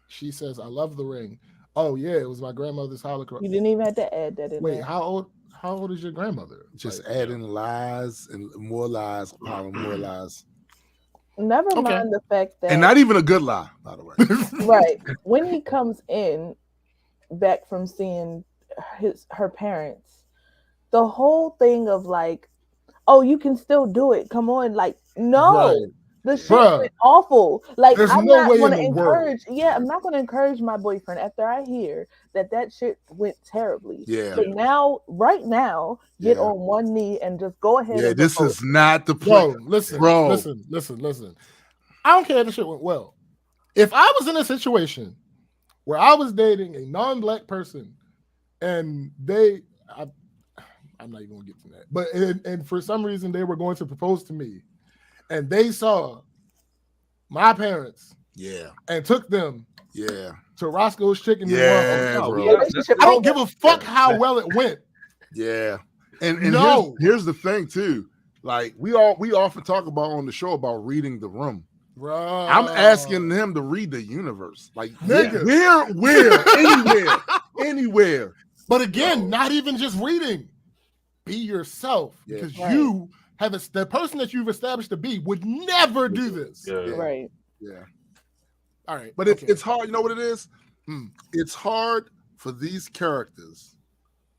She says, "I love the ring." Oh yeah, it was my grandmother's Holocaust. You didn't even have to add that in. Wait, there. how old is your grandmother? Just adding lies and more lies, more lies. Never mind the fact that, and not even a good lie, by the way. Right. When he comes in back from seeing her parents, the whole thing of like, oh, you can still do it. Come on, like, no. The shit went awful. Like, there's I'm no not way going in to the encourage. world. Yeah, I'm not going to encourage my boyfriend after I hear that shit went terribly. Yeah. So now, right now, get on one knee and just go ahead. Yeah, and this propose. is not the place. Listen. I don't care if the shit went well. If I was in a situation where I was dating a non-black person and I'm not even gonna get to that, but and for some reason they were going to propose to me, and they saw my parents, and took them, to Roscoe's Chicken. Yeah, bro. I don't give a fuck how well it went. Yeah, and here's the thing too. Like we often talk about on the show about reading the room. Bro. I'm asking him to read the universe. Like, nigga, where, anywhere. But again, not even just reading. Be yourself, because you have the person that you've established to be would never do this. Right. Yeah. All right. But it's hard. You know what it is? It's hard for these characters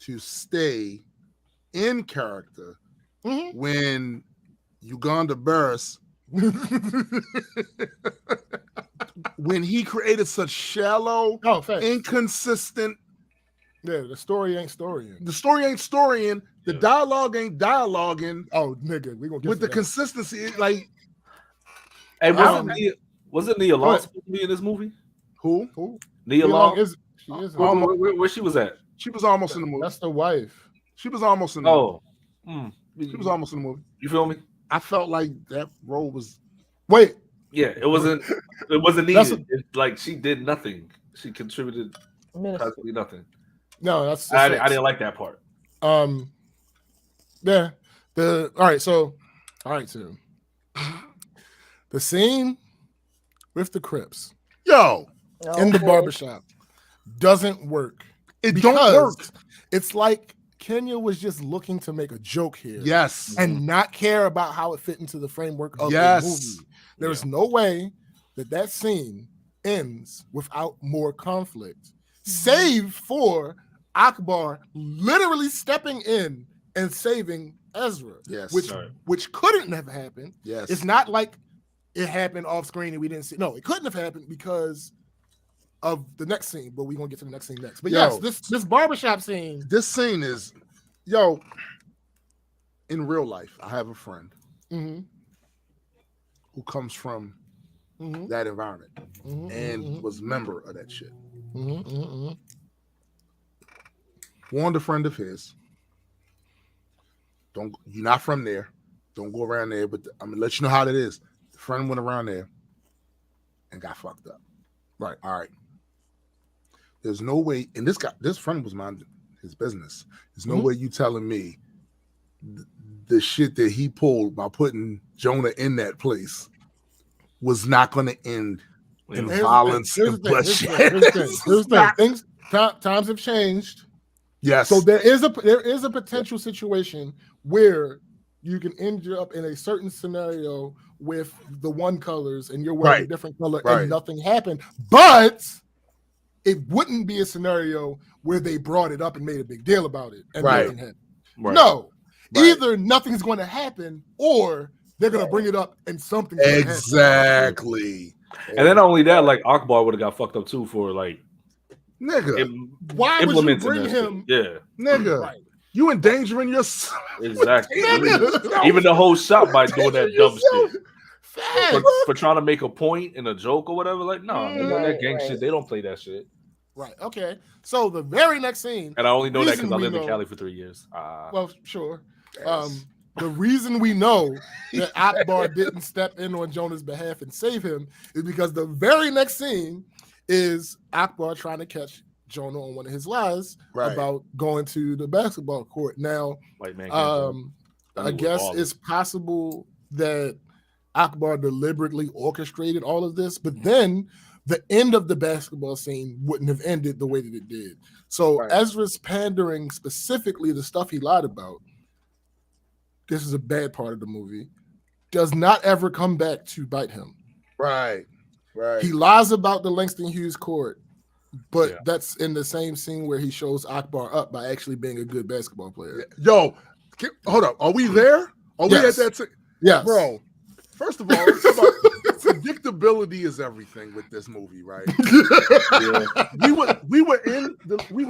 to stay in character when Uganda Burris, when he created such shallow, inconsistent. Yeah, the story ain't storying. The story ain't storying. The dialogue ain't dialoguing. Oh, nigga, we gonna get with the consistency. Like, hey, wasn't Nia Long supposed to be in this movie? Who? Nia Long She is. Where she was at? She was almost in the movie. That's the wife. She was almost in the movie. She was almost in the movie. You feel me? I felt like that role was. Wait. Yeah, it wasn't needed. It's like she did nothing. She contributed practically nothing. No, that's. I didn't like that part. Yeah. All right. So, the scene with the Crips, in the barbershop, doesn't work. It don't work. It's like Kenya was just looking to make a joke here, and not care about how it fit into the framework of the movie. There's no way that scene ends without more conflict, save for Akbar literally stepping in and saving Ezra, which couldn't have happened. It's not like it happened off screen and we didn't see. No, it couldn't have happened because of the next scene, but we're gonna get to the next scene next. But this barbershop scene. This scene is, in real life, I have a friend who comes from that environment and was a member of that shit. Warned a friend of his, you're not from there, don't go around there, but I'm gonna let you know how that is. The friend went around there and got fucked up. Right. All right. There's no way, and this friend was minding his business. There's no way you telling me the shit that he pulled by putting Jonah in that place was not going to end in violence and bloodshed. Here's the thing. Times have changed. Yes. So there is a potential situation where you can end up in a certain scenario with the one colors and you're wearing a different color and nothing happened. But it wouldn't be a scenario where they brought it up and made a big deal about it and nothing happened. No. Either nothing's going to happen or they're going to bring it up and something's going to happen. Exactly. And then not only that, like Akbar would have got fucked up too for like, nigga, why would you bring him? Yeah, nigga, you endangering yourself. Exactly. Even the whole shop by doing that dumb shit for trying to make a point in a joke or whatever. Like, no, that gang shit. They don't play that shit. Right. Okay. So the very next scene, and I only know that because I lived in Cali for 3 years. Well, sure. The reason we know that Akbar didn't step in on Jonah's behalf and save him is because the very next scene is Akbar trying to catch Jonah on one of his lies about going to the basketball court. Now, I guess it's possible that Akbar deliberately orchestrated all of this, but then the end of the basketball scene wouldn't have ended the way that it did. So Ezra's pandering specifically the stuff he lied about, this is a bad part of the movie, does not ever come back to bite him. Right. He lies about the Langston Hughes court, but that's in the same scene where he shows Akbar up by actually being a good basketball player. Yo, hold up. Are we there? Are we at that? Yes. Bro, First of all, predictability is everything with this movie, right? We were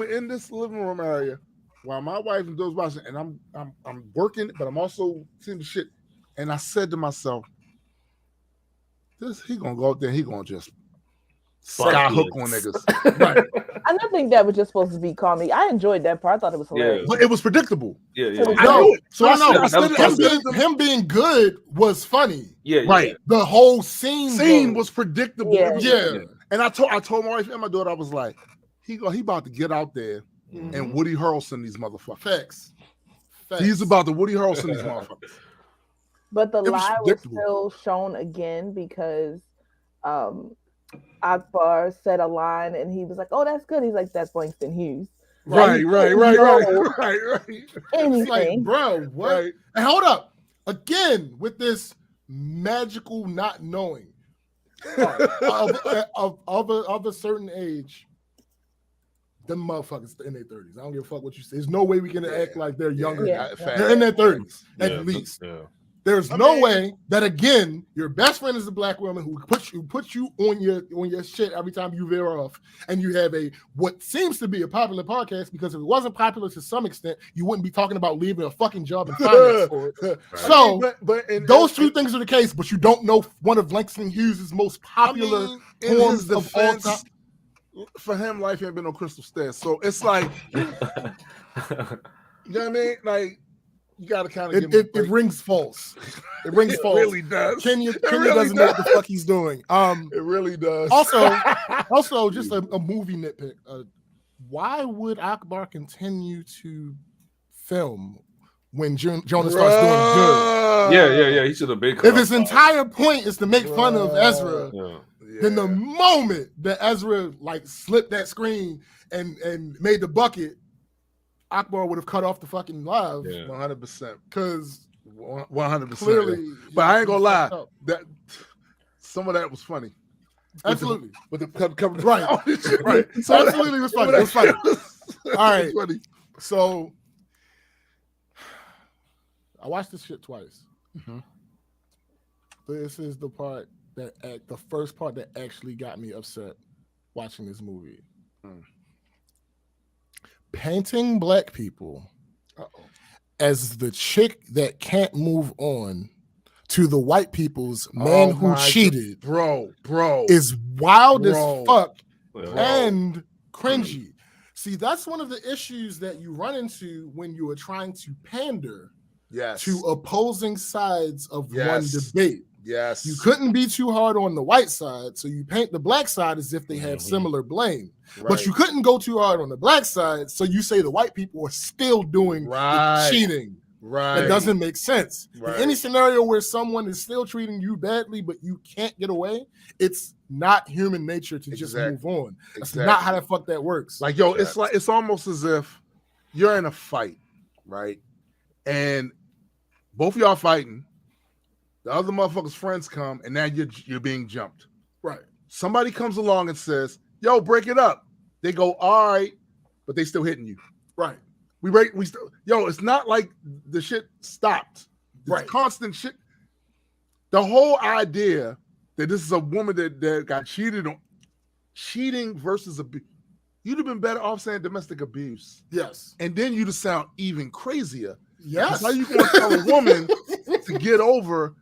in this living room area while my wife and those watching, and I'm working, but I'm also seeing the shit. And I said to myself, he gonna go out there, he gonna just sky hook on niggas. Right. I don't think that was just supposed to be comedy. I enjoyed that part. I thought it was hilarious. But it was predictable. Him being good was funny. Right. The whole scene was predictable. Yeah. And I told my wife and my daughter, I was like, he about to get out there and Woody Harrelson these motherfuckers. Facts. He's about to Woody Harrelson these motherfuckers. But the lie was still shown again because Akbar said a line and he was like, "Oh, that's good." He's like, "That's Langston Hughes." Right. It's like, bro, what? Right. And hold up, again with this magical not knowing of a certain age. Them motherfuckers in their 30s. I don't give a fuck what you say. There's no way we can act like they're younger. They're in their 30s at least. There's no way that, again, your best friend is a black woman who puts you on your shit every time you veer off, and you have what seems to be a popular podcast, because if it wasn't popular to some extent, you wouldn't be talking about leaving a fucking job in finance for it. So those two things are the case, but you don't know one of Langston Hughes' most popular poems of all time. For him, life ain't been no crystal stairs. So it's like, you know what I mean? Like, you gotta kind of it rings false. It rings false. It really does. Kenya doesn't know what the fuck he's doing. It really does. Also, just a movie nitpick. Why would Akbar continue to film when Jonah starts doing good? Yeah. He should have been. If his entire point is to make fun of Ezra, then the moment that Ezra slipped that screen and made the bucket, Akbar would have cut off the fucking live. 100%. Because 100%. Clearly, but I ain't gonna lie, that some of that was funny. Absolutely. With the cover, right. So absolutely, it was funny. It was funny. All right. Funny. So I watched this shit twice. Mm-hmm. This is the first part that actually got me upset watching this movie. Painting black people as the chick that can't move on to the white people's man who cheated, bro, is wild as fuck and cringy. See, that's one of the issues that you run into when you are trying to pander to opposing sides of one debate. Yes. You couldn't be too hard on the white side, so you paint the black side as if they have similar blame. Right. But you couldn't go too hard on the black side, so you say the white people are still doing the cheating. Right. That doesn't make sense. Right. In any scenario where someone is still treating you badly, but you can't get away, it's not human nature to just move on. That's not how the fuck that works. Like, yo, it's almost as if you're in a fight, right? And both of y'all fighting. The other motherfucker's friends come, and now you're being jumped. Right. Somebody comes along and says, "Yo, break it up." They go, "All right," but they still hitting you. Right. We still. Yo, it's not like the shit stopped. It's constant shit. The whole idea that this is a woman that got cheated on, cheating versus abuse. You'd have been better off saying domestic abuse. Yes. And then you'd sound even crazier. Yes. How you going to tell a woman to get over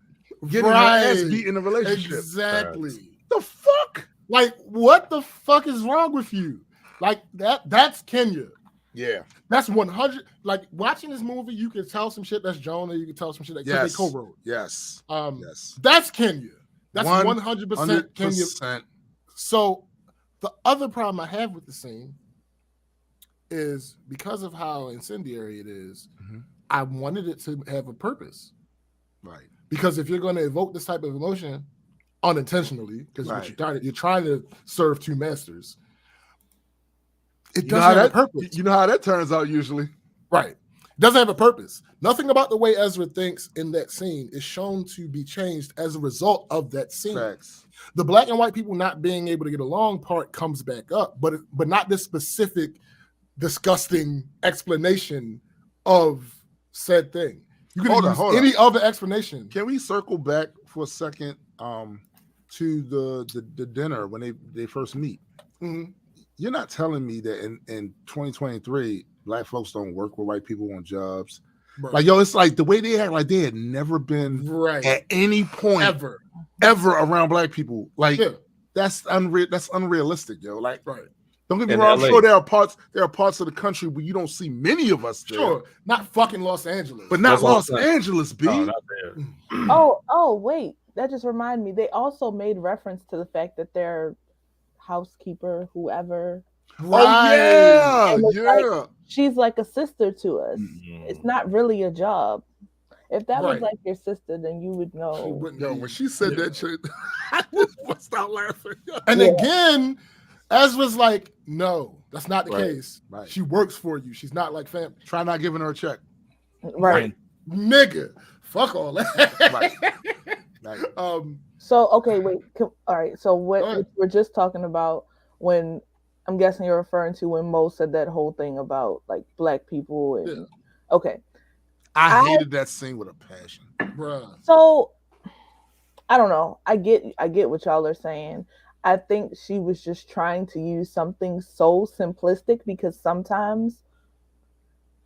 getting her ass beat in a relationship? Exactly. The fuck? Like, what the fuck is wrong with you? Like, that's Kenya. Yeah. That's 100. Like, watching this movie, you can tell some shit that's Jonah. You can tell some shit that they co-wrote. Yes. Yes. That's Kenya. That's 100% Kenya. So the other problem I have with the scene is because of how incendiary it is, I wanted it to have a purpose. Right. Because if you're going to evoke this type of emotion unintentionally, because you're trying to serve two masters, it doesn't have a purpose. You know how that turns out usually. Right. It doesn't have a purpose. Nothing about the way Ezra thinks in that scene is shown to be changed as a result of that scene. Facts. The black and white people not being able to get along part comes back up, but not this specific disgusting explanation of said thing. You can use any other explanation. Can we circle back for a second to the dinner when they first meet. Mm-hmm. You're not telling me that in 2023 black folks don't work with white people on jobs. Right. Like, yo, it's like the way they act like they had never been at any point ever around black people. Like that's unrealistic, yo. Like, don't get me wrong, I'm sure there are parts of the country where you don't see many of us there. Sure, not fucking Los Angeles. But not Los Angeles, B. No, not there. Oh, wait. That just reminded me. They also made reference to the fact that their housekeeper, whoever. Right. Oh, yeah. Like, she's like a sister to us. Mm-hmm. It's not really a job. If that was like your sister, then you would know. When she said that shit, I just bust out laughing. And again, Ezra's like, no, that's not the case. Right. She works for you. She's not like family. Try not giving her a check. Right. Nigga, fuck all that. Right. So, okay, wait. All right. So what we're just talking about when, I'm guessing you're referring to when Mo said that whole thing about like black people. And, okay. I hated that scene with a passion. Bruh. So, I don't know. I get what y'all are saying. I think she was just trying to use something so simplistic because sometimes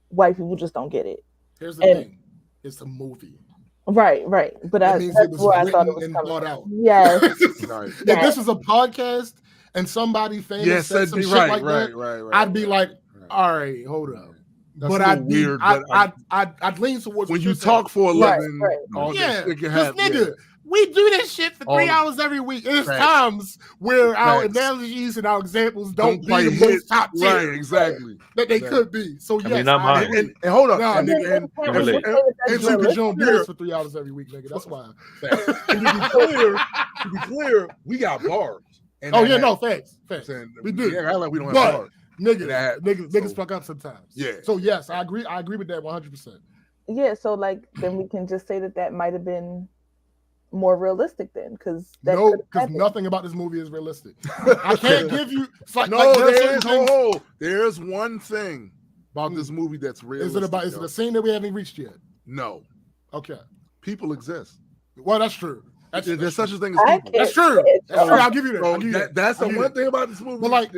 white people just don't get it. Here's the thing. It's a movie. Right. But that's where I thought it was coming out. Yes. Right. If this was a podcast and somebody famous said some shit like that, I'd be like, all right, hold up. That's but I'd be weird. I'd lean towards when you talk for a living. Nigga, we do this shit for 3 hours every week. There's times where our analogies and our examples don't be the most top tier. Right, exactly. That they could be. So yes, not mine. And hold up. And because you don't do this for 3 hours every week, nigga. That's why. To be clear, we got bars. Facts. We do. Yeah, like we don't have bars. Niggas fuck up sometimes. Yeah. So yes, I agree with that 100%. Yeah. So like, then we can just say that might have been more realistic then, because nothing about this movie is realistic. I can't give you. There's one thing about this movie that's realistic. Is it a scene that we haven't reached yet? No. Okay. People exist. Well, that's true. There's such a thing as people. That's true. I'll give you that. That's the one thing about this movie. But like,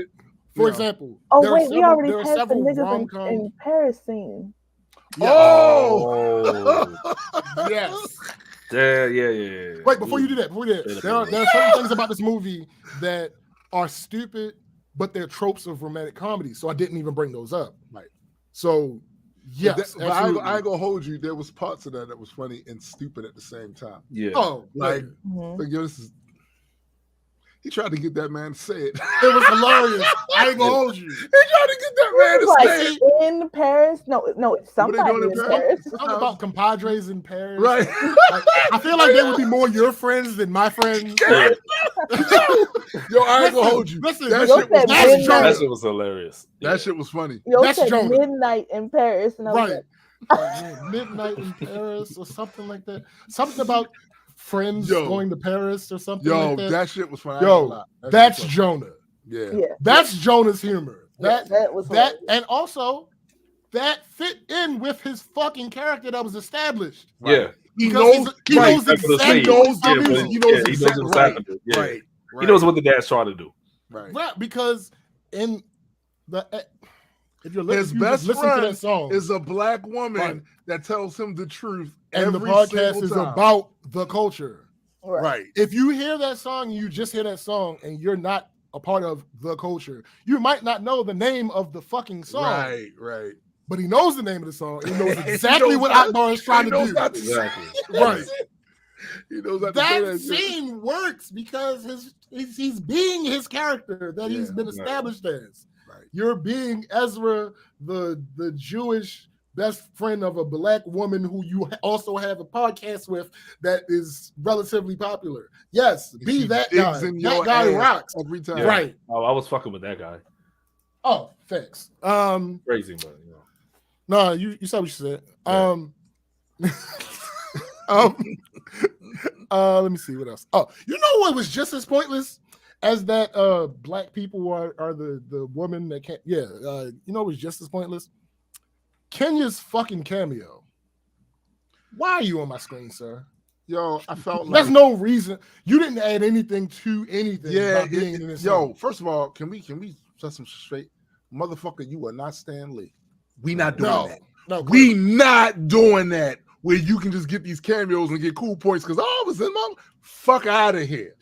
for example, we already had the niggas in Paris scene. Yeah. Oh, yes. Yeah. Wait, before you do that, there are certain things about this movie that are stupid, but they're tropes of romantic comedy. So I didn't even bring those up. Right. So yes, but I ain't gonna hold you. There was parts of that was funny and stupid at the same time. Yeah. Oh, like this is. He tried to get that man to say it. It was hilarious. I ain't gonna hold you. He tried to get that man to say it. In Paris? No, it's somebody in Paris. Talk about compadres in Paris. Right. Like, I feel like they would be more your friends than my friends. Yo, I ain't gonna hold you. Listen, that shit was hilarious. That shit was funny. That's Jonah. Midnight in Paris. And I was like, midnight in Paris or something like that. Something about friends going to Paris or something like that. That shit was funny. That's Jonah. Yeah. That's Jonah's humor. That was that, and also that fit in with his fucking character that was established. Right. Yeah. He knows exactly. He knows what the dad's trying to do. Right. Because in the if you're his best friend to that song, is a black woman that tells him the truth. And the podcast is about the culture. Right. If you hear that song, you just hear that song, and you're not a part of the culture. You might not know the name of the fucking song. Right. But he knows the name of the song. He knows exactly what Akbar is trying to do. Exactly. Right. He knows that scene works because he's being his character that he's been established as. Right. You're being Ezra, the Jewish best friend of a black woman who you also have a podcast with that is relatively popular. Yes, be that guy. That guy rocks every time. Yeah. Right. Oh, I was fucking with that guy. Oh, thanks. Crazy, but no, you said what you said. Let me see what else. Oh, you know what was just as pointless as that black people are the woman that can't. Yeah, you know what was just as pointless? Kenya's fucking cameo. Why are you on my screen, sir? Yo, I felt like there's no reason. You didn't add anything to anything. Yeah, being in this yo. song. First of all, can we set some straight, motherfucker? You are not Stan Lee. We not doing that. No, we not doing that. Where you can just get these cameos and get cool points because I was in my fuck out of here.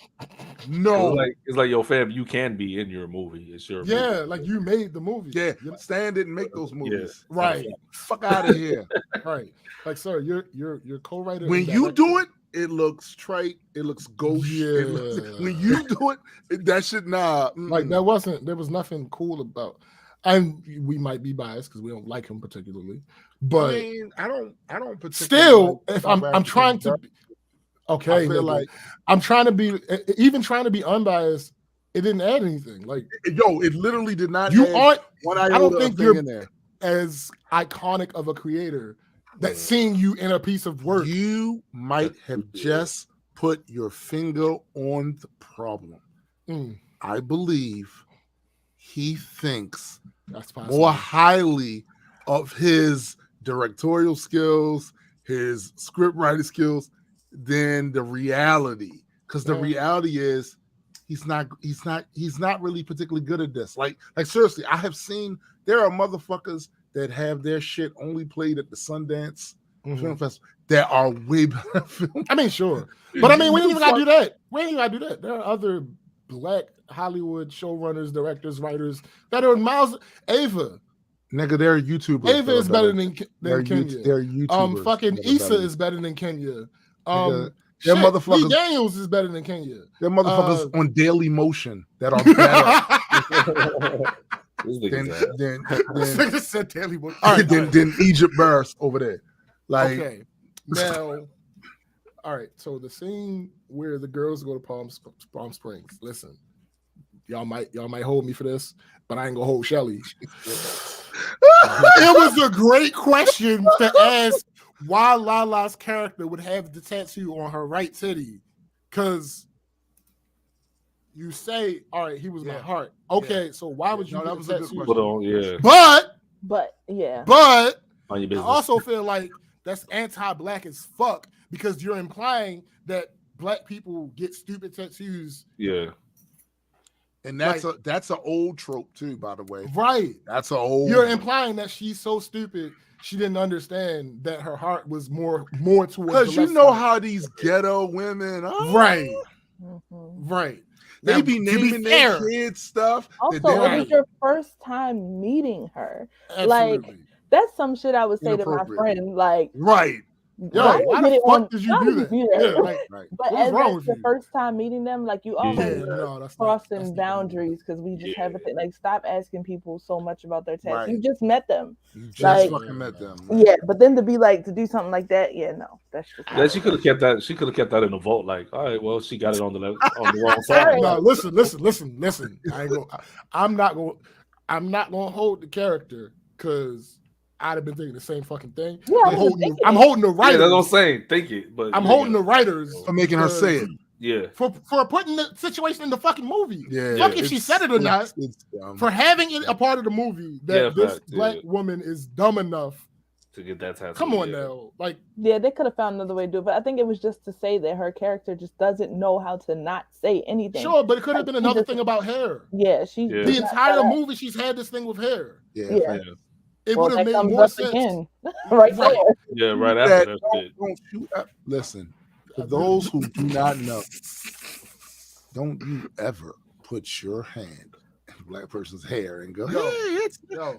No, it's like yo, fam, you can be in your movie. It's your movie. like you made the movie. Yeah, Stan didn't make those movies. Yeah. Right. Fuck out of here. Right. Like, sir, you're co-writer. When you do it, it looks trite. It looks gauche. Yeah. When you do it, that shit like there was nothing cool about. And we might be biased because we don't like him particularly, but I mean, I don't particularly. Still, if I'm trying to, okay, I feel like I'm trying to be unbiased. It didn't add anything. Like, yo, it literally did not. You aren't. I don't think you're in there as iconic of a creator that seeing you in a piece of work. You might have just put your finger on the problem. I believe he thinks more highly of his directorial skills, his script writing skills than the reality. Because the reality is he's not really particularly good at this. Like seriously, I have seen there are motherfuckers that have their shit only played at the Sundance Film Festival that are way better films. I mean, sure. But I mean, we ain't even gotta do that. There are other Black Hollywood showrunners, directors, writers that are miles. Ava. Nigga, they're YouTubers. Ava is better than Kenya. They're YouTubers. Fucking Issa is better than Kenya. Their motherfuckers. Lee Daniels is better than Kenya. They're motherfuckers on Daily Motion that are better than Egypt Burst over there. Like, okay, now, all right. So the scene where the girls go to Palm Springs. Listen, y'all might hold me for this, but I ain't gonna hold Shelly. It was a great question to ask why Lala's character would have the tattoo on her right titty, because you say, all right, he was my heart. Okay, so why would you get a tattoo? But I also feel like that's anti-Black as fuck because you're implying that Black people get stupid tattoos. Yeah. And that's an old trope too, by the way. Right. That's an old. You're implying that she's so stupid she didn't understand that her heart was more towards. Because you know how these ghetto women are. Right. Right. They be naming their kids stuff. Also, it was your first time meeting her. Absolutely. Like, that's some shit I would say to my friend. Like, right. Yo, why the fuck did you do that? Yeah, right. But as that's the first time meeting them, like you always crossing boundaries because we just have a thing. Like, stop asking people so much about their tattoos. Right. You just met them. You just fucking met them. Man. Yeah, but then to do something like that, no, that's just. Yeah, she could have kept that. She could have kept that in the vault. Like, all right, well, she got it on the wrong side. No, listen. I'm not gonna hold the character because I'd have been thinking the same fucking thing. Yeah, I'm holding the writers. Yeah, that's what I'm saying. Think it, but I'm holding the writers for making her say it. Yeah, for putting the situation in the fucking movie. Yeah, fuck if she said it or not. For having it a part of the movie that this Black woman is dumb enough to get that tattoo. Come on now, like they could have found another way to do it, but I think it was just to say that her character just doesn't know how to not say anything. Sure, but it could have been another thing about hair. Yeah, the entire movie she's had this thing with hair. Yeah. It would have made more sense. Again. Right there. Yeah, right after that. Don't shoot up. Listen, for those who do not know, don't you ever put your hand in a Black person's hair and go, hey,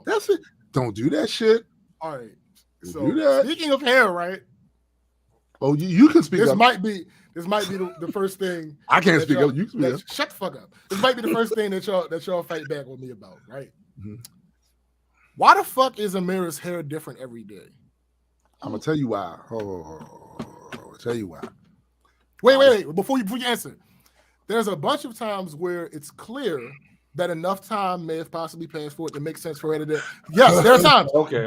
that's it. Don't do that shit. All right. So speaking of hair, right? Oh, you can speak. This might be the first thing. I can't speak up. You can speak up. Shut the fuck up. This might be the first thing that y'all fight back with me about, right? Mm-hmm. Why the fuck is Amira's hair different every day? I'm gonna tell you why. I'll tell you why. Wait. Before you answer, there's a bunch of times where it's clear that enough time may have possibly passed for it to make sense for her to. Yes, there are times. Okay.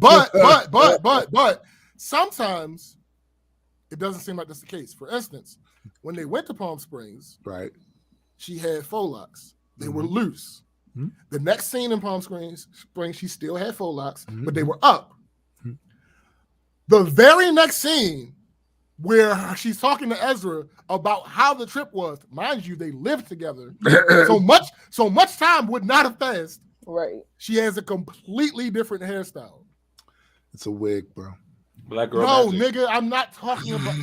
But sometimes it doesn't seem like that's the case. For instance, when they went to Palm Springs, right, she had faux locks. They were loose. Mm-hmm. The next scene in Palm Springs, she still had faux locks, but they were up. Mm-hmm. The very next scene, where she's talking to Ezra about how the trip was. Mind you, they lived together. so much time would not have passed. Right. She has a completely different hairstyle. It's a wig, bro. Black girl. No, magic. nigga, I'm not talking about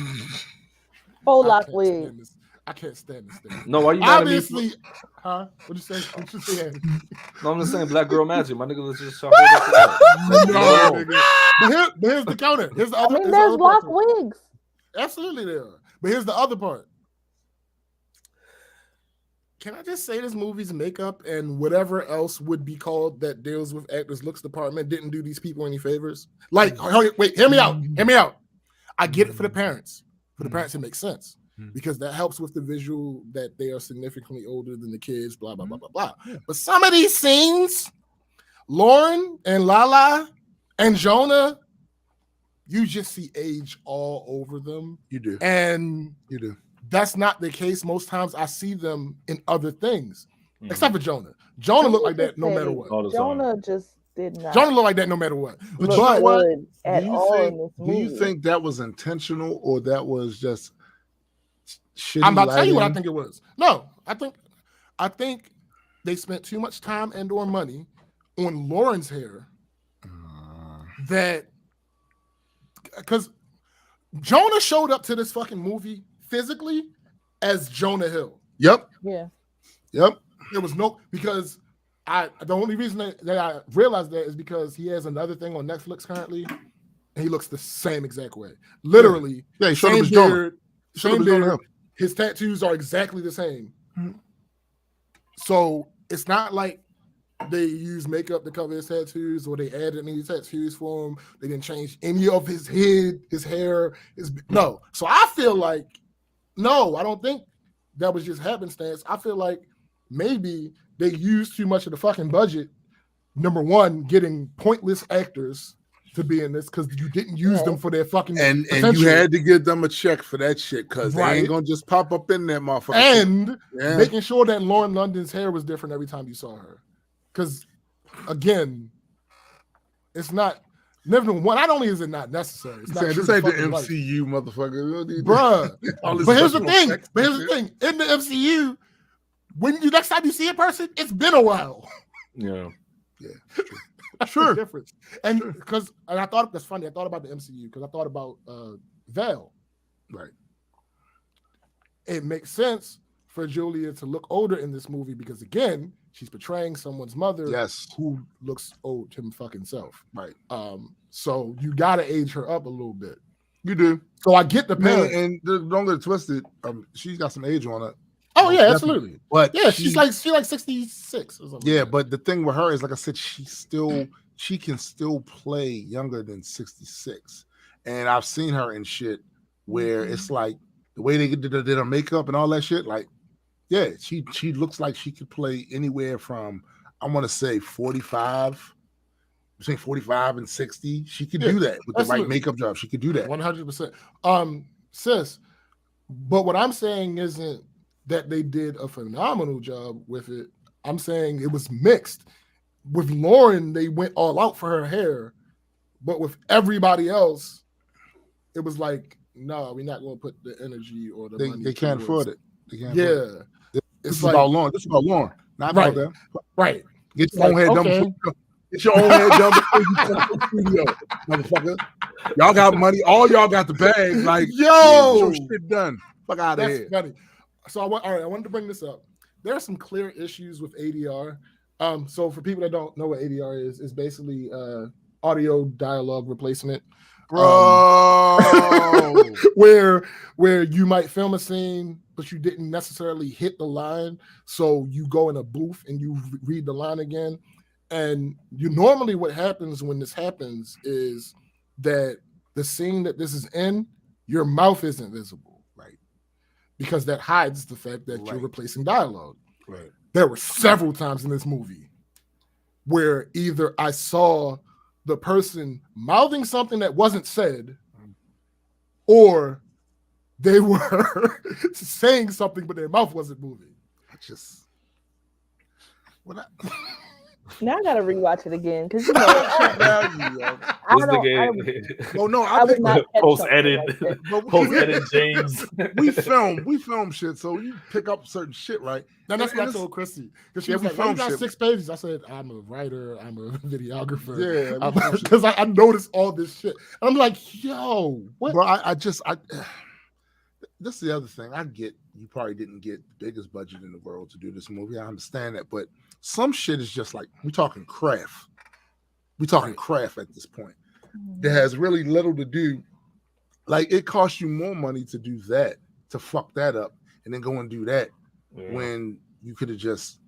Full lock wig. I can't stand this thing. No, why you mad Obviously, at me? huh? What'd you say? What you saying? No, I'm just saying black girl magic. My nigga, let's just talk No, nigga. But here's the counter. Here's the other. There's lock wigs. Absolutely, there are. But here's the other part. Can I just say this movie's makeup and whatever else would be called that deals with actors looks department didn't do these people any favors? Like, wait, hear me out. Hear me out. I get it for the parents. For the parents, it makes sense because that helps with the visual that they are significantly older than the kids, blah, blah, blah, blah, blah. Yeah. But some of these scenes, Lauren and Lala and Jonah, you just see age all over them. You do. And you do. That's not the case. Most times I see them in other things, except for Jonah. Jonah looked like that no matter what. Jonah just did not. Jonah looked like that no matter what. But you know what? Do you think that was intentional or that was just shitty I'm about to tell you lighting? what I think it was. No, I think they spent too much time and or money on Lauren's hair. That because Jonah showed up to this fucking movie physically as Jonah Hill. Yep. Yeah. Yep. There was no because the only reason that I realized that is because he has another thing on Netflix currently, and he looks the same exact way. Literally. Yeah, he showed same up as beard, Jonah. Same beard. His tattoos are exactly the same. Mm-hmm. So it's not like they used makeup to cover his tattoos or they added any tattoos for him. They didn't change any of his head, his hair. No. So I feel like, no, I don't think that was just happenstance. I feel like maybe they used too much of the fucking budget. Number one, getting pointless actors to be in this because you didn't use them for their fucking and you had to give them a check for that shit because they ain't gonna just pop up in that motherfucker. And making sure that Lauren London's hair was different every time you saw her. Because again, it's not never one. Not only is it not necessary, it's not this ain't the MCU, motherfucker, bruh. But here's the thing. In the MCU, when you next time you see a person, it's been a while. Yeah. That's the difference. And because I thought that's funny. I thought about the MCU because I thought about Val. Right. It makes sense for Julia to look older in this movie because again, she's portraying someone's mother who looks old to him fucking self. Right. So you gotta age her up a little bit. You do. So I get the parent. And don't get it twisted. She's got some age on her. Oh yeah, absolutely. But yeah, she's like 66 or something. Yeah, but the thing with her is, like I said, she can still play younger than 66. And I've seen her in shit where it's like the way they did her makeup and all that shit. Like, yeah, she looks like she could play anywhere from I want to say 45, between 45 and 60. She could do that with the right makeup job. She could do that 100%. Sis, but what I'm saying isn't that they did a phenomenal job with it. I'm saying it was mixed. With Lauren, they went all out for her hair, but with everybody else, it was like, no, we're not going to put the energy or the money. They can't afford it. They can't afford it. This is about Lauren. This is about Lauren, not about them. Right. Get your own head done. Get your own head done before you come to the studio, motherfucker. Y'all got money. All y'all got the bag. Like, yo, get your shit done. Fuck out of here. Funny. So I wanted to bring this up. There are some clear issues with ADR. So for people that don't know what ADR is, it's basically audio dialogue replacement. Bro, where you might film a scene, but you didn't necessarily hit the line. So you go in a booth and you read the line again. And normally what happens when this happens is that the scene that this is in, your mouth isn't visible. Because that hides the fact that you're replacing dialogue. Right. There were several times in this movie where either I saw the person mouthing something that wasn't said, or they were saying something but their mouth wasn't moving. Now I gotta rewatch it again because Well, no, I would not post-edit James. we film shit, so you pick up certain shit, right? Now that's what I told Chrissy. Because she was like, "Why you got 6 pages?" I said, "I'm a writer. I'm a videographer. Yeah, because I noticed all this shit." And I'm like, "Yo, what?" Bro, I this is the other thing. I get you probably didn't get the biggest budget in the world to do this movie. I understand that, but some shit is just like we're talking craft. We're talking craft at this point. That has really little to do. Like it costs you more money to do that, to fuck that up, and then go and do that when you could have just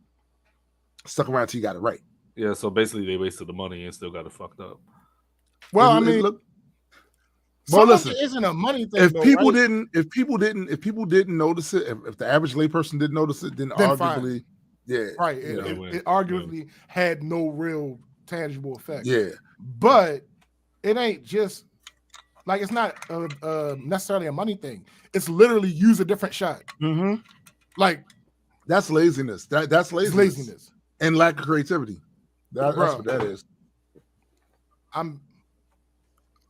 stuck around till you got it right. Yeah, so basically they wasted the money and still got it fucked up. Well, I mean, well, listen, it isn't a money thing. If people didn't notice it, if the average layperson didn't notice it, then arguably, right. It arguably had no real tangible effect. Yeah, but it ain't just like it's not necessarily a money thing. It's literally use a different shot. Mm-hmm. Like that's laziness. That's laziness and lack of creativity. That's what that is.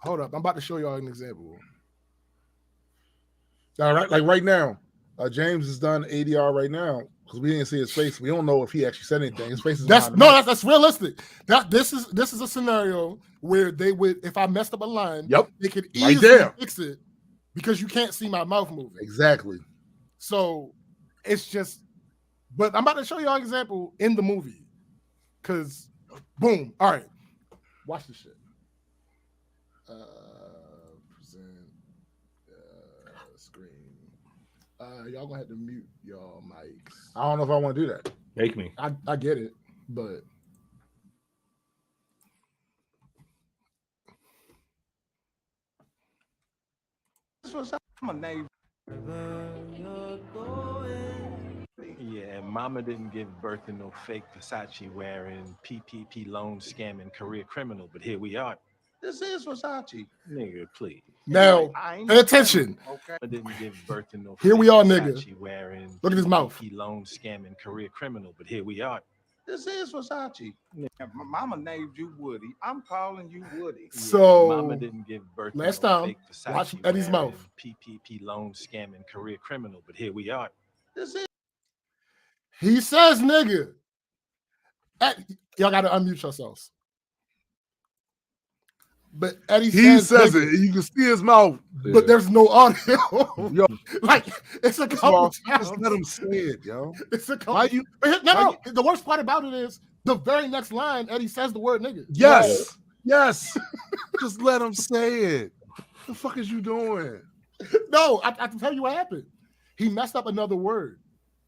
Hold up. I'm about to show y'all an example. All right, like right now, James has done ADR right now because we didn't see his face. We don't know if he actually said anything. His face is that's realistic. This is a scenario where they would, if I messed up a line, they could easily fix it because you can't see my mouth moving. Exactly. So it's just, but I'm about to show y'all an example in the movie. Cause boom. All right. Watch this shit. Present screen. Y'all gonna have to mute y'all mics. I don't know if I want to do that. Make me. I get it, but I'm a name. Yeah, mama didn't give birth to no fake Versace wearing, PPP loan scamming career criminal, but here we are. This is Versace. Nigga, please. Now, pay attention. Okay. I didn't give birth to no here we are, nigga. Wearing, look at his mouth. PPP loan scamming career criminal, but here we are. This is Versace. My mama named you Woody. I'm calling you Woody. So, mama didn't give birth to last no time, fake Versace watch Eddie's mouth. PPP loan scamming career criminal, but here we are. This is. He says, nigga. Y'all got to unmute yourselves. But Eddie says it. You can see his mouth, but there's no audio. Yo, like it's a couple times. Just let him say it, yo. It's a couple. No. The worst part about it is the very next line. Eddie says the word nigga. Yes. Just let him say it. What the fuck is you doing? No, I can tell you what happened. He messed up another word.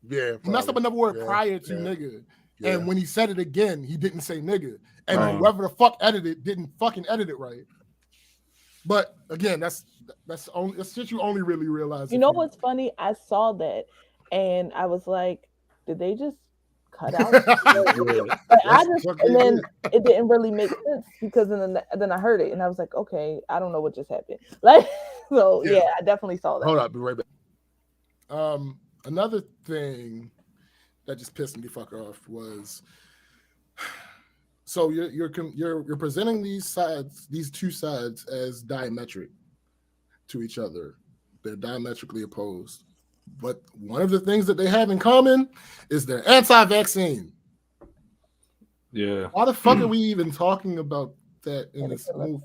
Yeah, probably. He messed up another word prior to nigga. Yeah. And when he said it again, he didn't say nigga. And whoever the fuck edited didn't fucking edit it right. But again, that's shit you only really realize. You know what's funny? I saw that and I was like, did they just cut out? And then it didn't really make sense because then I heard it and I was like, okay, I don't know what just happened. Like, so yeah, I definitely saw that. Hold up, be right back. Another thing that just pissed me the fuck off was, so you're presenting these two sides as diametric to each other. They're diametrically opposed. But one of the things that they have in common is they're anti-vaccine. Yeah. Why the fuck are we even talking about that in this movie?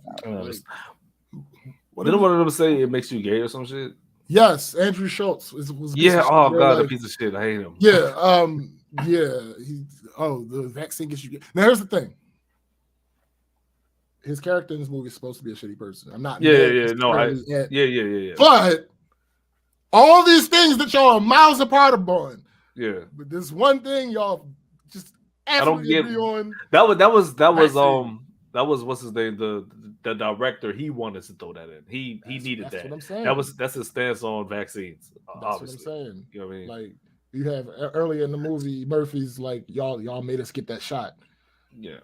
Didn't one of them say it makes you gay or some shit? Yes, Andrew Schultz was oh god, a piece of shit. I hate him. Yeah, the vaccine gets you gay. Now here's the thing. His character in this movie is supposed to be a shitty person. I'm not. Yeah. But all these things that y'all are miles apart upon. Yeah. But this one thing y'all just absolutely agree on. That was what's his name? The director, he wanted to throw that in. He needed that. That's what I'm saying. That's his stance on vaccines. That's obviously. what I'm saying. You know what I mean? Like you have earlier in the movie, Murphy's like, y'all made us get that shot. Yeah.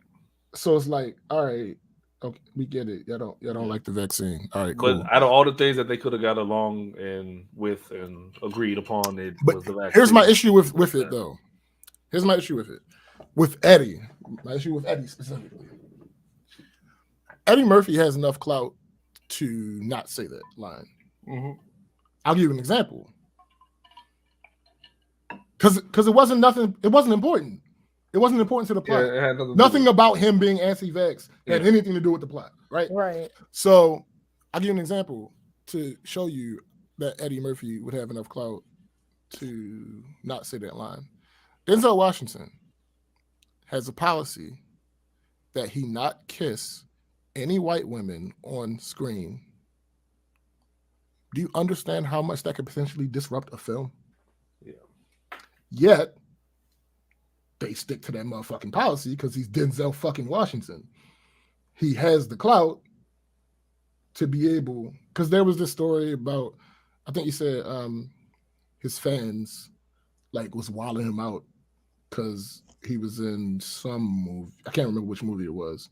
So it's like, all right, okay, we get it. Y'all don't like the vaccine. All right, cool. But out of all the things that they could have got along and agreed upon, was the vaccine. Here's my issue with it though. Here's my issue with it. With Eddie. My issue with Eddie specifically. Eddie Murphy has enough clout to not say that line. Mm-hmm. I'll give you an example. Because it wasn't nothing. It wasn't important. It wasn't important to the plot. Yeah, it had nothing about him being anti-vax had anything to do with the plot, right? Right. So I'll give you an example to show you that Eddie Murphy would have enough clout to not say that line. Denzel Washington has a policy that he not kiss any white women on screen. Do you understand how much that could potentially disrupt a film? Yeah. Yet they stick to that motherfucking policy because he's Denzel fucking Washington. He has the clout to be able, because there was this story about, I think he said his fans like was wilding him out because he was in some movie. I can't remember which movie it was.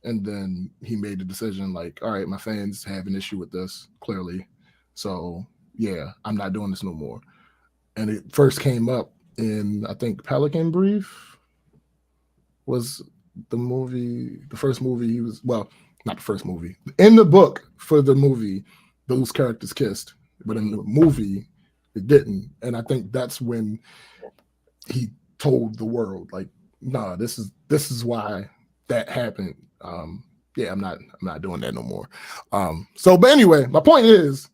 And then he made the decision like, all right, my fans have an issue with this, clearly. So yeah, I'm not doing this no more. And it first came up in, I think, Pelican Brief was the first movie he was, well, not the first movie. In the book for the movie, those characters kissed, but in the movie, it didn't. And I think that's when he told the world, like, nah, this is why that happened. Yeah, I'm not doing that no more. But anyway, my point is,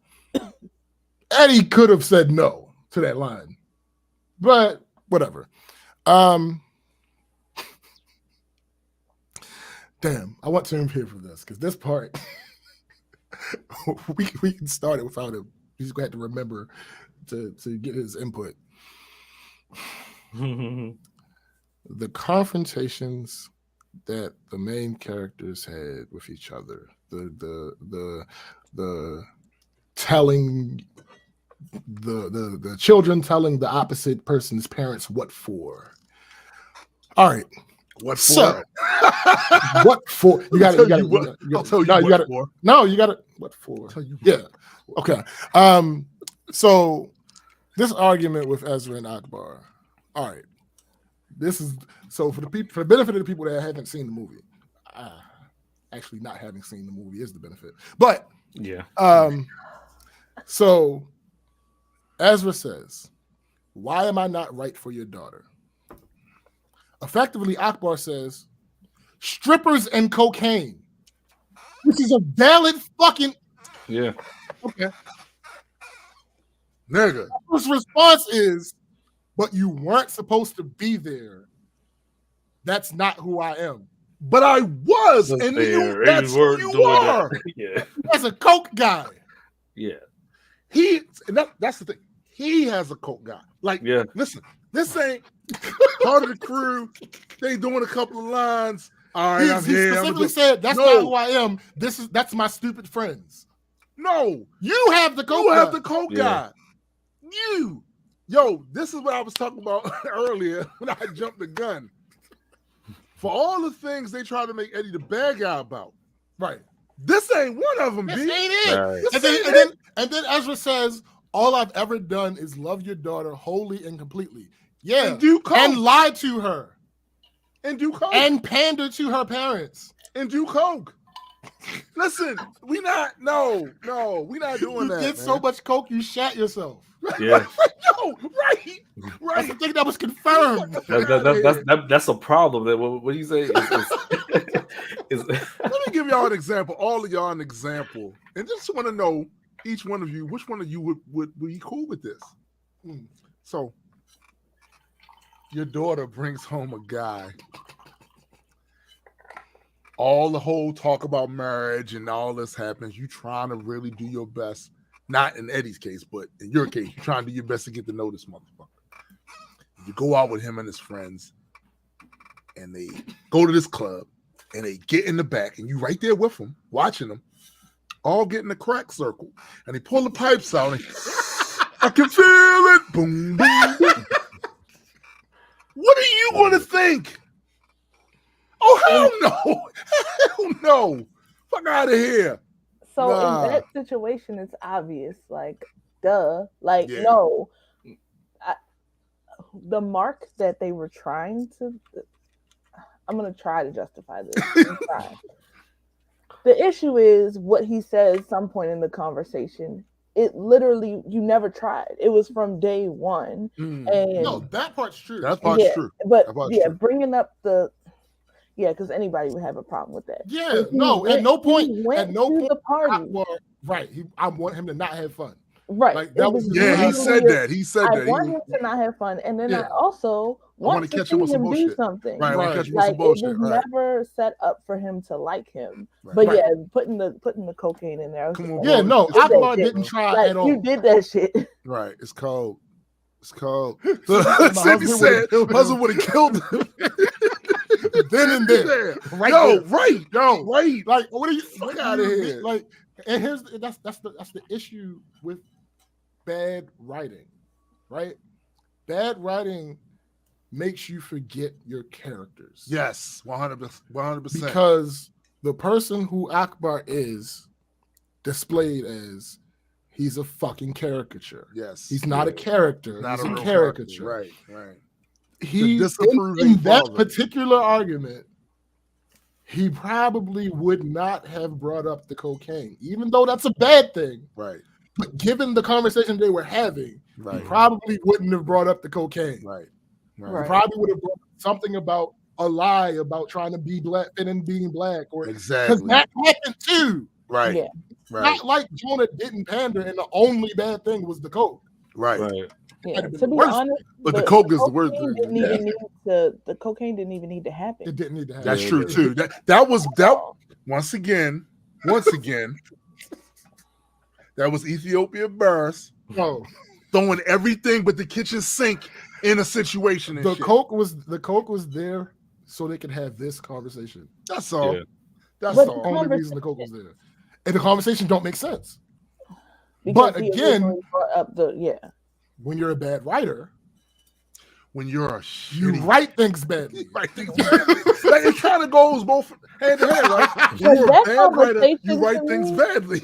Eddie could have said no to that line, but whatever. Damn, I want Tim here for this because this part we can start it without him. We just got to remember to get his input. The confrontations that the main characters had with each other, the telling the children telling the opposite person's parents what for. All right. What for? So, what for? You got to. I'll tell you what for. No, you got to. What for? Yeah. Okay. So this argument with Ezra and Akbar. All right. This is so for the benefit of the people that haven't seen the movie. Actually, not having seen the movie is the benefit. But yeah. So Ezra says, "Why am I not right for your daughter?" Effectively, Akbar says, strippers and cocaine, which is a valid fucking... Yeah. Okay. Nigga. His response is, but you weren't supposed to be there. That's not who I am. But I was, and that's who you are. Yeah. That's a coke guy. Yeah. That's the thing. He has a coke guy. Like, yeah. Listen, this ain't part of the crew. They doing a couple of lines. All right, he specifically said, "That's not who I am. That's my stupid friends." No, you have the coke. You have the coke guy. Yo, this is what I was talking about earlier when I jumped the gun. For all the things they try to make Eddie the bad guy about, right? This ain't one of them. This B. ain't it. Right. And then Ezra says, "All I've ever done is love your daughter wholly and completely." Yeah, and do coke. And lie to her, and do coke, and pander to her parents, and do coke. Listen, we not doing that. You did so much coke, you shat yourself. Yeah. Right. That's the thing that was confirmed. That's a problem. What do you say? Let me give y'all an example. All of y'all an example, and just want to know each one of you, which one of you would be cool with this? So, your daughter brings home a guy. All the whole talk about marriage and all this happens. You trying to really do your best. Not in Eddie's case, but in your case, you're trying to do your best to get to know this motherfucker. You go out with him and his friends, and they go to this club, and they get in the back, and you right there with them, watching them, all get in the crack circle, and they pull the pipes out, and I can feel it. Boom, boom, boom. What are you going to think? Oh, hell no. Hell no. Fuck out of here. So in that situation, it's obvious. Like, duh. Like, no. The mark that they were trying to... I'm going to try to justify this. The issue is what he says some point in the conversation. It literally, you never tried. It was from day one. And no, that part's true. That part's true. But true. bringing up because anybody would have a problem with that. Yeah, no, at no point, the party. I want him to not have fun. Right. Like that was. Yeah, he said that. He said that. I want him to not have fun, and then I also want to catch see him with some him do bullshit. something. Right. Like, catch him with some bullshit. It was never set up for him to like him. Right. But putting the cocaine in there. Come on, yeah, no, Akbar didn't try at all. You did that shit. Right. It's cold. It's cold. Cindy said husband would have killed him. Then and there. Right. Like, what are you? Fuck out of here. Like, and that's the issue with bad writing, right? Bad writing makes you forget your characters. Yes, 100%. Because the person who Akbar is displayed as, he's a fucking caricature. Yes, he's not a character. Not he's a caricature. Right. He in that particular argument, he probably would not have brought up the cocaine, even though that's a bad thing. Right. But given the conversation they were having, right, he probably wouldn't have brought up the cocaine. Right. He probably would have brought up something about a lie about trying to be black and being black, or exactly, because that happened too. Right. Yeah. Right. Not like Jonah didn't pander, and the only bad thing was the coke. Right. Yeah. To be honest, but the coke is the worst. The cocaine didn't even need to happen. It didn't need to happen. That's true too. That was once again. That was Ethiopia Burrs throwing everything but the kitchen sink in a situation. The coke was there so they could have this conversation. That's all. Yeah. That's the only reason the coke was there. And the conversation don't make sense. Because but again, brought up when you're a bad writer, when you're you write things badly. Like, it kind of goes both hand in hand, right? You're a bad writer, you write things badly.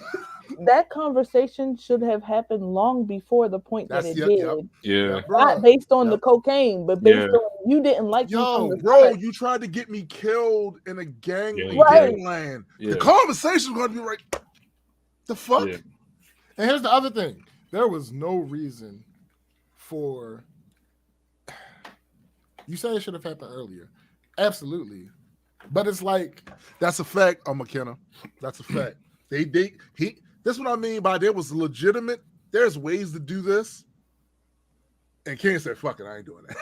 That conversation should have happened long before the point that it did. Yeah. Not based on the cocaine, but based on you didn't like me. Yo, bro, you tried to get me killed in a gangland. The conversation was going to be like, the fuck? Yeah. And here's the other thing. There was no reason for... You said it should have happened earlier. Absolutely. But it's like... That's a fact, McKenna. That's a fact. That's what I mean by there was legitimate. There's ways to do this. And Ken said, fuck it, I ain't doing that.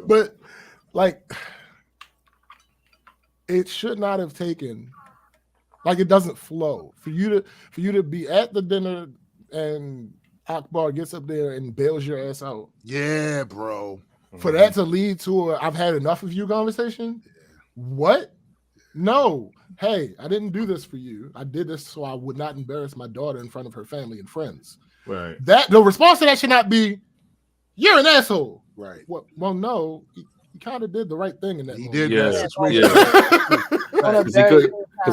But like, it should not have taken, like, it doesn't flow. For you to be at the dinner and Akbar gets up there and bails your ass out. Yeah, bro. For that to lead to I've had enough of you conversation? What? No. Hey, I didn't do this for you. I did this so I would not embarrass my daughter in front of her family and friends. Right. That the response to that should not be, you're an asshole. Right. Well, no, he kind of did the right thing in that moment. Did. Because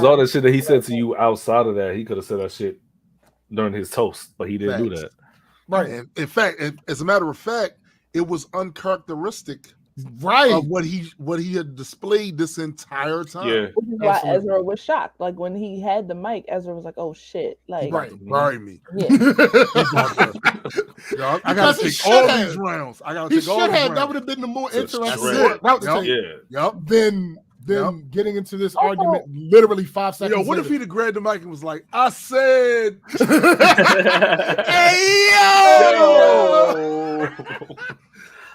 all the shit that he said to you outside of that, he could have said that shit during his toast, but he didn't do that. Right. And in fact, as a matter of fact, it was uncharacteristic. Right. Of what he had displayed this entire time. Yeah. Which is why Ezra was shocked. Like when he had the mic, Ezra was like, "Oh shit!" Like, bury me. Yeah. I gotta take all these rounds. He should have. That would have been the more interesting route to take. Then getting into this argument literally 5 seconds. Yo, what if he'd have grabbed the mic and was like, "I said, hey yo."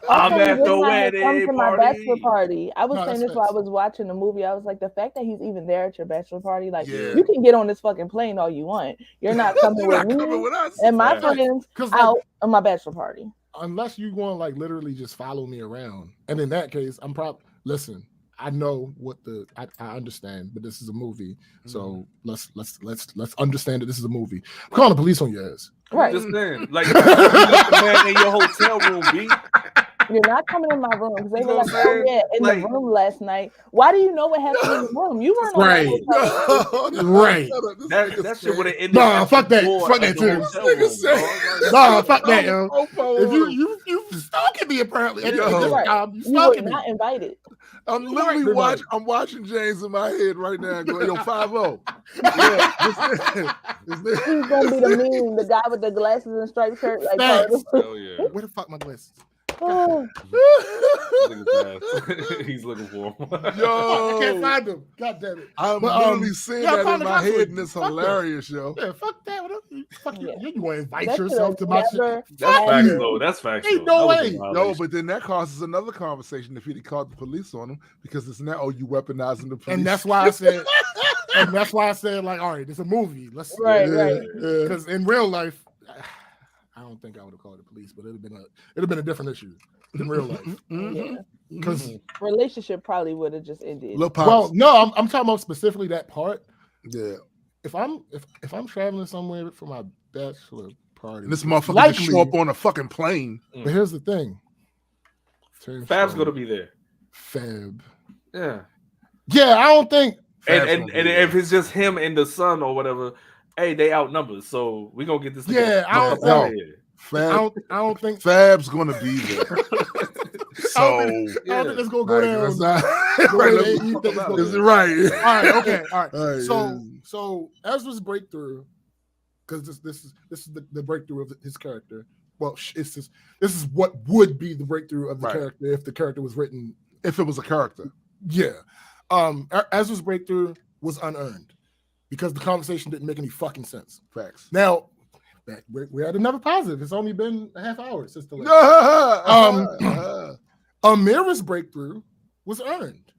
I'm at the wedding come to my bachelor party. I was saying this while I was watching the movie. I was like, the fact that he's even there at your bachelor party, like, you can get on this fucking plane all you want. You're not coming with me and my friends out on my bachelor party. Unless you want to like literally just follow me around, and in that case, I'm probably listen. I know what I understand, but this is a movie, so let's understand that this is a movie. I'm calling the police on your ass. Right. Just saying, like, you let the man in your hotel room be. You're not coming in my room because they were like, oh yeah, in the room last night. Why do you know what happened in the room? You weren't on the right. That shit would have ended. Nah, fuck that. Fuck that too. Nah, fuck that, yo. If you stalking me apparently. You were not invited. I'm literally I'm watching James in my head right now. Going, yo, 5-0. Yeah, He's gonna be the meme, the guy with the glasses and striped shirt. Like, hell yeah. Where the fuck my glasses? Oh. He's looking for him. Yo, I can't find them. God damn it! I'm literally seeing that in my head, and it's hilarious, yo. Yeah, fuck that. Fuck you. You want to invite yourself to my shit? That's facts, though. That's facts. Ain't no way. No, but then that causes another conversation if he'd called the police on him because it's now you weaponizing the police. And that's why I said. And that's why I said, like, all right, it's a movie. Let's right. Because in real life, I don't think I would have called the police, but it'd have been a different issue in real life. Because relationship probably would have just ended. Well, no, I'm talking about specifically that part. Yeah. If I'm traveling somewhere for my bachelor party, and this motherfucker just show up on a fucking plane. But here's the thing. Fab's gonna be there. Fab. Yeah. Yeah, I don't think. And if it's just him and the son or whatever, hey, they outnumbered, so we're gonna get this. Yeah, I don't think Fab's gonna be there. So I don't think it's gonna go down. Is it right? All right, okay, all right. So Ezra's breakthrough, because this is the breakthrough of his character. Well, this is what would be the breakthrough of the character if the character was written. If it was a character, yeah. Ezra's breakthrough was unearned because the conversation didn't make any fucking sense. Facts. Now, we're at another positive. It's only been a half hour since the last. Amira's breakthrough was earned.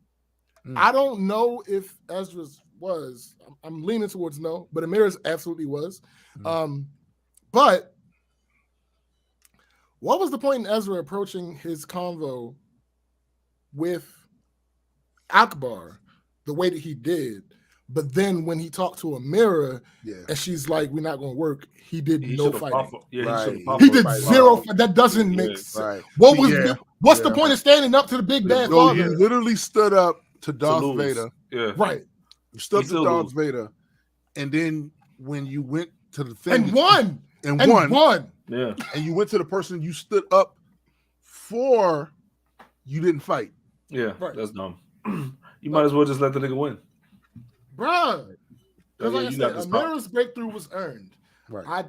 I don't know if Ezra's was. I'm leaning towards no, but Amira's absolutely was. But what was the point in Ezra approaching his convo with Akbar the way that he did? But then when he talked to Amira and she's like, we're not going to work, he did no fighting. He did zero. That doesn't make sense. Right. What's the point of standing up to the big bad father? He literally stood up to Darth Vader. Yeah. Right. You stood up to Darth Vader. And then when you went to the thing. And won. Yeah. And you went to the person you stood up for, you didn't fight. Yeah. Right. That's dumb. You might as well just let the nigga win. Bruh. Because like I said, Amira's breakthrough was earned. Right.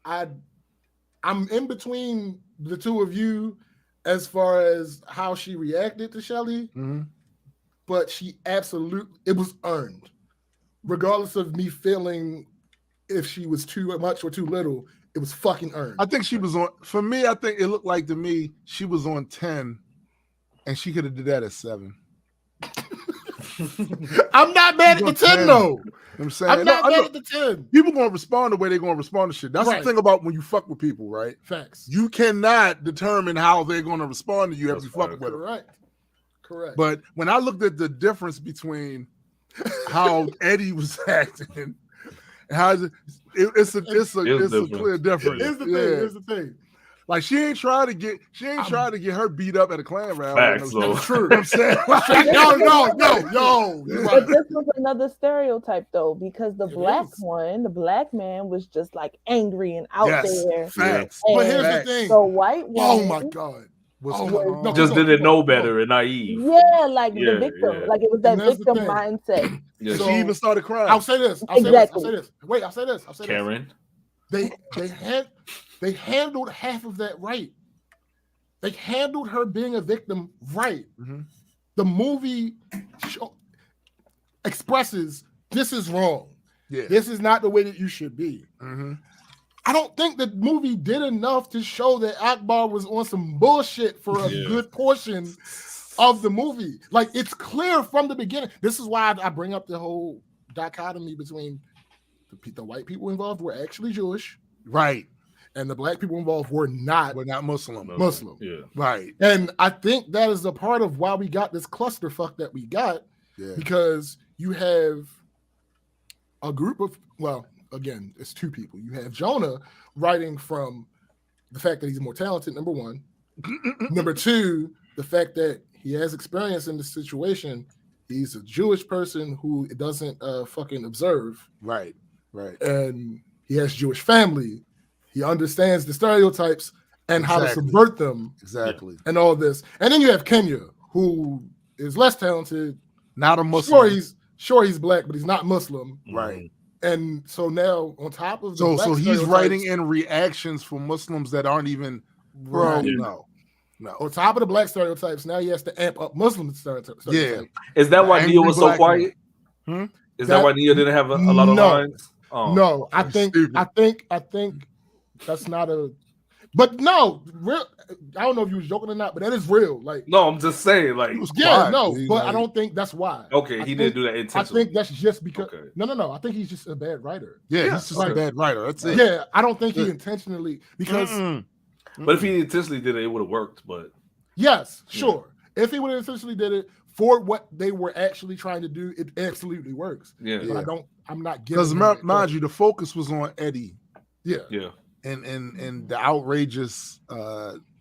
I'm in between the two of you as far as how she reacted to Shelly, but it was earned. Regardless of me feeling if she was too much or too little, it was fucking earned. I think she was on, for me, I think it looked like to me, she was on 10 and she could have did that at 7. I'm not mad at the 10 though. I'm saying I'm not mad at the 10. People gonna respond the way they're gonna respond to shit. That's the thing about when you fuck with people, right? Facts. You cannot determine how they're gonna respond to you after you fuck with them. Correct. But when I looked at the difference between how Eddie was acting and how it's a clear difference. Here's the thing. Like she ain't trying to get her beat up at a Klan rally. Facts, That's true. I'm saying, yo. But this was another stereotype though, because the black man was just like angry and out there. Facts. But here's the thing. The white woman, oh my god, didn't know better and naive. Yeah, like the victim, like it was that victim mindset. Yeah. So, she even started crying. I'll say this. Wait, I'll say this. Karen. They handled half of that right. They handled her being a victim right. The movie expresses this is wrong. Yeah. This is not the way that you should be. I don't think the movie did enough to show that Akbar was on some bullshit for a good portion of the movie. Like, it's clear from the beginning. This is why I bring up the whole dichotomy between the white people involved were actually Jewish. Right. And the black people involved were not Muslim. Yeah. Right. And I think that is a part of why we got this clusterfuck that we got. Yeah. Because you have a group of, well, again, it's two people. You have Jonah writing from the fact that he's more talented, number one, Number two, the fact that he has experience in this situation. He's a Jewish person who doesn't fucking observe. Right. And he has Jewish family. He understands the stereotypes and how to subvert them. Exactly. And all this. And then you have Kenya, who is less talented. Not a Muslim. Sure he's black, but he's not Muslim. Right. And so now on top of so he's writing in reactions for Muslims that aren't even No. On top of the black stereotypes, now he has to amp up Muslim stereotypes. Yeah. Is that why Nia was so quiet? Is that why Nia didn't have a lot of lines? Oh, no, I think that's not a. But no, real. I don't know if you was joking or not, but that is real. Like, no, I'm just saying, like, but I don't think that's why. Okay, he didn't do that intentionally. I think that's just because. Okay. No. I think he's just a bad writer. Yeah, he's just a bad writer. That's it. Yeah, I don't think he intentionally because. But if he intentionally did it would have worked. But yes, sure. If he would have intentionally did it for what they were actually trying to do, it absolutely works. Yeah. But I'm not giving. Because mind you, the focus was on Eddie. Yeah. Yeah. And the outrageous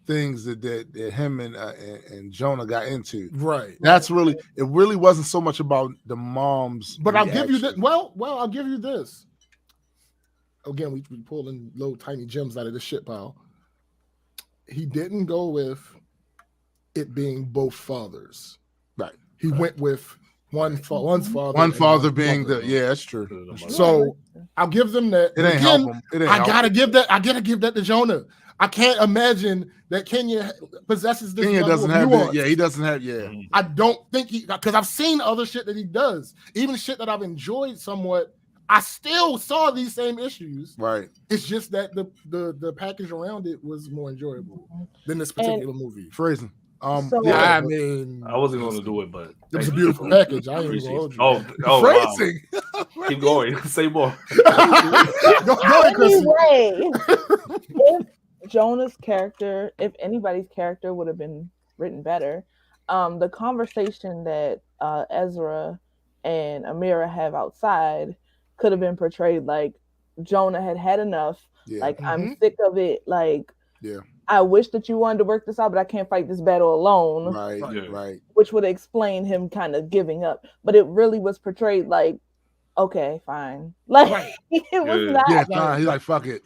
things that him and Jonah got into. Right. That's really it. Really wasn't so much about the mom's. But reaction. I'll give you this. Well, I'll give you this. Again, we pulling little tiny gems out of this shit pile. He didn't go with it being both fathers. Right. He went with one's father. One father being the that's true. So I'll give them that. It ain't help him. I gotta give that to Jonah. I can't imagine that Kenya possesses this. Kenya doesn't have that. Yeah, he doesn't have. Yeah, I don't think because I've seen other shit that he does, even shit that I've enjoyed somewhat. I still saw these same issues. Right. It's just that the package around it was more enjoyable than this particular movie. Phrasing. I mean, I wasn't going to do it, but it was a beautiful package. I ain't even hold you. Oh, phrasing. Wow. Keep going. Say more. Go ahead, anyway, if Jonah's character, if anybody's character would have been written better, the conversation that Ezra and Amira have outside could have been portrayed like Jonah had enough. Yeah. Like, I'm sick of it. Like, I wish that you wanted to work this out, but I can't fight this battle alone. Right. Which would explain him kind of giving up. But it really was portrayed like, okay, fine. Like, it was not. Yeah, fine. He's like, fuck it.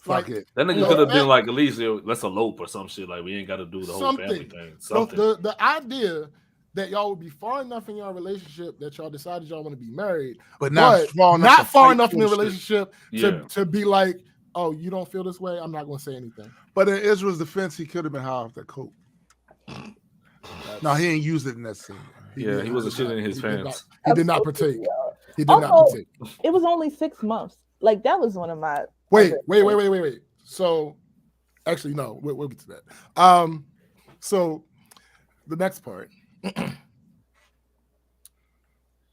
Fuck it. That nigga could have been like, at least let's elope or some shit. Like, we ain't got to do the whole family thing. Something. The idea that y'all would be far enough in your relationship that y'all decided y'all want to be married, but not far enough in the relationship to be like, oh, you don't feel this way? I'm not going to say anything. But in Israel's defense, he could have been high off that coat. No, he ain't used it in that scene. He wasn't shitting in his pants. He did not partake. He did not partake. It was only 6 months. Like, that was one of my... Wait. So, actually, no, we'll get to that. So, the next part.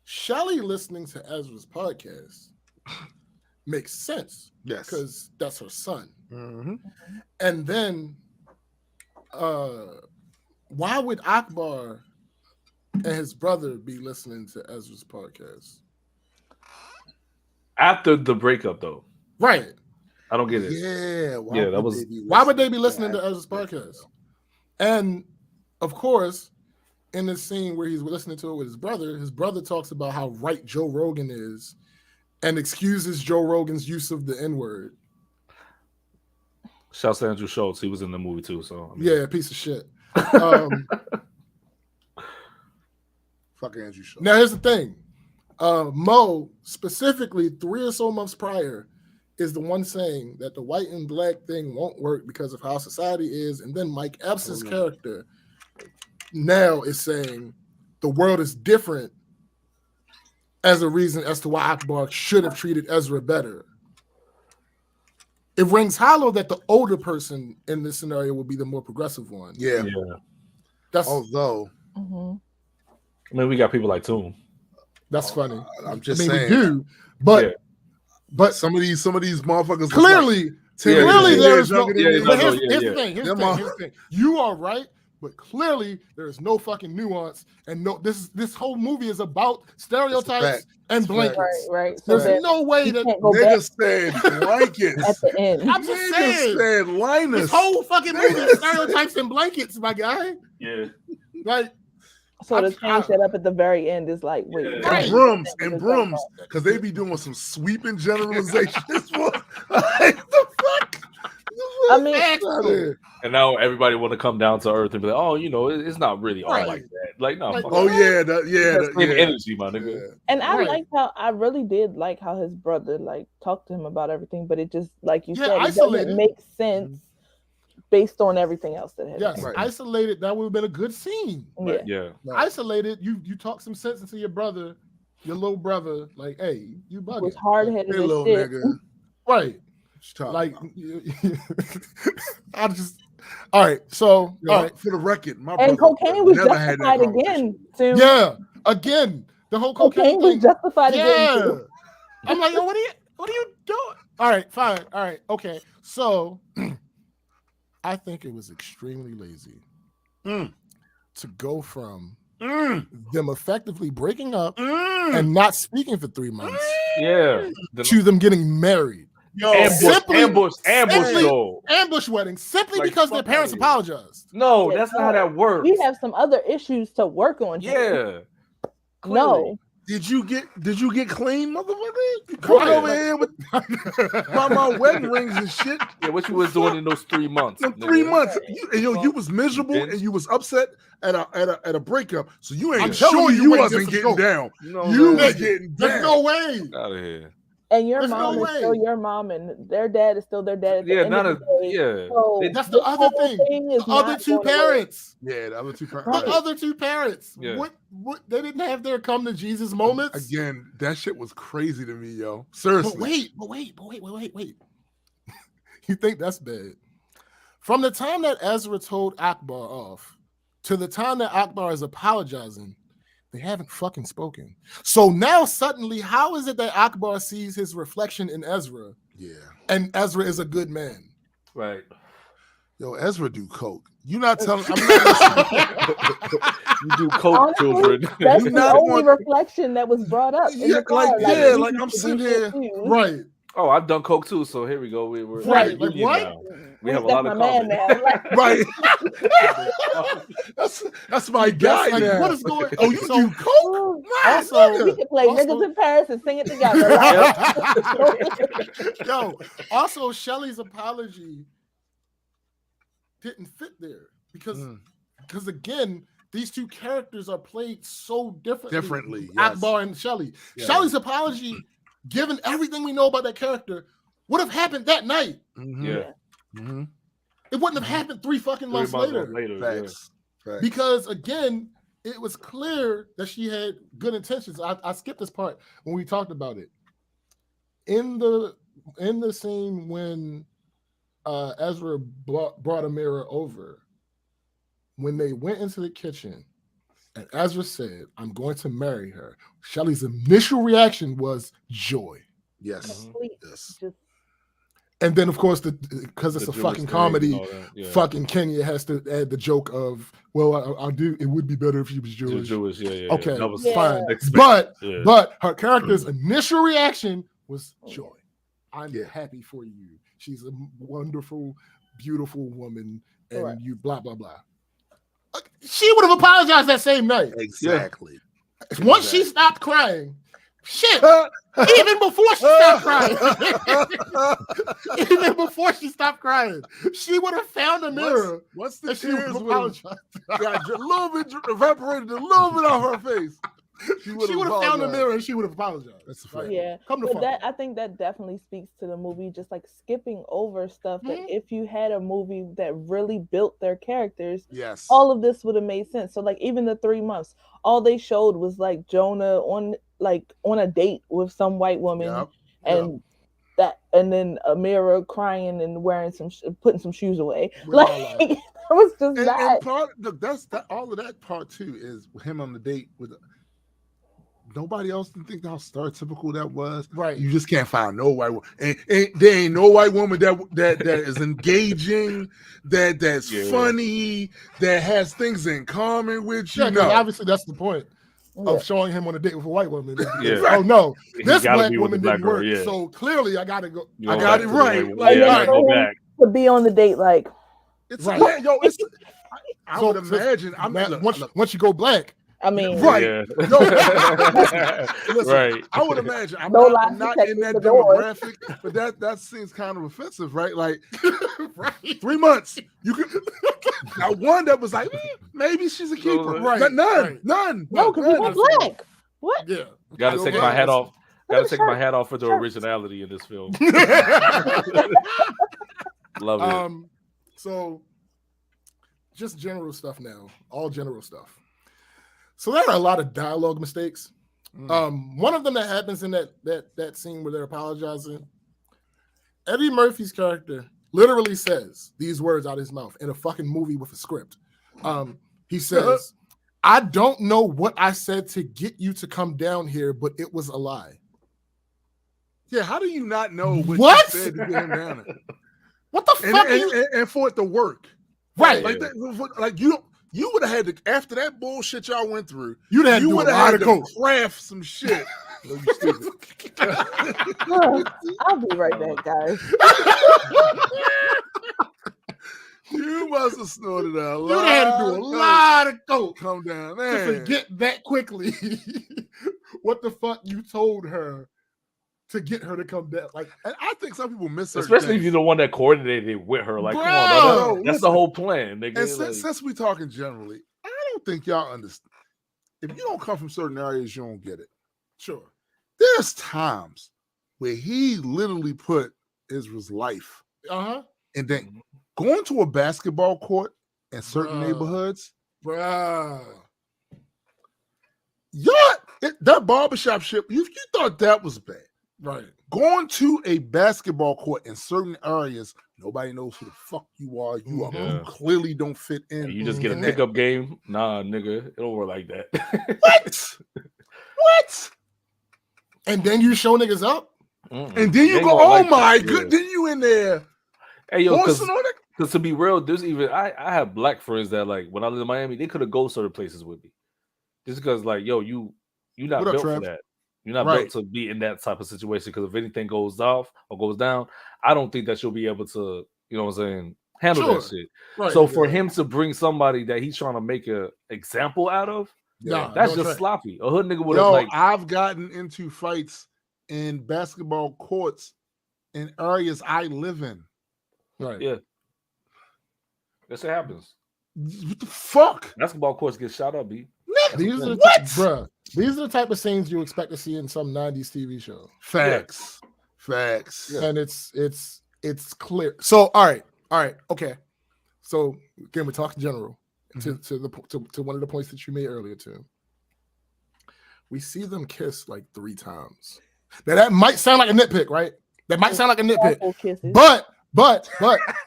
Shelly listening to Ezra's podcast makes sense. Yes. Because that's her son. Mm-hmm. And then why would Akbar and his brother be listening to Ezra's podcast? After the breakup, though. Right. I don't get it. Yeah. Why would they be listening to Ezra's podcast? And, of course, in this scene where he's listening to it with his brother talks about how right Joe Rogan is and excuses Joe Rogan's use of the N-word. Shouts to Andrew Schultz. He was in the movie too. So yeah, piece of shit. Fuck Andrew Schultz. Now here's the thing. Mo, specifically 3 or so months prior, is the one saying that the white and black thing won't work because of how society is. And then Mike Epps' character now is saying the world is different as a reason as to why Akbar should have treated Ezra better. It rings hollow that the older person in this scenario will be the more progressive one. Yeah. That's although. Mm-hmm. I mean, we got people like Toom. That's funny. I'm just saying. We do, but some of these motherfuckers clearly there's no. Here's the thing. You are right, but clearly there is no fucking nuance, and no, this whole movie is about stereotypes and blankets. Right. So there's no way that niggas said blankets at the end. I'm just saying, said Linus. This whole fucking movie is stereotypes and blankets, my guy. Yeah. Like, so to change that up at the very end is like, wait, and brooms, because they be doing some sweeping generalizations. Like the fuck? I mean, and now everybody want to come down to earth and be like, oh, it's not really all like that. Like, no. Like, same energy, my nigga. Yeah. And I really did like how his brother like talked to him about everything, but it just like you said, it doesn't make sense based on everything else that has happened. Isolated, that would have been a good scene. Yeah. Isolated, you talk some sense into your brother, your little brother, like, hey, you bugging. Was hard-headed as little shit. Nigga. Right. Like, I just, all right. So, all right. For the record, my and brother cocaine was justified again. Too. Yeah, again, the whole cocaine was justified again. Too. I'm like, yo, what are you doing? All right, fine. All right, okay. So, I think it was extremely lazy to go from them effectively breaking up and not speaking for 3 months. To them getting married. Yo, ambush wedding simply because their parents apologized. No, that's not how that works. We have some other issues to work on. Yeah. No. Did you get clean, motherfucker? You come over here with my wedding rings and shit. Yeah, what you was doing in those 3 months? In 3 months, you was miserable and you was upset at a breakup. So you ain't sure you wasn't getting down. You was getting down. There's no way. Out of here. And your mom is still your mom, and their dad is still their dad. So that's the other thing. The other two parents. Yeah, the other two parents. The other two parents. Yeah. What? They didn't have their come to Jesus moments. Again, that shit was crazy to me, yo. Seriously. But wait. You think that's bad? From the time that Ezra told Akbar off to the time that Akbar is apologizing, they haven't fucking spoken. So now suddenly, how is it that Akbar sees his reflection in Ezra? Yeah. And Ezra is a good man. Right. Yo, Ezra do coke. You not telling you do coke, honestly, children. That's the only reflection that was brought up. In the car. Like I'm sitting here. Right. Oh, I've done coke too, so here we go. We're right. Like what? Now. We have a lot of man now. Right. that's my guy like, now. What is going on? Oh, you do coke? Also, we can play Niggas in Paris and sing it together. Yo, also Shelley's apology didn't fit there because again, these two characters are played so differently. Yes. Akbar and Shelley. Yeah. Shelley's apology, given everything we know about that character, would have happened that night. Mm-hmm. Yeah. Mm-hmm. It wouldn't have happened 3 fucking months later. Facts. Because again, it was clear that she had good intentions. I skipped this part when we talked about it. In the scene when Ezra brought Amira over, when they went into the kitchen and Ezra said, "I'm going to marry her," Shelley's initial reaction was joy. Yes. Yes. And then, of course, because it's a fucking comedy, fucking Kenya has to add the joke of, "Well, I'll do. It would be better if she was Jewish." Okay, that was fine. But her character's initial reaction was joy. I'm happy for you. She's a wonderful, beautiful woman, and you blah blah blah. She would have apologized that same night. Exactly. Once she stopped crying. Shit! Even before she stopped crying, she would have found a mirror. Once the tears would have got a little bit evaporated, a little bit off her face, she would have found a mirror and she would have apologized. That's a fact. Yeah, I think that definitely speaks to the movie, just like skipping over stuff. That if you had a movie that really built their characters, all of this would have made sense. So like even the 3 months, all they showed was like Jonah on a date with some white woman, and then Amira crying and wearing putting some shoes away. It was just that. And all of that part too is him on the date with nobody else didn't think how stereotypical that was. Right. You just can't find no white woman, and there ain't no white woman that is engaging, that's funny, that has things in common with you. Yeah, because obviously that's the point of showing him on a date with a white woman. Yeah. Oh no, this black be woman didn't work. Girl, So clearly, I gotta go. I got it right. Go back. To be on the date, like it's right. Yo, it's. I would imagine. Once you go black. I mean, right? Yeah. Listen, right. I would imagine. I'm no not in that demographic, but that seems kind of offensive, right? Like, right. 3 months, you could. Now, one that was like, maybe she's a keeper, right? None. No, because you were black. What? Yeah. Got to take my hat off. Got to take my hat off for the originality in this film. Love it. So, just general stuff now. All general stuff. So there are a lot of dialogue mistakes. One of them that happens in that scene where they're apologizing. Eddie Murphy's character literally says these words out of his mouth in a fucking movie with a script. He says, "I don't know what I said to get you to come down here, but it was a lie." Yeah, how do you not know what you said to get him down there? What the fuck? And for it to work, right? Like, you would have had to, after that bullshit y'all went through, you would have had to craft some shit. I'll be right back, guys. You must have snorted a lot. You had to do a lot of coke. Come down, man. To forget that quickly what the fuck you told her to get her to come down. Like, and I think some people miss her. Especially if you're the one that coordinated it with her. Like, come on, that's the whole plan, nigga. And since we talking generally, I don't think y'all understand. If you don't come from certain areas, you don't get it. Sure. There's times where he literally put Israel's life. And then going to a basketball court in certain neighborhoods. That barbershop shit, you thought that was bad. Right. Going to a basketball court in certain areas, nobody knows who the fuck you are. You clearly don't fit in. And you just get a pickup game? Nah, nigga. It don't work like that. What? And then you show niggas up? And then you go, oh my good. Then you in there. Hey, yo, because to be real, there's even, I have black friends that, like, when I lived in Miami, they could have go certain places with me. Just because, like, yo, you not built for that. You're not built to be in that type of situation, because if anything goes off or goes down, I don't think that you'll be able to, you know what I'm saying, handle that shit. Right. So for him to bring somebody that he's trying to make an example out of, that's just sloppy. A hood nigga would have, like, I've gotten into fights in basketball courts in areas I live in. Right. Yeah. That shit happens. What the fuck? Basketball courts get shot up, B. These are the type of scenes you expect to see in some 90s TV show. Facts. Yeah. And it's clear. So all right, okay. So again, we talk in general to one of the points that you made earlier too. We see them kiss like 3 times. Now that might sound like a nitpick, right? That might sound like a nitpick. But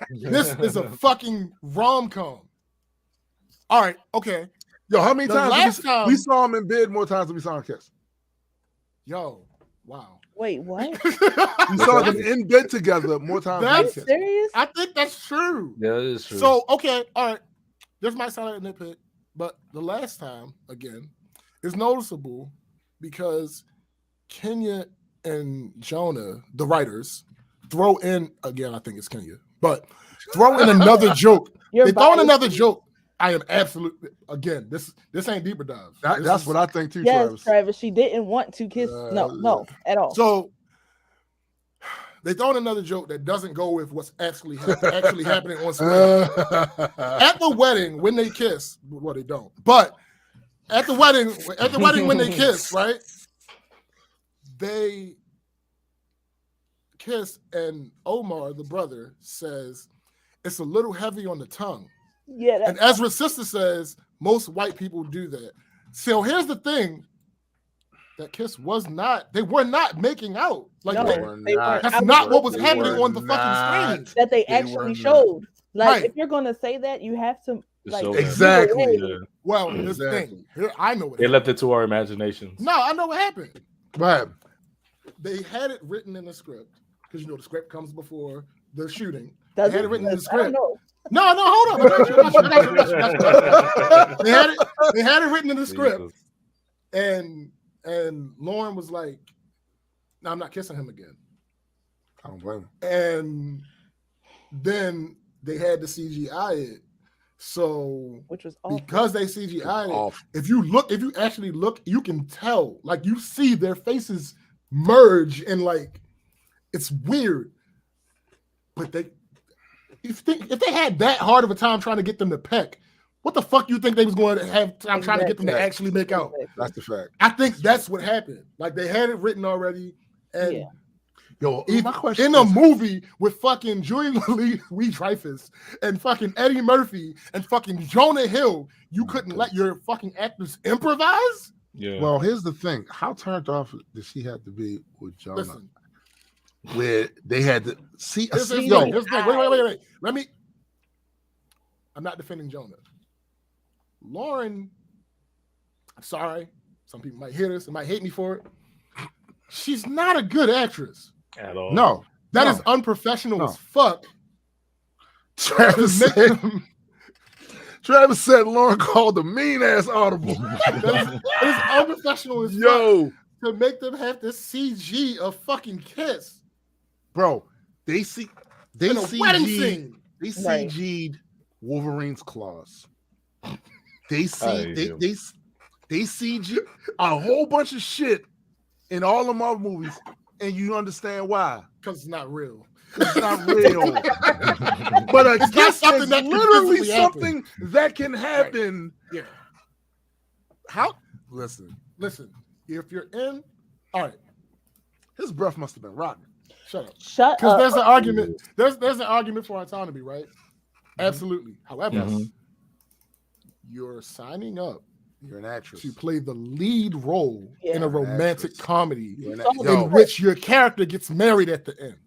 this is a fucking rom-com. All right, okay. Yo, how many times we saw him in bed more times than we saw him kiss? Yo, wow. Wait, what? We saw them in bed together more times. That's serious? I think that's true. Yeah, it is true. So, okay, all right. This might sound like a nitpick, but the last time, again, is noticeable because Kenya and Jonah, the writers, throw in, again, I think it's Kenya, but throw in another joke. They throw in another joke. I am absolutely, again, this ain't deeper dive. That's what I think too, yes, Travis. She didn't want to kiss. No, at all. So they throw in another joke that doesn't go with what's actually happening on screen. At the wedding, when they kiss, well, they don't. But at the wedding when they kiss, right? They kiss, and Omar, the brother, says it's a little heavy on the tongue. Yeah, and Ezra's sister says most white people do that. So here's the thing: that kiss they were not making out. Like that's not what was happening on the fucking screen. That they actually showed. Like if you're gonna say that, you have to Like, exactly. way, Well, here's the thing. Here, I know what they left it to our imaginations. No, I know what happened. Right. They had it written in the script because you know the script comes before the shooting. They had it written in the script. I don't know. No, hold on. They had it written in the script, and Lauren was like, "No, I'm not kissing him again." I don't blame him. And then they had to CGI it. So, which was awful. Because they CGI it, if you actually look, you can tell, like you see their faces merge and like it's weird. But if they had that hard of a time trying to get them to peck, what the fuck you think they was going to have time trying to get them to actually make out? That's the fact. I think that's what happened. Like they had it written already, and yo, my question in a movie with fucking Julia Louis-Dreyfus and fucking Eddie Murphy and fucking Jonah Hill, you couldn't let your fucking actors improvise? Yeah. Well, here's the thing: how turned off did she have to be with Jonah? Listen. Where they had to see a scene. Wait. Let me. I'm not defending Jonah. Lauren, I'm sorry. Some people might hear this and might hate me for it. She's not a good actress. At all. No. That is unprofessional as fuck. Travis said Lauren called the mean ass audible. It's unprofessional as fuck to make them have to CG a fucking kiss. Bro, they CG'd Wolverine's claws. They CG a whole bunch of shit in all of my movies, and you understand why? Because it's not real. It's not real. But I guess something that literally something that can happen. Right. Yeah. How? Listen. If you're in, all right. His breath must have been rotten. Shut up. Because there's an argument. There's an argument for autonomy, right? Absolutely. However, you're signing up. You're an actress to play the lead role in a romantic comedy in which your character gets married at the end.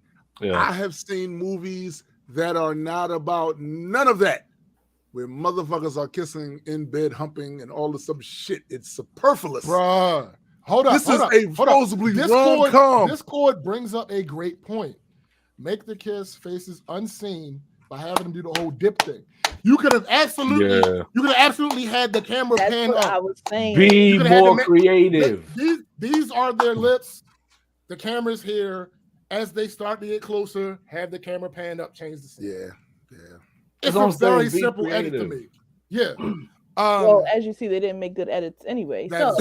Yeah. I have seen movies that are not about none of that, where motherfuckers are kissing in bed, humping, and all this other shit. It's superfluous, bruh. Hold up. This is a supposedly rom-com. This chord brings up a great point. Make the kiss faces unseen by having them do the whole dip thing. You could have absolutely had the camera pan up. I was saying. Be more creative. These are their lips. The camera's here. As they start to get closer, have the camera pan up, change the scene. Yeah. It's a very simple edit to me. Yeah. Well, as you see, they didn't make good edits anyway. That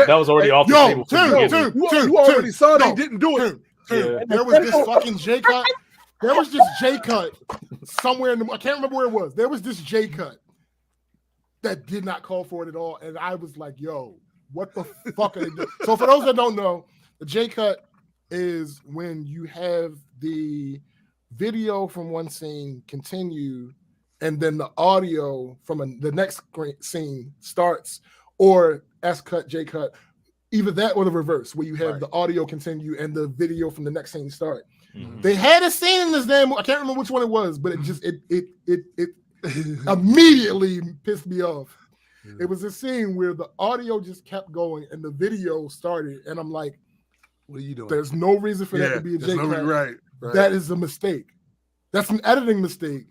was already off the table. You already saw they didn't do it. There was this fucking J cut. There was this J cut somewhere in the. I can't remember where it was. There was this J cut that did not call for it at all, and I was like, "Yo, what the fuck are they doing?" So, for those that don't know, the J cut is when you have the video from one scene continue, and then the audio from the next scene starts, or S cut, J cut, either that or the reverse, where you have the audio continue and the video from the next scene start. Mm-hmm. They had a scene in this damn. I can't remember which one it was, but it immediately pissed me off. It was a scene where the audio just kept going and the video started, and I'm like, "What are you doing? There's no reason for that to be a J cut. Right. That is a mistake. That's an editing mistake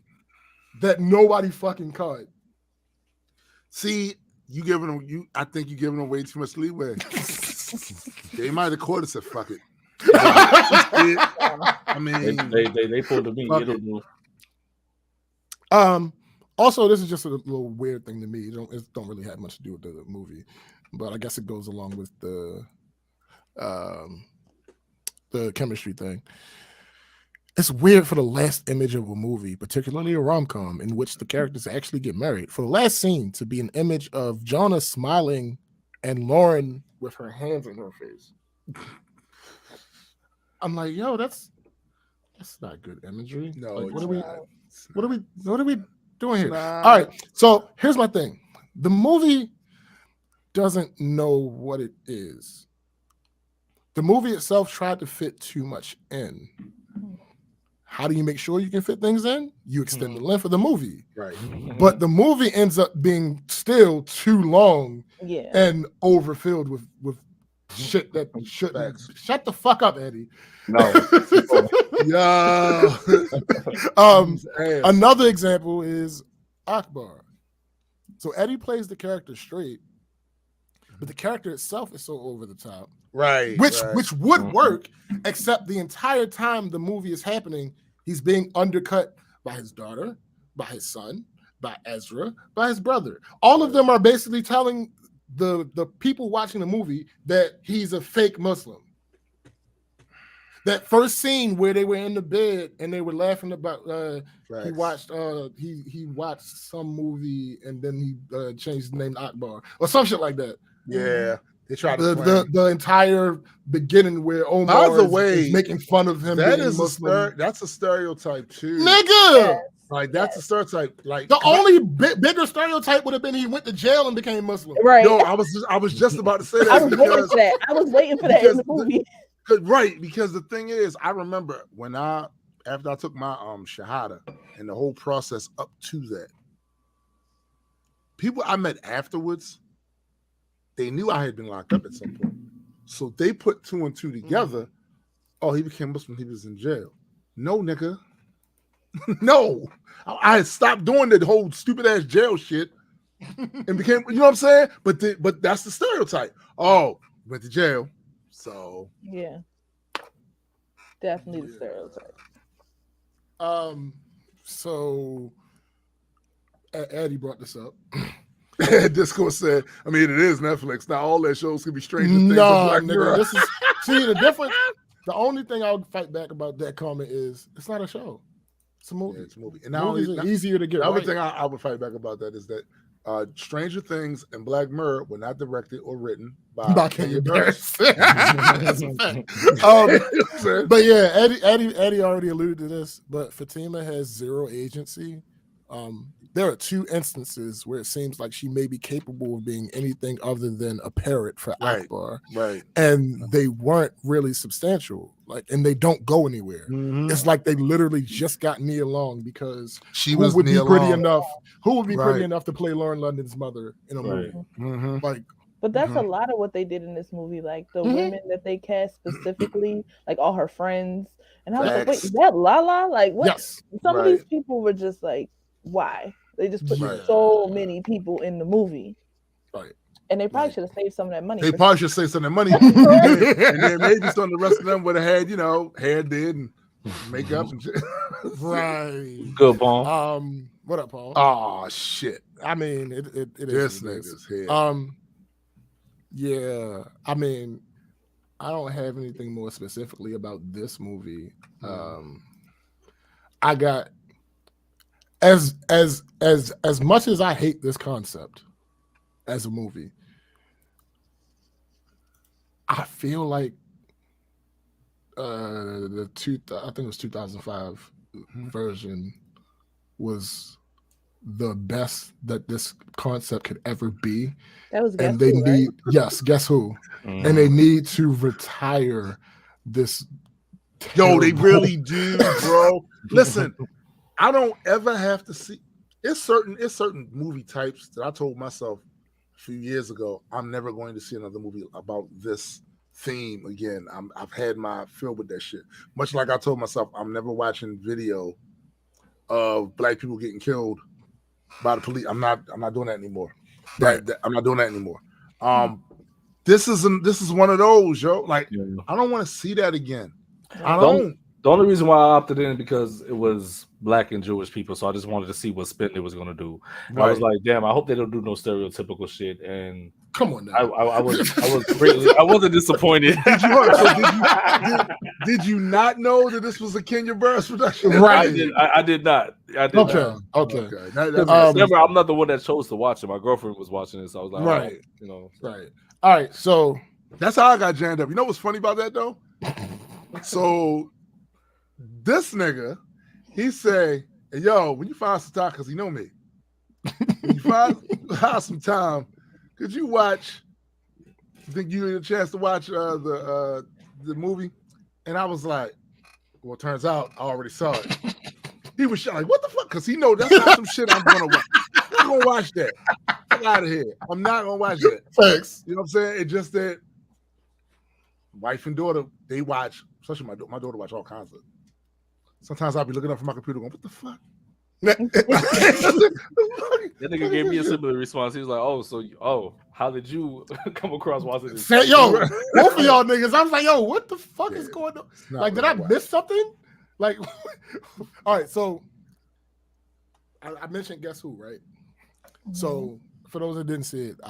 that nobody fucking caught." See, I think you're giving them way too much leeway. They might have caught us and said, "Fuck it." I mean, they pulled the beat. Also, this is just a little weird thing to me. It don't really have much to do with the movie, but I guess it goes along with the chemistry thing. It's weird for the last image of a movie, particularly a rom-com, in which the characters actually get married, for the last scene to be an image of Jonah smiling and Lauren with her hands in her face. I'm like, yo, that's not good imagery. No, like, what are we doing here? All right, so here's my thing. The movie doesn't know what it is. The movie itself tried to fit too much in. How do you make sure you can fit things in? You extend the length of the movie. Right. But the movie ends up being still too long and overfilled with shit that shouldn't. Shut the fuck up, Eddie. No. Yeah. Another example is Akbar. So Eddie plays the character straight, but the character itself is so over the top. Right. Which would work, except the entire time the movie is happening, he's being undercut by his daughter, by his son, by Ezra, by his brother. All of them are basically telling the people watching the movie that he's a fake Muslim. That first scene where they were in the bed and they were laughing about he watched some movie and then he changed the name to Akbar or some shit like that. Yeah. They tried to the entire beginning where Omar is making fun of him. That being is Muslim. That's a stereotype too, nigga. Like that's a stereotype. Like the only bigger stereotype would have been he went to jail and became Muslim. Right. No, I was just about to say that. I was waiting for that in the movie. Right, because the thing is, I remember after I took my Shahada and the whole process up to that, people I met afterwards, they knew I had been locked up at some point. So they put 2 and 2 together. Oh, he became Muslim, he was in jail. No, nigga. No. I had stopped doing the whole stupid ass jail shit and became, you know what I'm saying? But that's the stereotype. Oh, went to jail. So yeah, definitely the stereotype. So Eddie brought this up. Discourse said, I mean, it is Netflix. Not all that shows can be Stranger Things. No, nigga, this is see the difference. The only thing I would fight back about that comment is it's not a show. It's a movie. Yeah, it's a movie. And movies are easier to get. The other thing I would fight back about that is that Stranger Things and Black Mirror were not directed or written by Kenya Barris. But yeah, Eddie already alluded to this, but Fatima has zero agency. There are 2 instances where it seems like she may be capable of being anything other than a parrot for Akbar. Right. And they weren't really substantial. And they don't go anywhere. Mm-hmm. It's like they literally just got Nia Long because she would be pretty enough to play Lauren London's mother in a movie. Mm-hmm. But that's a lot of what they did in this movie. Like the women that they cast specifically, like all her friends. And I was like, wait, is that Lala? Like what? Yes. Some of these people were just like, why? They just put so many people in the movie. Right. And they probably should have saved some of that money. They probably should save some of that money. and then maybe some of the rest of them would have had, hair did and makeup and shit. Right. Good, Paul. What up, Paul? Oh shit. I mean, it this is. Nigga's head. Yeah. I mean, I don't have anything more specifically about this movie. I got as much as I hate this concept as a movie, I feel like I think it was 2005 version was the best that this concept could ever be. That was and they need Guess Who? And they need to retire this. Yo, they really do, bro. Listen, I don't ever have to see. It's certain movie types that I told myself a few years ago, I'm never going to see another movie about this theme again. I've had my fill with that shit. Much like I told myself, I'm never watching video of black people getting killed by the police. I'm not doing that anymore. Right. I'm not doing that anymore. This is one of those, yo. Like, I don't want to see that again. I don't. The only reason why I opted in because it was black and Jewish people, so I just wanted to see what spin they was gonna do. Right. I was like, damn, I hope they don't do no stereotypical shit. And come on now. I wasn't disappointed. Did you not know that this was a Kenya Barris production? Right. I did not. Okay. Remember, I'm not the one that chose to watch it. My girlfriend was watching it, so I was like, right. Right. All right. So that's how I got jammed up. You know what's funny about that though? So this nigga, he say, hey, yo, when you find some time, because he know me, when you find some time, could you watch, think you had a chance to watch the movie? And I was like, Well, it turns out I already saw it. He was like, what the fuck? Because he know that's not some shit I'm gonna watch. I'm not gonna watch that. Get out of here. I'm not gonna watch that. Thanks. You know what I'm saying? It just that wife and daughter, they watch, especially my daughter watch all kinds of. Sometimes I'll be looking up from my computer going, what the fuck? That nigga gave me a similar response. He was like, how did you come across watching this? Yo, both of y'all niggas. I was like, yo, what the fuck is going on? Like, did I miss something? Like, all right, so I mentioned Guess Who, right? Mm-hmm. So for those that didn't see it,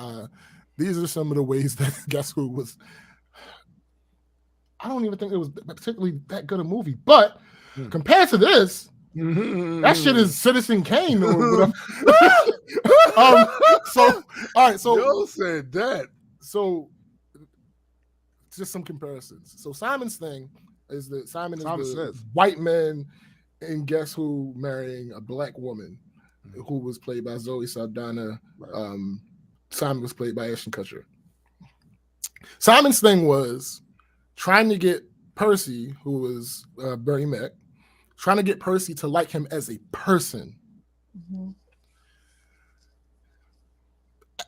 these are some of the ways that Guess Who was. I don't even think it was particularly that good a movie, but compared to this, that shit is Citizen Kane or whatever. So all right, so Yo said that. So just some comparisons. So Simon's thing is that Simon is the white man in Guess Who marrying a black woman who was played by Zoe Saldana. Right. Simon was played by Ashton Kutcher. Simon's thing was trying to get Percy, who was Bernie Mac, trying to get Percy to like him as a person. Mm-hmm.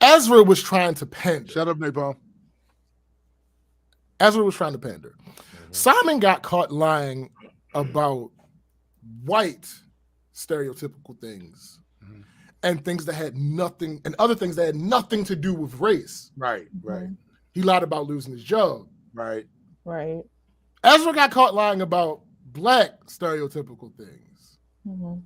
Ezra was trying to pander. Shut up, Napalm. Ezra was trying to pander. Mm-hmm. Simon got caught lying about white stereotypical things and things that had nothing, and other things that had nothing to do with race. Right, right. He lied about losing his job. Right. Right. Ezra got caught lying about black stereotypical things. Mm-hmm.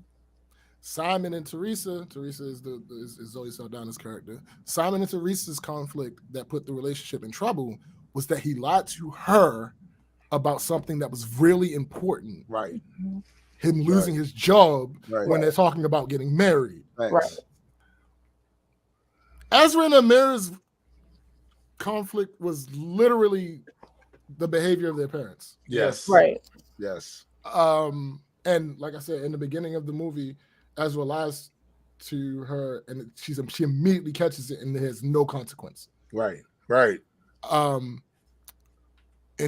Simon and Teresa is is Zoe Saldana's character. Simon and Teresa's conflict that put the relationship in trouble was that he lied to her about something that was really important. Right. Mm-hmm. Him losing his job when they're talking about getting married. Right. Ezra and Amir's conflict was literally the behavior of their parents. Yes. Right. Yes. And like I said, in the beginning of the movie, Ezra lies to her and she immediately catches it and there's no consequence. Right. Right. And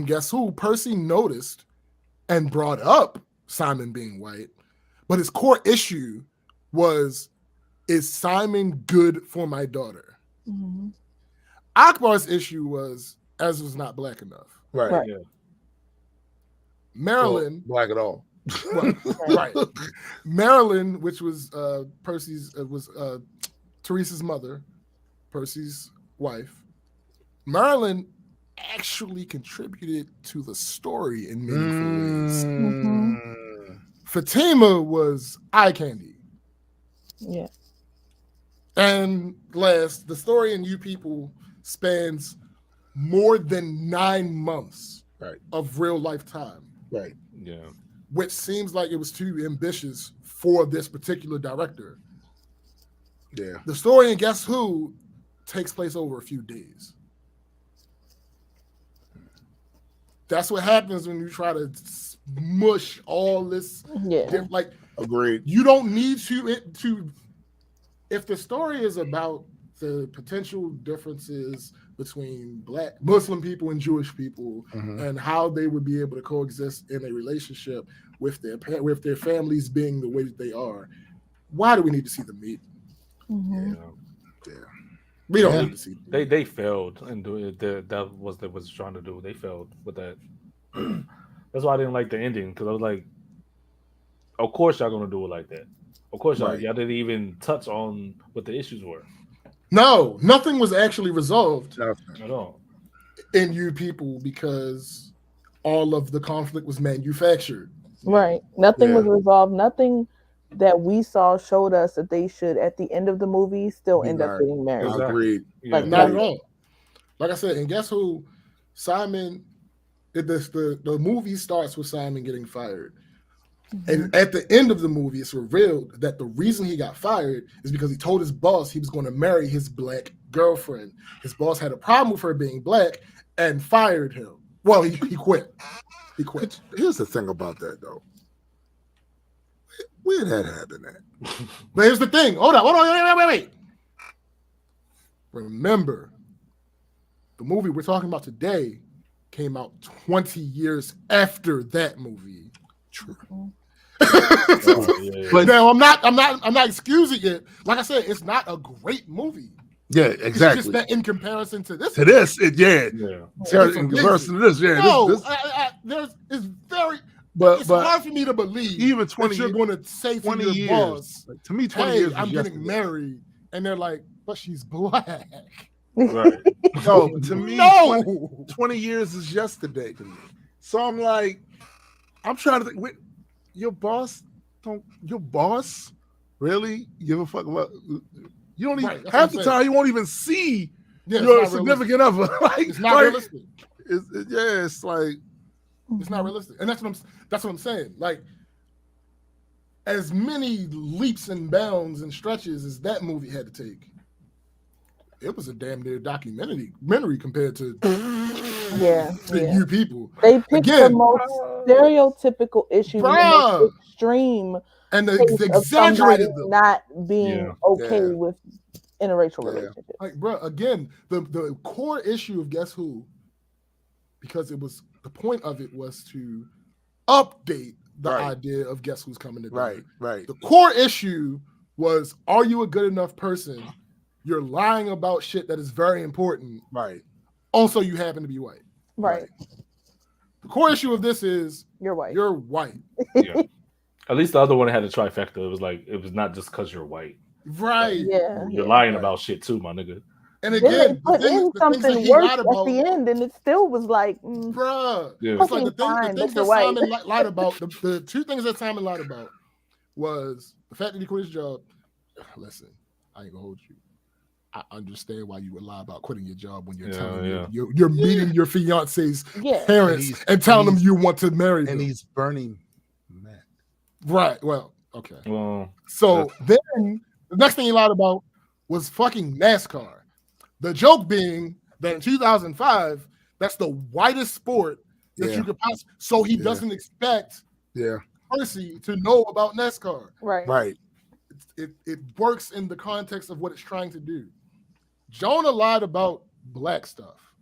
Guess Who? Percy noticed and brought up Simon being white, but his core issue was, is Simon good for my daughter? Mm-hmm. Akbar's issue was Ezra's not black enough. Right. Yeah. Marilyn, black at all. Right. Marilyn, which was Teresa's mother, Percy's wife. Marilyn actually contributed to the story in meaningful ways. Mm-hmm. Fatima was eye candy. Yeah. And last, the story in You People spans more than 9 months of real life time. Right. Yeah. Which seems like it was too ambitious for this particular director. Yeah. The story in Guess Who takes place over a few days. That's what happens when you try to mush all this. Yeah. Like, agreed. You don't need to. If the story is about the potential differences between Black Muslim people and Jewish people, and how they would be able to coexist in a relationship with their families being the way that they are, why do we need to see them meet? Mm-hmm. Yeah. We don't need to see them. They failed in doing it. That was what they was trying to do. They failed with that. That's why I didn't like the ending, because I was like, of course y'all gonna do it like that. Of course y'all didn't even touch on what the issues were. No, nothing was actually resolved at all in You People because all of the conflict was manufactured. Right. Nothing was resolved. Nothing that we saw showed us that they should, at the end of the movie, still end up getting married. Exactly. Agreed. Like, not at all. Like I said, and Guess Who? Simon, the movie starts with Simon getting fired. And at the end of the movie, it's revealed that the reason he got fired is because he told his boss he was going to marry his black girlfriend. His boss had a problem with her being black and fired him. Well, he quit. He quit. Here's the thing about that, though. Where that happened at? But here's the thing. Hold on, wait. Remember, the movie we're talking about today came out 20 years after that movie. True. But now I'm not excusing it. Like I said, it's not a great movie. Yeah, exactly. It's just that in comparison to this. In comparison to this, it's hard for me to believe even 20 that you're going to say to your years, boss, like, to me, 20 hey, years I'm getting married, and they're like, but she's black. Right. No, to me, 20 years is yesterday to me. So I'm like, I'm trying to think, wait, your boss really give a fuck about? You don't even half the time you won't even see your significant other. Like, it's not realistic. It's like it's not realistic, and that's what I'm saying. Like, as many leaps and bounds and stretches as that movie had to take, it was a damn near documentary compared to you people. They picked the most stereotypical issue, the most extreme, and exaggerated them. Not being okay with interracial relationships. Like, bro, again, the core issue of Guess Who, because it was the point of it was to update the idea of Guess Who's Coming to Dinner. Right. The core issue was, are you a good enough person? You're lying about shit that is very important. Right. Also, you happen to be white. Right. The core issue of this is you're white. You're white. Yeah. At least the other one had a trifecta. It was like, it was not just because you're white. Right. Yeah. You're lying about shit too, my nigga. And again, put in something worse at the end, and it still was like, bruh. Yeah. It's like the things that Simon lied about. The two things that Simon lied about was the fact that he quit his job. Listen, I ain't gonna hold you. I understand why you would lie about quitting your job when you're telling you're meeting your fiance's parents and telling them you want to marry them. And he's burning mad. Right. Well, okay. So then the next thing he lied about was fucking NASCAR. The joke being that in 2005, that's the whitest sport that you could possibly. So he doesn't expect Percy to know about NASCAR. Right. It works in the context of what it's trying to do. Jonah lied about black stuff.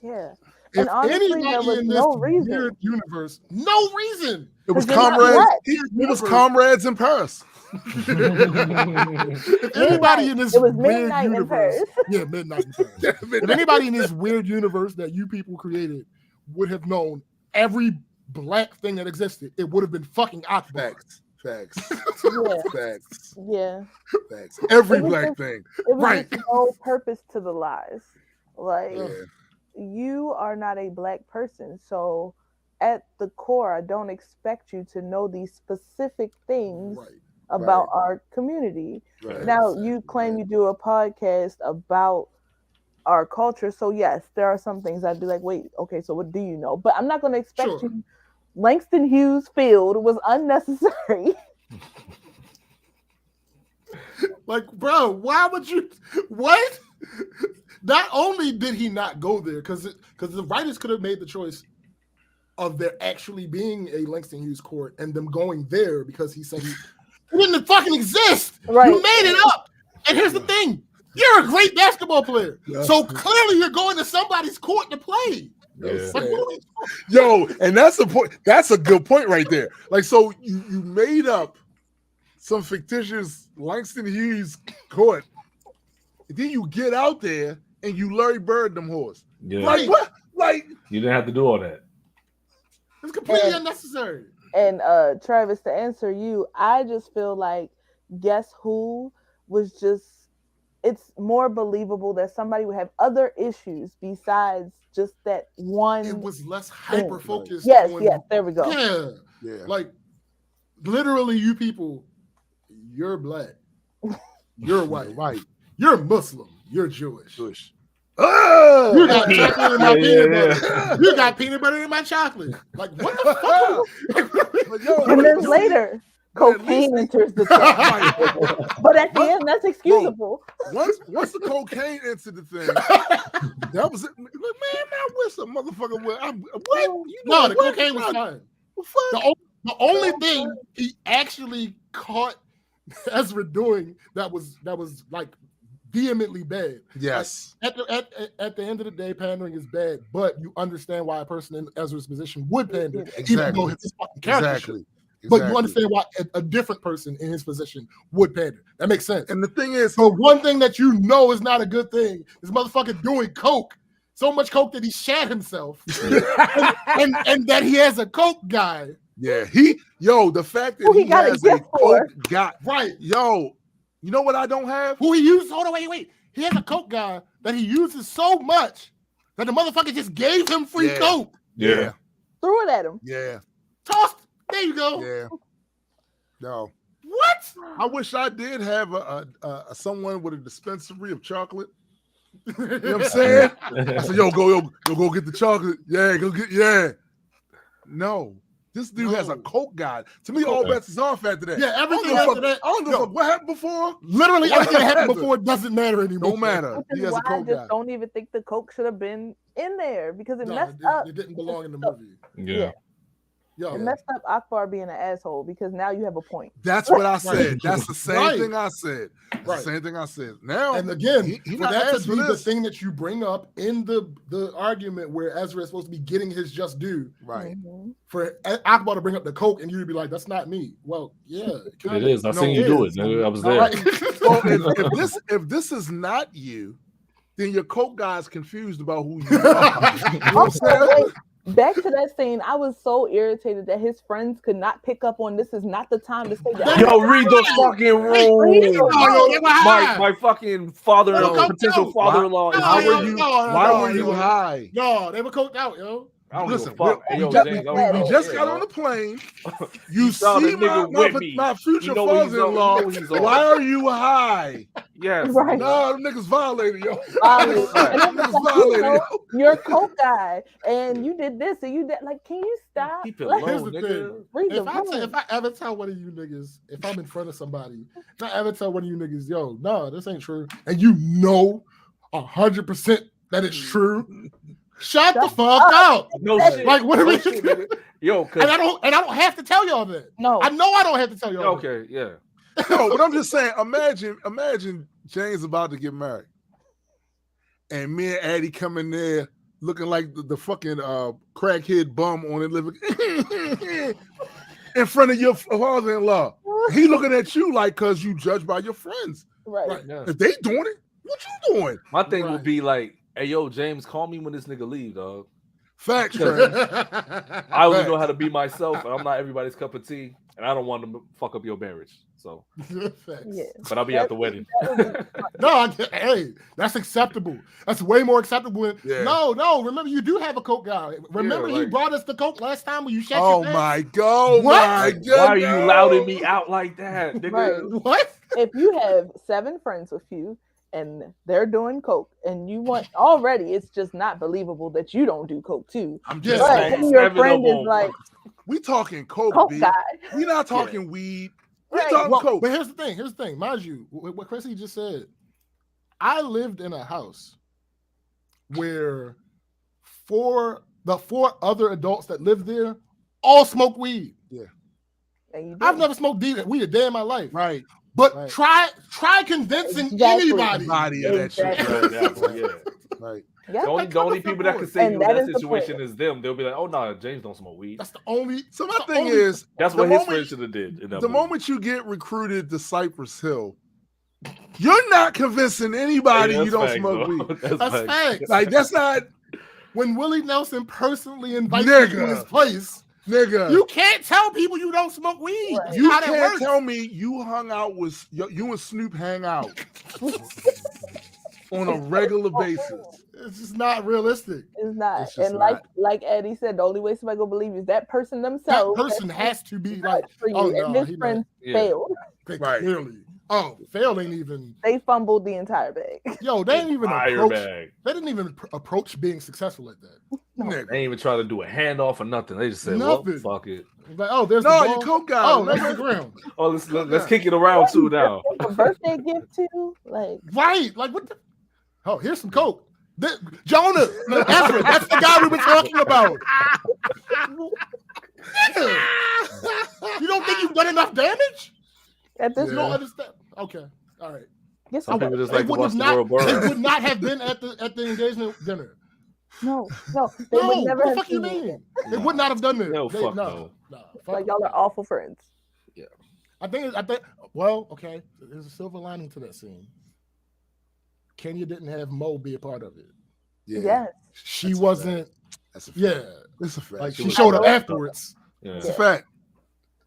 Yeah. If honestly, anybody in this weird universe, no reason. It was comrades. It was comrades in Paris. If anybody in this weird universe, midnight in Paris. If anybody in this weird universe that you people created would have known every black thing that existed, it would have been fucking Akbar. Facts. Yeah. Facts. Every black thing. It was just no purpose to the lies. Like, you are not a black person, so at the core, I don't expect you to know these specific things about our community. Now, you claim you do a podcast about our culture, so yes, there are some things I'd be like, wait, okay, so what do you know? But I'm not going to expect you. Langston Hughes Field was unnecessary. Like, bro, why would you? What? Not only did he not go there, because the writers could have made the choice of there actually being a Langston Hughes court and them going there because he said he didn't fucking exist. Right. You made it up. And here's the thing: you're a great basketball player, so clearly you're going to somebody's court to play. Yo, and that's a point. That's a good point right there. Like, so you made up some fictitious Langston Hughes court, and then you get out there and you Larry Bird them horse. Yeah. Like what? Like you didn't have to do all that. It's completely unnecessary. And Travis, to answer you, I just feel like Guess Who was just. It's more believable that somebody would have other issues besides just that one. It was less hyper focused. Yes, there we go. Yeah. Like literally, you people, you're black, you're white, you're Muslim, you're Jewish. Oh, you got chocolate in my peanut butter. You got peanut butter in my chocolate. Like what the fuck? And then later. Cocaine enters the thing. But at the end, that's excusable. Once the cocaine entered the thing, that was it. Man, I wish a motherfucker would. The cocaine was fine. The only thing he actually caught Ezra doing that was like vehemently bad. Yes. Like, at the end of the day, pandering is bad, but you understand why a person in Ezra's position would pander, even though his fucking character should. But you understand why a different person in his position would pander. That makes sense. And the thing is, so one thing that you know is not a good thing is motherfucker doing coke. So much coke that he shat himself, and that he has a coke guy. Yeah, the fact that he has a coke guy, right? Yo, you know what I don't have? Who he uses? Hold on, wait. He has a coke guy that he uses so much that the motherfucker just gave him free coke. Yeah, threw it at him. Yeah, tossed. There you go. Yeah. No. What? I wish I did have a someone with a dispensary of chocolate. You know what I'm saying? I said, yo, go get the chocolate. Yeah, No. This dude has a coke guy. To me, all bets is off after that. Yeah, everything after that. I don't know what happened before. Literally everything that happened before doesn't matter anymore. Don't matter. He has a coke guy. I just don't even think the coke should have been in there because it messed up. It didn't belong in the movie. Yeah. It messed up Akbar being an asshole because now you have a point. That's what I said. That's the same thing I said. The same thing I said. Now, and again, he for that to be the thing that you bring up in the argument where Ezra is supposed to be getting his just due, right? For Akbar to bring up the coke and you to be like, "That's not me." Well, yeah, it is. I seen you do it. I was there. Right. Well, if this is not you, then your coke guy is confused about who you are. You know what I'm saying? Back to that scene, I was so irritated that his friends could not pick up on this is not the time to say that. Yo, read the fucking room. My fucking potential father-in-law. Why were you high? No, they were coked out, yo. Listen, we just got on the plane. You see my future father-in-law. Why are you high? Yes. Right. No, them niggas violated, yo. You're a coke guy, and you did this, and you did can you stop? Keep it low, Here's the nigga. thing. If I ever tell one of you niggas, if I'm in front of somebody, if I ever tell one of you niggas, yo, no, this ain't true, and you know 100% that it's true. Shut the fuck up! No shit. Like what are we? Yo, and I don't have to tell y'all that. No, I know I don't have to tell y'all. Okay, yeah. No, but I'm just saying. Imagine James about to get married, and me and Addie come in there looking like the fucking crackhead bum on it, living in front of your father-in-law. He looking at you like because you judged by your friends. Right. Yeah. If they doing it, what you doing? My thing would be like, hey, yo, James, call me when this nigga leave, dog. Facts. I only know how to be myself, and I'm not everybody's cup of tea, and I don't want to fuck up your marriage. So, but I'll be at the wedding. Hey, that's acceptable. That's way more acceptable. Yeah. No. Remember, you do have a coke guy. Remember, he brought us the coke last time when you shut your pants? My God! What? My God! Why are you louding me out like that, nigga? Right. What? If you have 7 friends with you, and they're doing coke, and you want already, it's just not believable that you don't do coke too. I'm just saying, your friend is like, we talking coke guy. We not talking weed. We Right. talking coke. But here's the thing. Mind you, what Chrissy just said. I lived in a house where the 4 other adults that lived there all smoked weed. Yeah, I've never smoked weed a day in my life. Right. But try convincing anybody of that shit. Right. Yeah, the only people that can say in that situation is them. They'll be like, "Oh no, James don't smoke weed." That's the only. So my thing is, that's what his friend should have did. The moment you get recruited to Cypress Hill, you're not convincing anybody you don't smoke weed. That's facts. Like that's not when Willie Nelson personally invites you to his place. Nigga, you can't tell people you don't smoke weed. Right. You can't tell me you hung out with you and Snoop hang out on a regular basis. It's just not realistic. It's not. And like Eddie said, the only way somebody gonna believe is that person themselves. That person has to be like, for you. Oh, and no, his friends failed. Right. Clearly. Oh, failed ain't even. They fumbled the entire bag. Yo, they didn't even approach. They didn't even approach being successful at that. No. They didn't even try to do a handoff or nothing. They just said, "Well, fuck it." Like, oh, there's your coke guy. Oh, that's the ground. Oh, let's kick it around too now. A birthday gift too, like right? Like what? Oh, here's some coke. Jonah, Ezra, that's the guy we were talking about. You don't think you've done enough damage? At this you don't understand. Okay, all right. Some people just like to watch the world burn. They would not have been at the engagement dinner. No, they would never have. What the fuck you mean? They would not have done that. No, fuck no. Like y'all are awful friends. Yeah, I think. Well, okay. There's a silver lining to that scene. Kenya didn't have Mo be a part of it. Yeah. Yes. She wasn't. That's a fact. Yeah, it's a fact. Like she showed up afterwards. Yeah. It's a fact.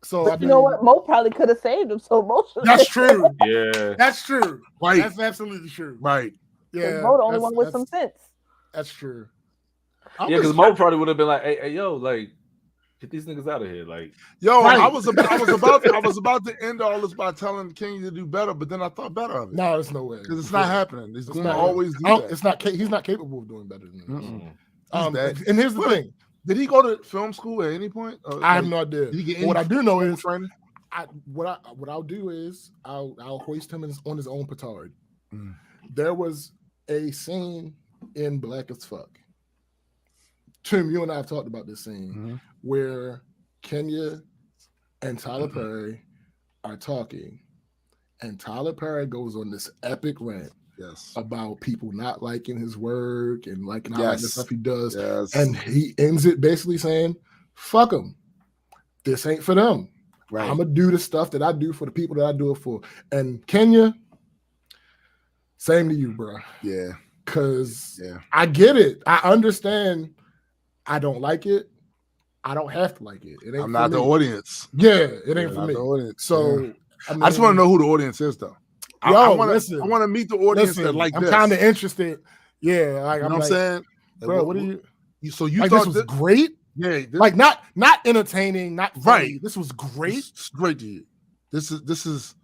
So you know what? Mo probably could have saved him so emotionally. That's true. Yeah, that's true. Right. That's absolutely true. Right. Yeah. Mo the only one with some sense. That's true. Yeah, because Mo probably would have been like, "Hey, yo, like, get these niggas out of here!" Like, yo, right. I was about to end all this by telling Kenya to do better, but then I thought better of it. No, there's no way because it's not happening. It's going to always do that. It's not. He's not capable of doing better than this. And here's the thing: did he go to film school at any point? I have no idea. Did he get what I do know is training? What I'll do is I'll hoist him on his own petard. There was a scene in Black as Fuck. Tim, you and I have talked about this scene where Kenya and Tyler Perry are talking, and Tyler Perry goes on this epic rant about people not liking his work and liking how the stuff he does. And he ends it basically saying, fuck them. This ain't for them. Right. I'm going to do the stuff that I do for the people that I do it for. And Kenya, same to you, bro. Yeah. Because I get it. I understand. I don't like it. I don't have to like it. It ain't I'm not the audience. Yeah, it ain't for me. So I just want to know who the audience is, though. I want to meet the audience that like I'm this. kind of interested. Yeah, like you know what I'm saying, bro. What do you? So you like thought this was great? Yeah, like not entertaining, not funny. Right. This was great. It's great to you. This is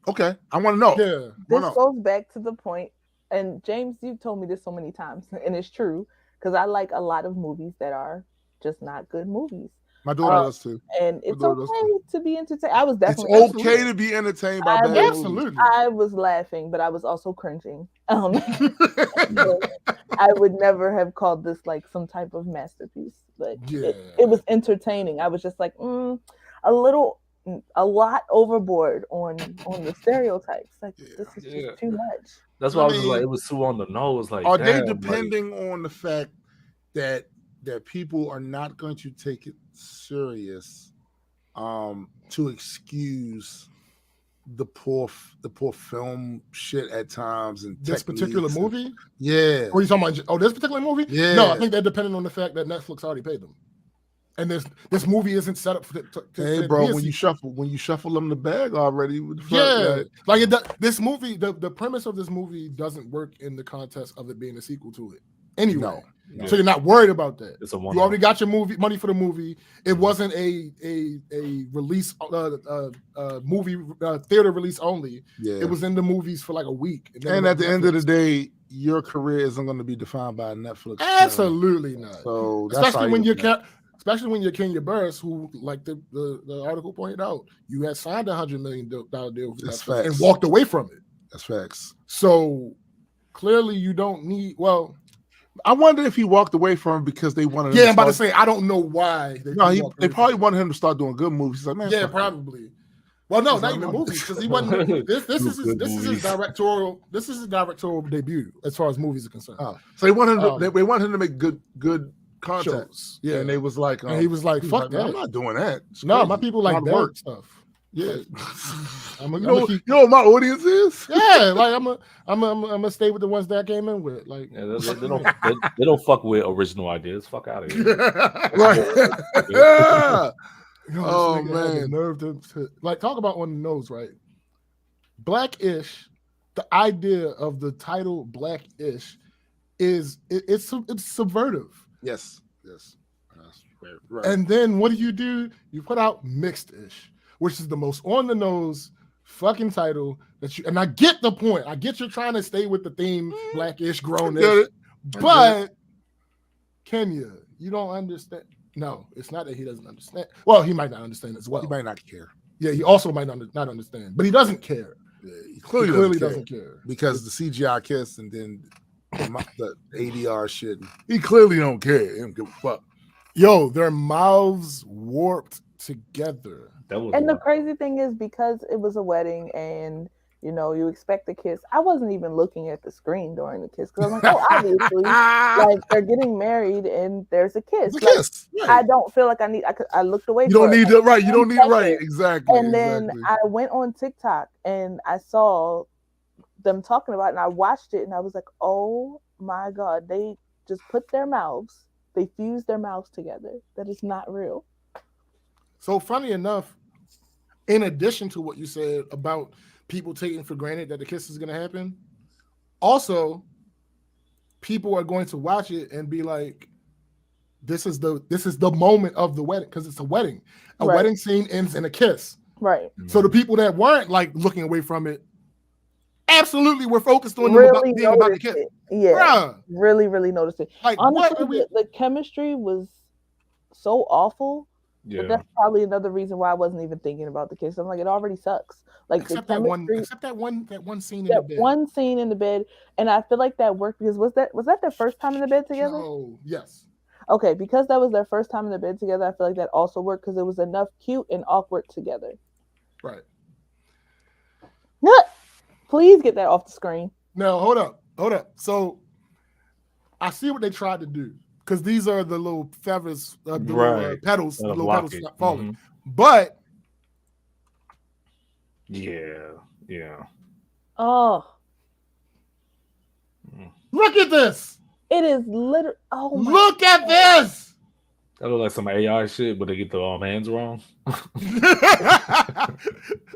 okay. I want to know. Yeah, this goes back to the point, and James, you've told me this so many times, and it's true. Because I like a lot of movies that are just not good movies. My daughter does too. And it's okay to be entertained. I was definitely. It's okay to be entertained by bad movies. Absolutely. I was laughing, but I was also cringing. I would never have called this like some type of masterpiece, but it was entertaining. I was just like, a lot overboard on the stereotypes. Like this is just too much. That's why I was just like, it was too on the nose. Like, are they depending on the fact that people are not going to take it serious to excuse the poor film shit at times and this particular movie? Yeah. What are you talking about? Oh, this particular movie? Yeah. No, I think they're depending on the fact that Netflix already paid them. And this movie isn't set up for hey, bro, when you shuffle them the bag already. This movie, the premise of this movie doesn't work in the context of it being a sequel to it. Anyway, so you're not worried about that. You already got your money for the movie. It wasn't a release movie theater release only. Yeah. It was in the movies for like a week. And at the end of the day, your career isn't going to be defined by Netflix. Absolutely not. So especially when you're Kenya Burris, who, like the article pointed out, you had signed $100 million deal with Netflix and walked away from it. That's facts. So clearly, you don't need. Well, I wonder if he walked away from it because they wanted. Yeah, I'm about to say I don't know why. They probably wanted him to start doing good movies. He's like, man, probably. Well, no, not even movies, because he wasn't. This is his directorial. This is his directorial debut as far as movies are concerned. So they want him. They want him to make good content. Shows. Yeah, and they was like, and he was like, "Fuck that! I'm not doing that." No, my people like that work stuff. Yeah, you know what my audience is. Yeah, like I'm gonna stay with the ones that I came in with. Like, they don't fuck with original ideas. Fuck out of here. Right. Yeah. Oh man, nerve to like talk about on the nose, right? Black-ish. The idea of the title Black-ish is it's subversive. Yes. Right. And then what do? You put out Mixed-ish, which is the most on the nose fucking title that you. And I get the point. I get you're trying to stay with the theme, Black-ish, grown-ish, but Kenya, you don't understand. No, it's not that he doesn't understand. Well, he might not understand as well. He might not care. Yeah, he also might not understand, but he doesn't care. Yeah, he clearly doesn't care because the CGI kiss and then the ADR shit. He clearly don't care. He don't give a fuck. Yo, their mouths warped together. And the crazy thing is, because it was a wedding and You know, you expect a kiss. I wasn't even looking at the screen during the kiss because I'm like, oh, obviously, like they're getting married and there's a kiss. It's a kiss. Right. I don't feel like I looked away. You don't need it, right? You don't need it, right? Exactly. And then I went on TikTok and I saw them talking about it and I watched it and I was like, oh my God, they just put their mouths, they fused their mouths together. That is not real. So funny enough, in addition to what you said about people taking for granted that the kiss is going to happen, also people are going to watch it and be like, this is the moment of the wedding, because it's a wedding. A wedding scene ends in a kiss. Right. So the people that weren't like looking away from it absolutely were focused on really being about the kiss. Yeah. Bruh. Really noticed it. Like, honestly, the chemistry was so awful. Yeah. But that's probably another reason why I wasn't even thinking about the kiss. I'm like, it already sucks. Like except that one scene in the bed. One scene in the bed, and I feel like that worked because was that their first time in the bed together? Oh, yes. Okay, because that was their first time in the bed together, I feel like that also worked because it was enough cute and awkward together. Right. Please get that off the screen. No, hold up. So I see what they tried to do. Because these are the little feathers, little petals, the little petals falling. Mm-hmm. But yeah. Oh, look at this! It is literally. Oh, my look at this! That looks like some AI shit, but they get the hands wrong.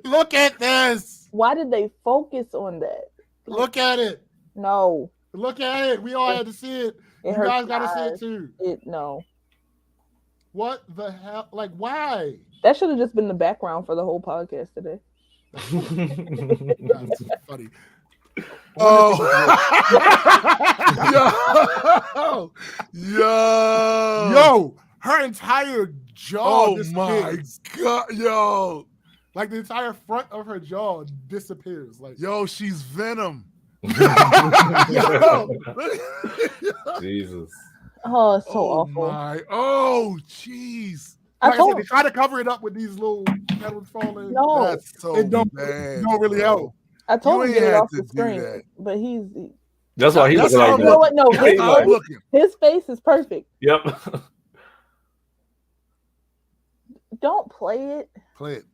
Look at this! Why did they focus on that? Look at it. No. Look at it. We all had to see it. You guys got to see it too. No. What the hell? Like, why? That should have just been the background for the whole podcast today. That's funny. Oh, yo, her entire jaw. Oh my God, yo, like the entire front of her jaw disappears. Like, yo, she's Venom. Jesus. Oh, it's so awful. Oh, jeez. Like I said, they try to cover it up with these little petals falling. No, that's so it don't really help. I told him to get it off the screen, but he's. That's why he looking like. You know what? No, his face is perfect. Yep. Don't play it. Play it.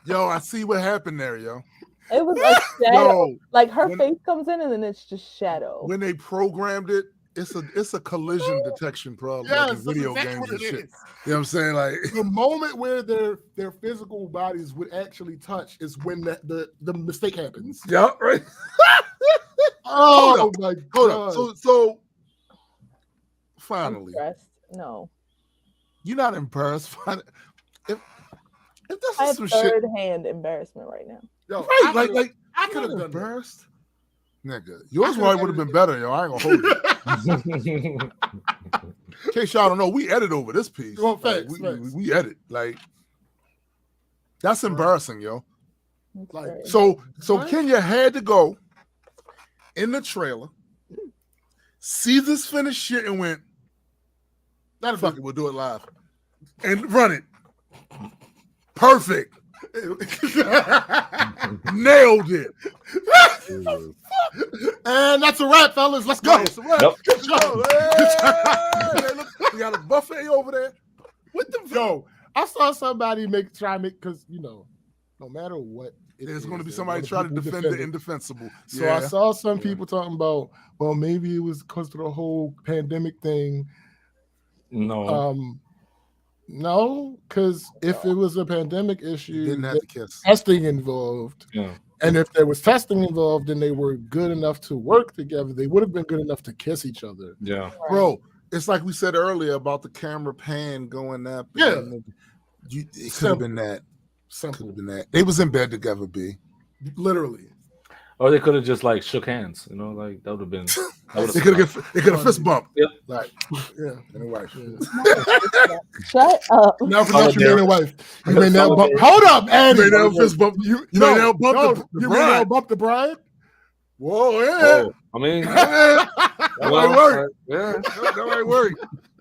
Yo, I see what happened there, yo. It was like shadow. Like her face comes in and then it's just shadow. When they programmed it, it's a collision detection problem, like in video games and shit. You know what I'm saying? Like the moment where their physical bodies would actually touch is when the mistake happens. Yeah, right. Oh my God. Hold up. So finally. No. You're not embarrassed. If this I is have some third-hand embarrassment right now. Yo, right, like I could have been embarrassed. Nigga, yours probably would have been better, yo. I ain't gonna hold you. In case y'all don't know, we edit over this piece. Well, like, we edit. Like, that's embarrassing, yo. Like, so Kenya had to go in the trailer, see this finished shit, and went, fuck it, we'll do it live. And run it. Perfect. Nailed it. And that's a wrap, fellas. Let's go. That's a wrap. Yep. Good job. Hey, look, we got a buffet over there. What the yo? I saw somebody try to make because no matter what, there's going to be somebody trying to defend the indefensible. So I saw some people talking about, well, maybe it was because of the whole pandemic thing. No, because if it was a pandemic issue, didn't have to kiss. Testing involved. Yeah. And if there was testing involved and they were good enough to work together, they would have been good enough to kiss each other. Yeah. Bro, it's like we said earlier about the camera pan going up. Yeah. It could have been that. Could have been that. They was in bed together, B. Literally. Or they could have just like shook hands, like that would have been. They could have fist bumped. Yep. Like, yeah, and wife. Shut up. Now forget you made a wife. You may now bump. Hold up, Andy. You may now fist bump. You may now bump the bride. You may now bump the bride. Whoa, yeah. Whoa. I mean, that might work. Yeah, that might work.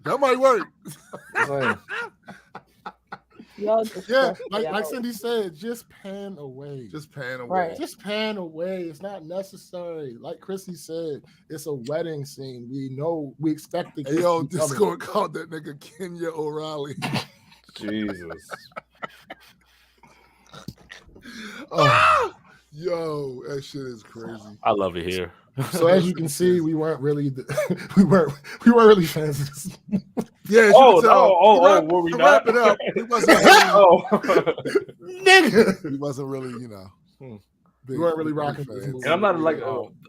That might work. Y'all just like Cindy said, just pan away. Just pan away. Right. Just pan away. It's not necessary. Like Chrissy said, it's a wedding scene. We expect the Hey, yo, this is going to call that nigga Kenya O'Reilly. Jesus. Yo, that shit is crazy. I love it here. So as you can see, we weren't really really fans of this. Yeah. Were we not? Wrap it up. He wasn't really, nigga. He wasn't really, you know. We weren't really rocking this movie. And I'm not like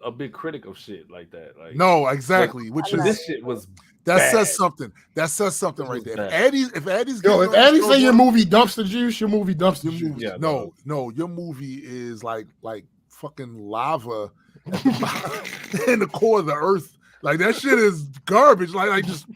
a big critic of shit like that. Like no, exactly. Which is this shit was that bad. says something. That says something right there. If Eddie's if Eddie say your movie dumpster juice, your movie dumpster juice. Yeah, no, your movie is like fucking lava in the core of the earth. Like that shit is garbage. Like just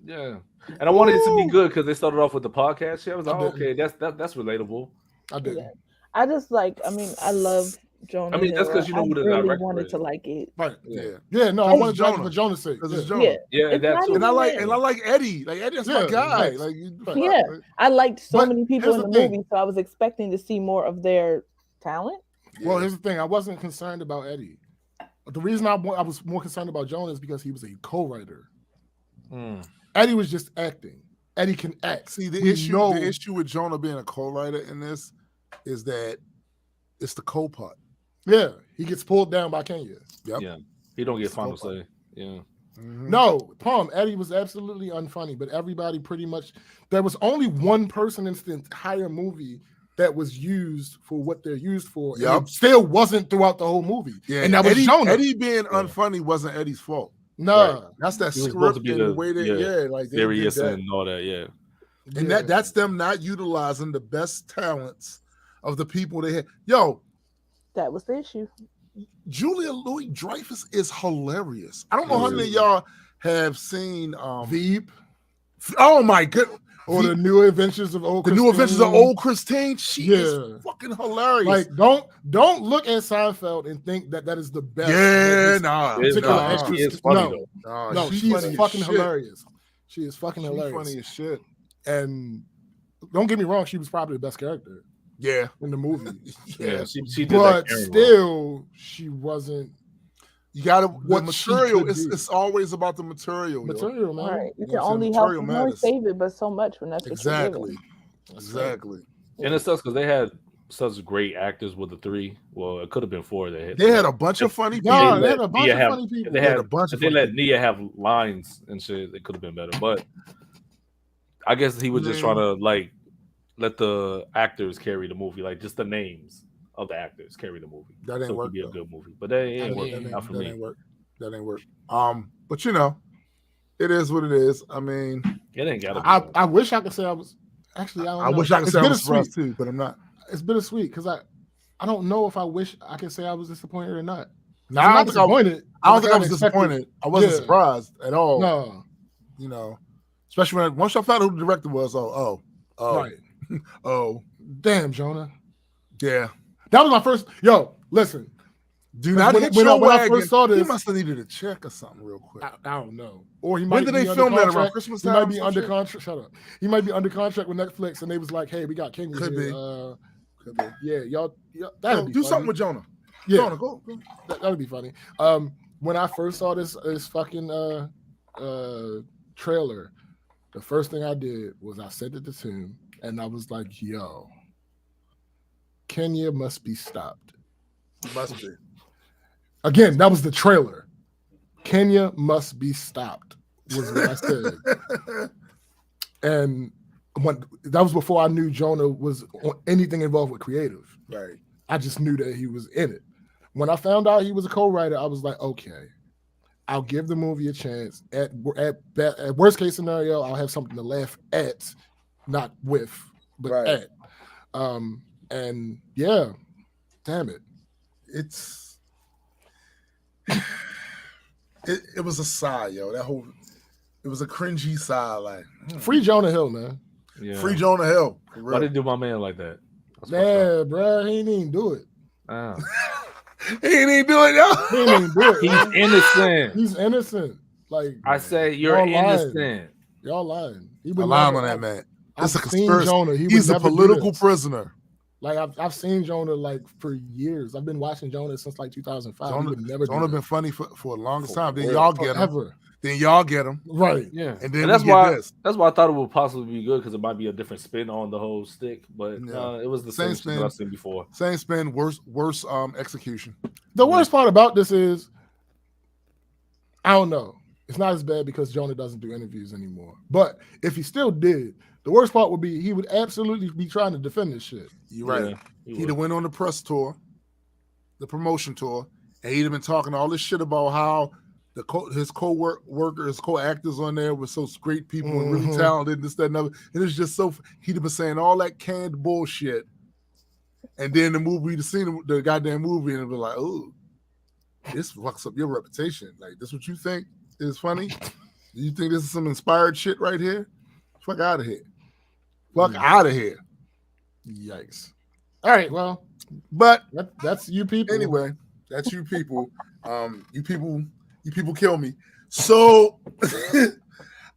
yeah. And I wanted it to be good because they started off with the podcast shit. I was like, okay, that's relatable. I did. Yeah. I just I love Jonah. I mean, that's because you know who the really director wanted is. to like it. Right. Yeah. No, I wanted Jonah for Jonah's sake. Because it's Jonah. Yeah, that's and I like Eddie. Like Eddie's my guy. Nice. Like I liked so many people in the thing. movie, so I was expecting to see more of their talent. Well, here's the thing. I wasn't concerned about Eddie. The reason I was more concerned about Jonah is because he was a co-writer. Eddie was just acting. Eddie can act. See, the issue with Jonah being a co-writer in this is that it's the co-part. Yeah, he gets pulled down by Kenya. Yep. Yeah, he don't get final say. Yeah. Mm-hmm. No, Palm, Eddie was absolutely unfunny, but everybody pretty much, there was only one person in the entire movie that was used for what they're used for. Yep. And it still wasn't throughout the whole movie. Yeah, and that was Jonah. Eddie being unfunny wasn't Eddie's fault. No, right. That's that script and the way they like serious and all that. Yeah, and that's them not utilizing the best talents of the people they had. Yo, that was the issue. Julia Louis-Dreyfus is hilarious. I don't know how many of y'all have seen Veep. Oh my goodness. Or the New Adventures of Old Christine. New Adventures of Old Christine. She is fucking hilarious. Like, don't look at Seinfeld and think that is the best. Yeah, She is funny though. No, she is fucking hilarious. She is fucking hilarious. Funny as shit. And don't get me wrong, she was probably the best character. Yeah, in the movie. Yeah, she did. But still, she wasn't. You gotta the material. It's always about the material. Material, man. Right. You can only save it, but so much when that's exactly. And it sucks because they had such great actors with the three. Well, it could have been four. They had a bunch of funny people. No, they had a bunch of funny people. They had a bunch. If they let Nia have lines and shit, it could have been better. But I guess he was just trying to like let the actors carry the movie, like just the names of the actors carry the movie. That ain't work. Be a good movie, but that ain't work. Not for me. That ain't work. But you know, it is what it is. I mean, it ain't gotta be. I wish I could say I was. Actually, I wish I could say I was surprised too, but I'm not. It's bittersweet because I don't know if I wish I could say I was disappointed or not. No, I don't think I was disappointed. I wasn't surprised at all. No, you know, especially once I found out who the director was. Right. Oh, damn, Jonah. Yeah. That was my first. Yo, listen. Do not hit your wagon. I first saw this, he must have needed a check or something real quick. I don't know. Or he might. When did they film that around Christmas time? He might be under contract. Shut up. He might be under contract with Netflix, and they was like, "Hey, we got Kenya." Could be. Could be. Yeah, y'all. That'd be do funny. something with Jonah. Yeah, Jonah, go. That'd be funny. When I first saw this fucking trailer, the first thing I did was I sent it to Tim, and I was like, "Yo, Kenya must be stopped." Must be. Again, that was the trailer. Kenya must be stopped, was what I said. And that was before I knew Jonah was on anything involved with creative. Right. I just knew that he was in it. When I found out he was a co-writer, I was like, okay, I'll give the movie a chance. At worst case scenario, I'll have something to laugh at, not with, but at. And yeah, damn it. It was a sigh, yo. It was a cringy sigh, like free Jonah Hill, man. Yeah. Free Jonah Hill. Why did do my man like that? Yeah, bro, he didn't even do it. He didn't even do it, yo. He didn't even do it. He's innocent. He's innocent. Like I say, you're innocent. Y'all lying. He would lie on that man. It's a conspiracy. Jonah. He's a political prisoner. Like I've seen Jonah like for years. I've been watching Jonah since like 2005. Jonah been funny for the longest time. Then y'all get him. Then y'all get him. Right. Yeah. And then that's why I thought it would possibly be good because it might be a different spin on the whole stick. But it was the same spin that I've seen before. Same spin, worse execution. The worst part about this is, I don't know. It's not as bad because Jonah doesn't do interviews anymore. But if he still did, the worst part would be he would absolutely be trying to defend this shit. You're right. Yeah, he'd have went on the press tour, the promotion tour, and he'd have been talking all this shit about how his co-workers, co-actors on there were so great people and really talented, this, that, and other. And it's just so he'd have been saying all that canned bullshit. And then we'd have seen the goddamn movie and it'd be like, oh, this fucks up your reputation. Like, this what you think is funny? You think this is some inspired shit right here? Fuck out of here. Fuck out of here. Yikes. All right, well, but that's you people. Anyway, that's you people. You people kill me. So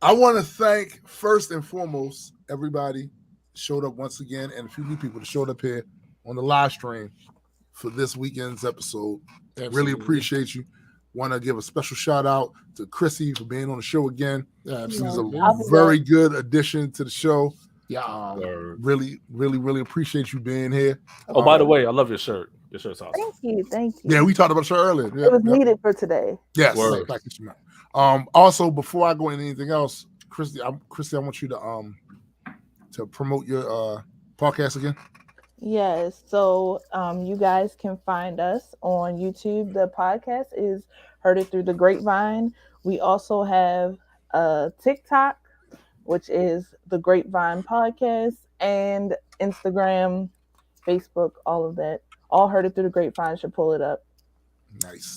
I want to thank first and foremost everybody showed up once again and a few new people that showed up here on the live stream for this weekend's episode. Absolutely. Really appreciate you. Want to give a special shout out to Chrissy for being on the show again. Yeah, she was a very good addition to the show. Yeah, really appreciate you being here. Oh, by the way, I love your shirt. Your shirt's awesome. Thank you. Yeah, we talked about the shirt earlier. It was needed for today. Yes. Also, before I go into anything else, Christy, I want you to promote your podcast again. Yes. So you guys can find us on YouTube. The podcast is Heard It Through the Grapevine. We also have a TikTok, which is the Grapevine Podcast, and Instagram, Facebook, all of that. All Heard It Through the Grapevine. Should pull it up.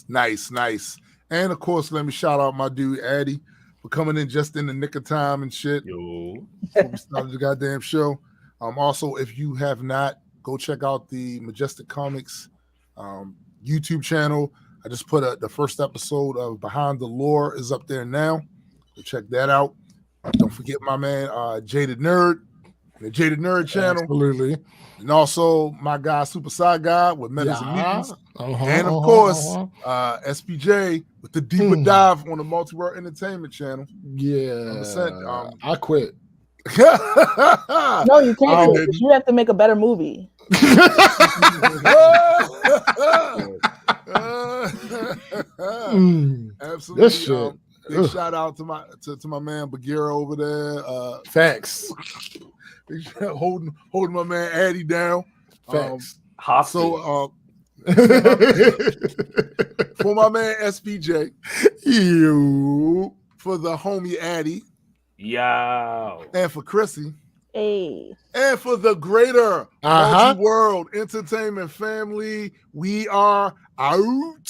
Nice. And of course, let me shout out my dude Addy for coming in just in the nick of time and shit. Yo. Before we started the goddamn show. Also, if you have not, go check out the Majestic Comics YouTube channel. I just put the first episode of Behind the Lore is up there now. Go check that out. Don't forget my man Jaded Nerd, the Jaded Nerd channel. Absolutely. And also my guy Super Side Guy with Metas and Meetings. And of course, SPJ with the Deeper Dive on the Multi-World Entertainment channel. Yeah. I quit. No, you can't. You have to make a better movie. Absolutely. This shit. Big shout out to my man Bagheera over there. Facts. Holding my man Addy down. Facts. So for my man SPJ, you for the homie Addy. Yo. And for Chrissy. Hey. And for the greater multi-world entertainment family, we are out.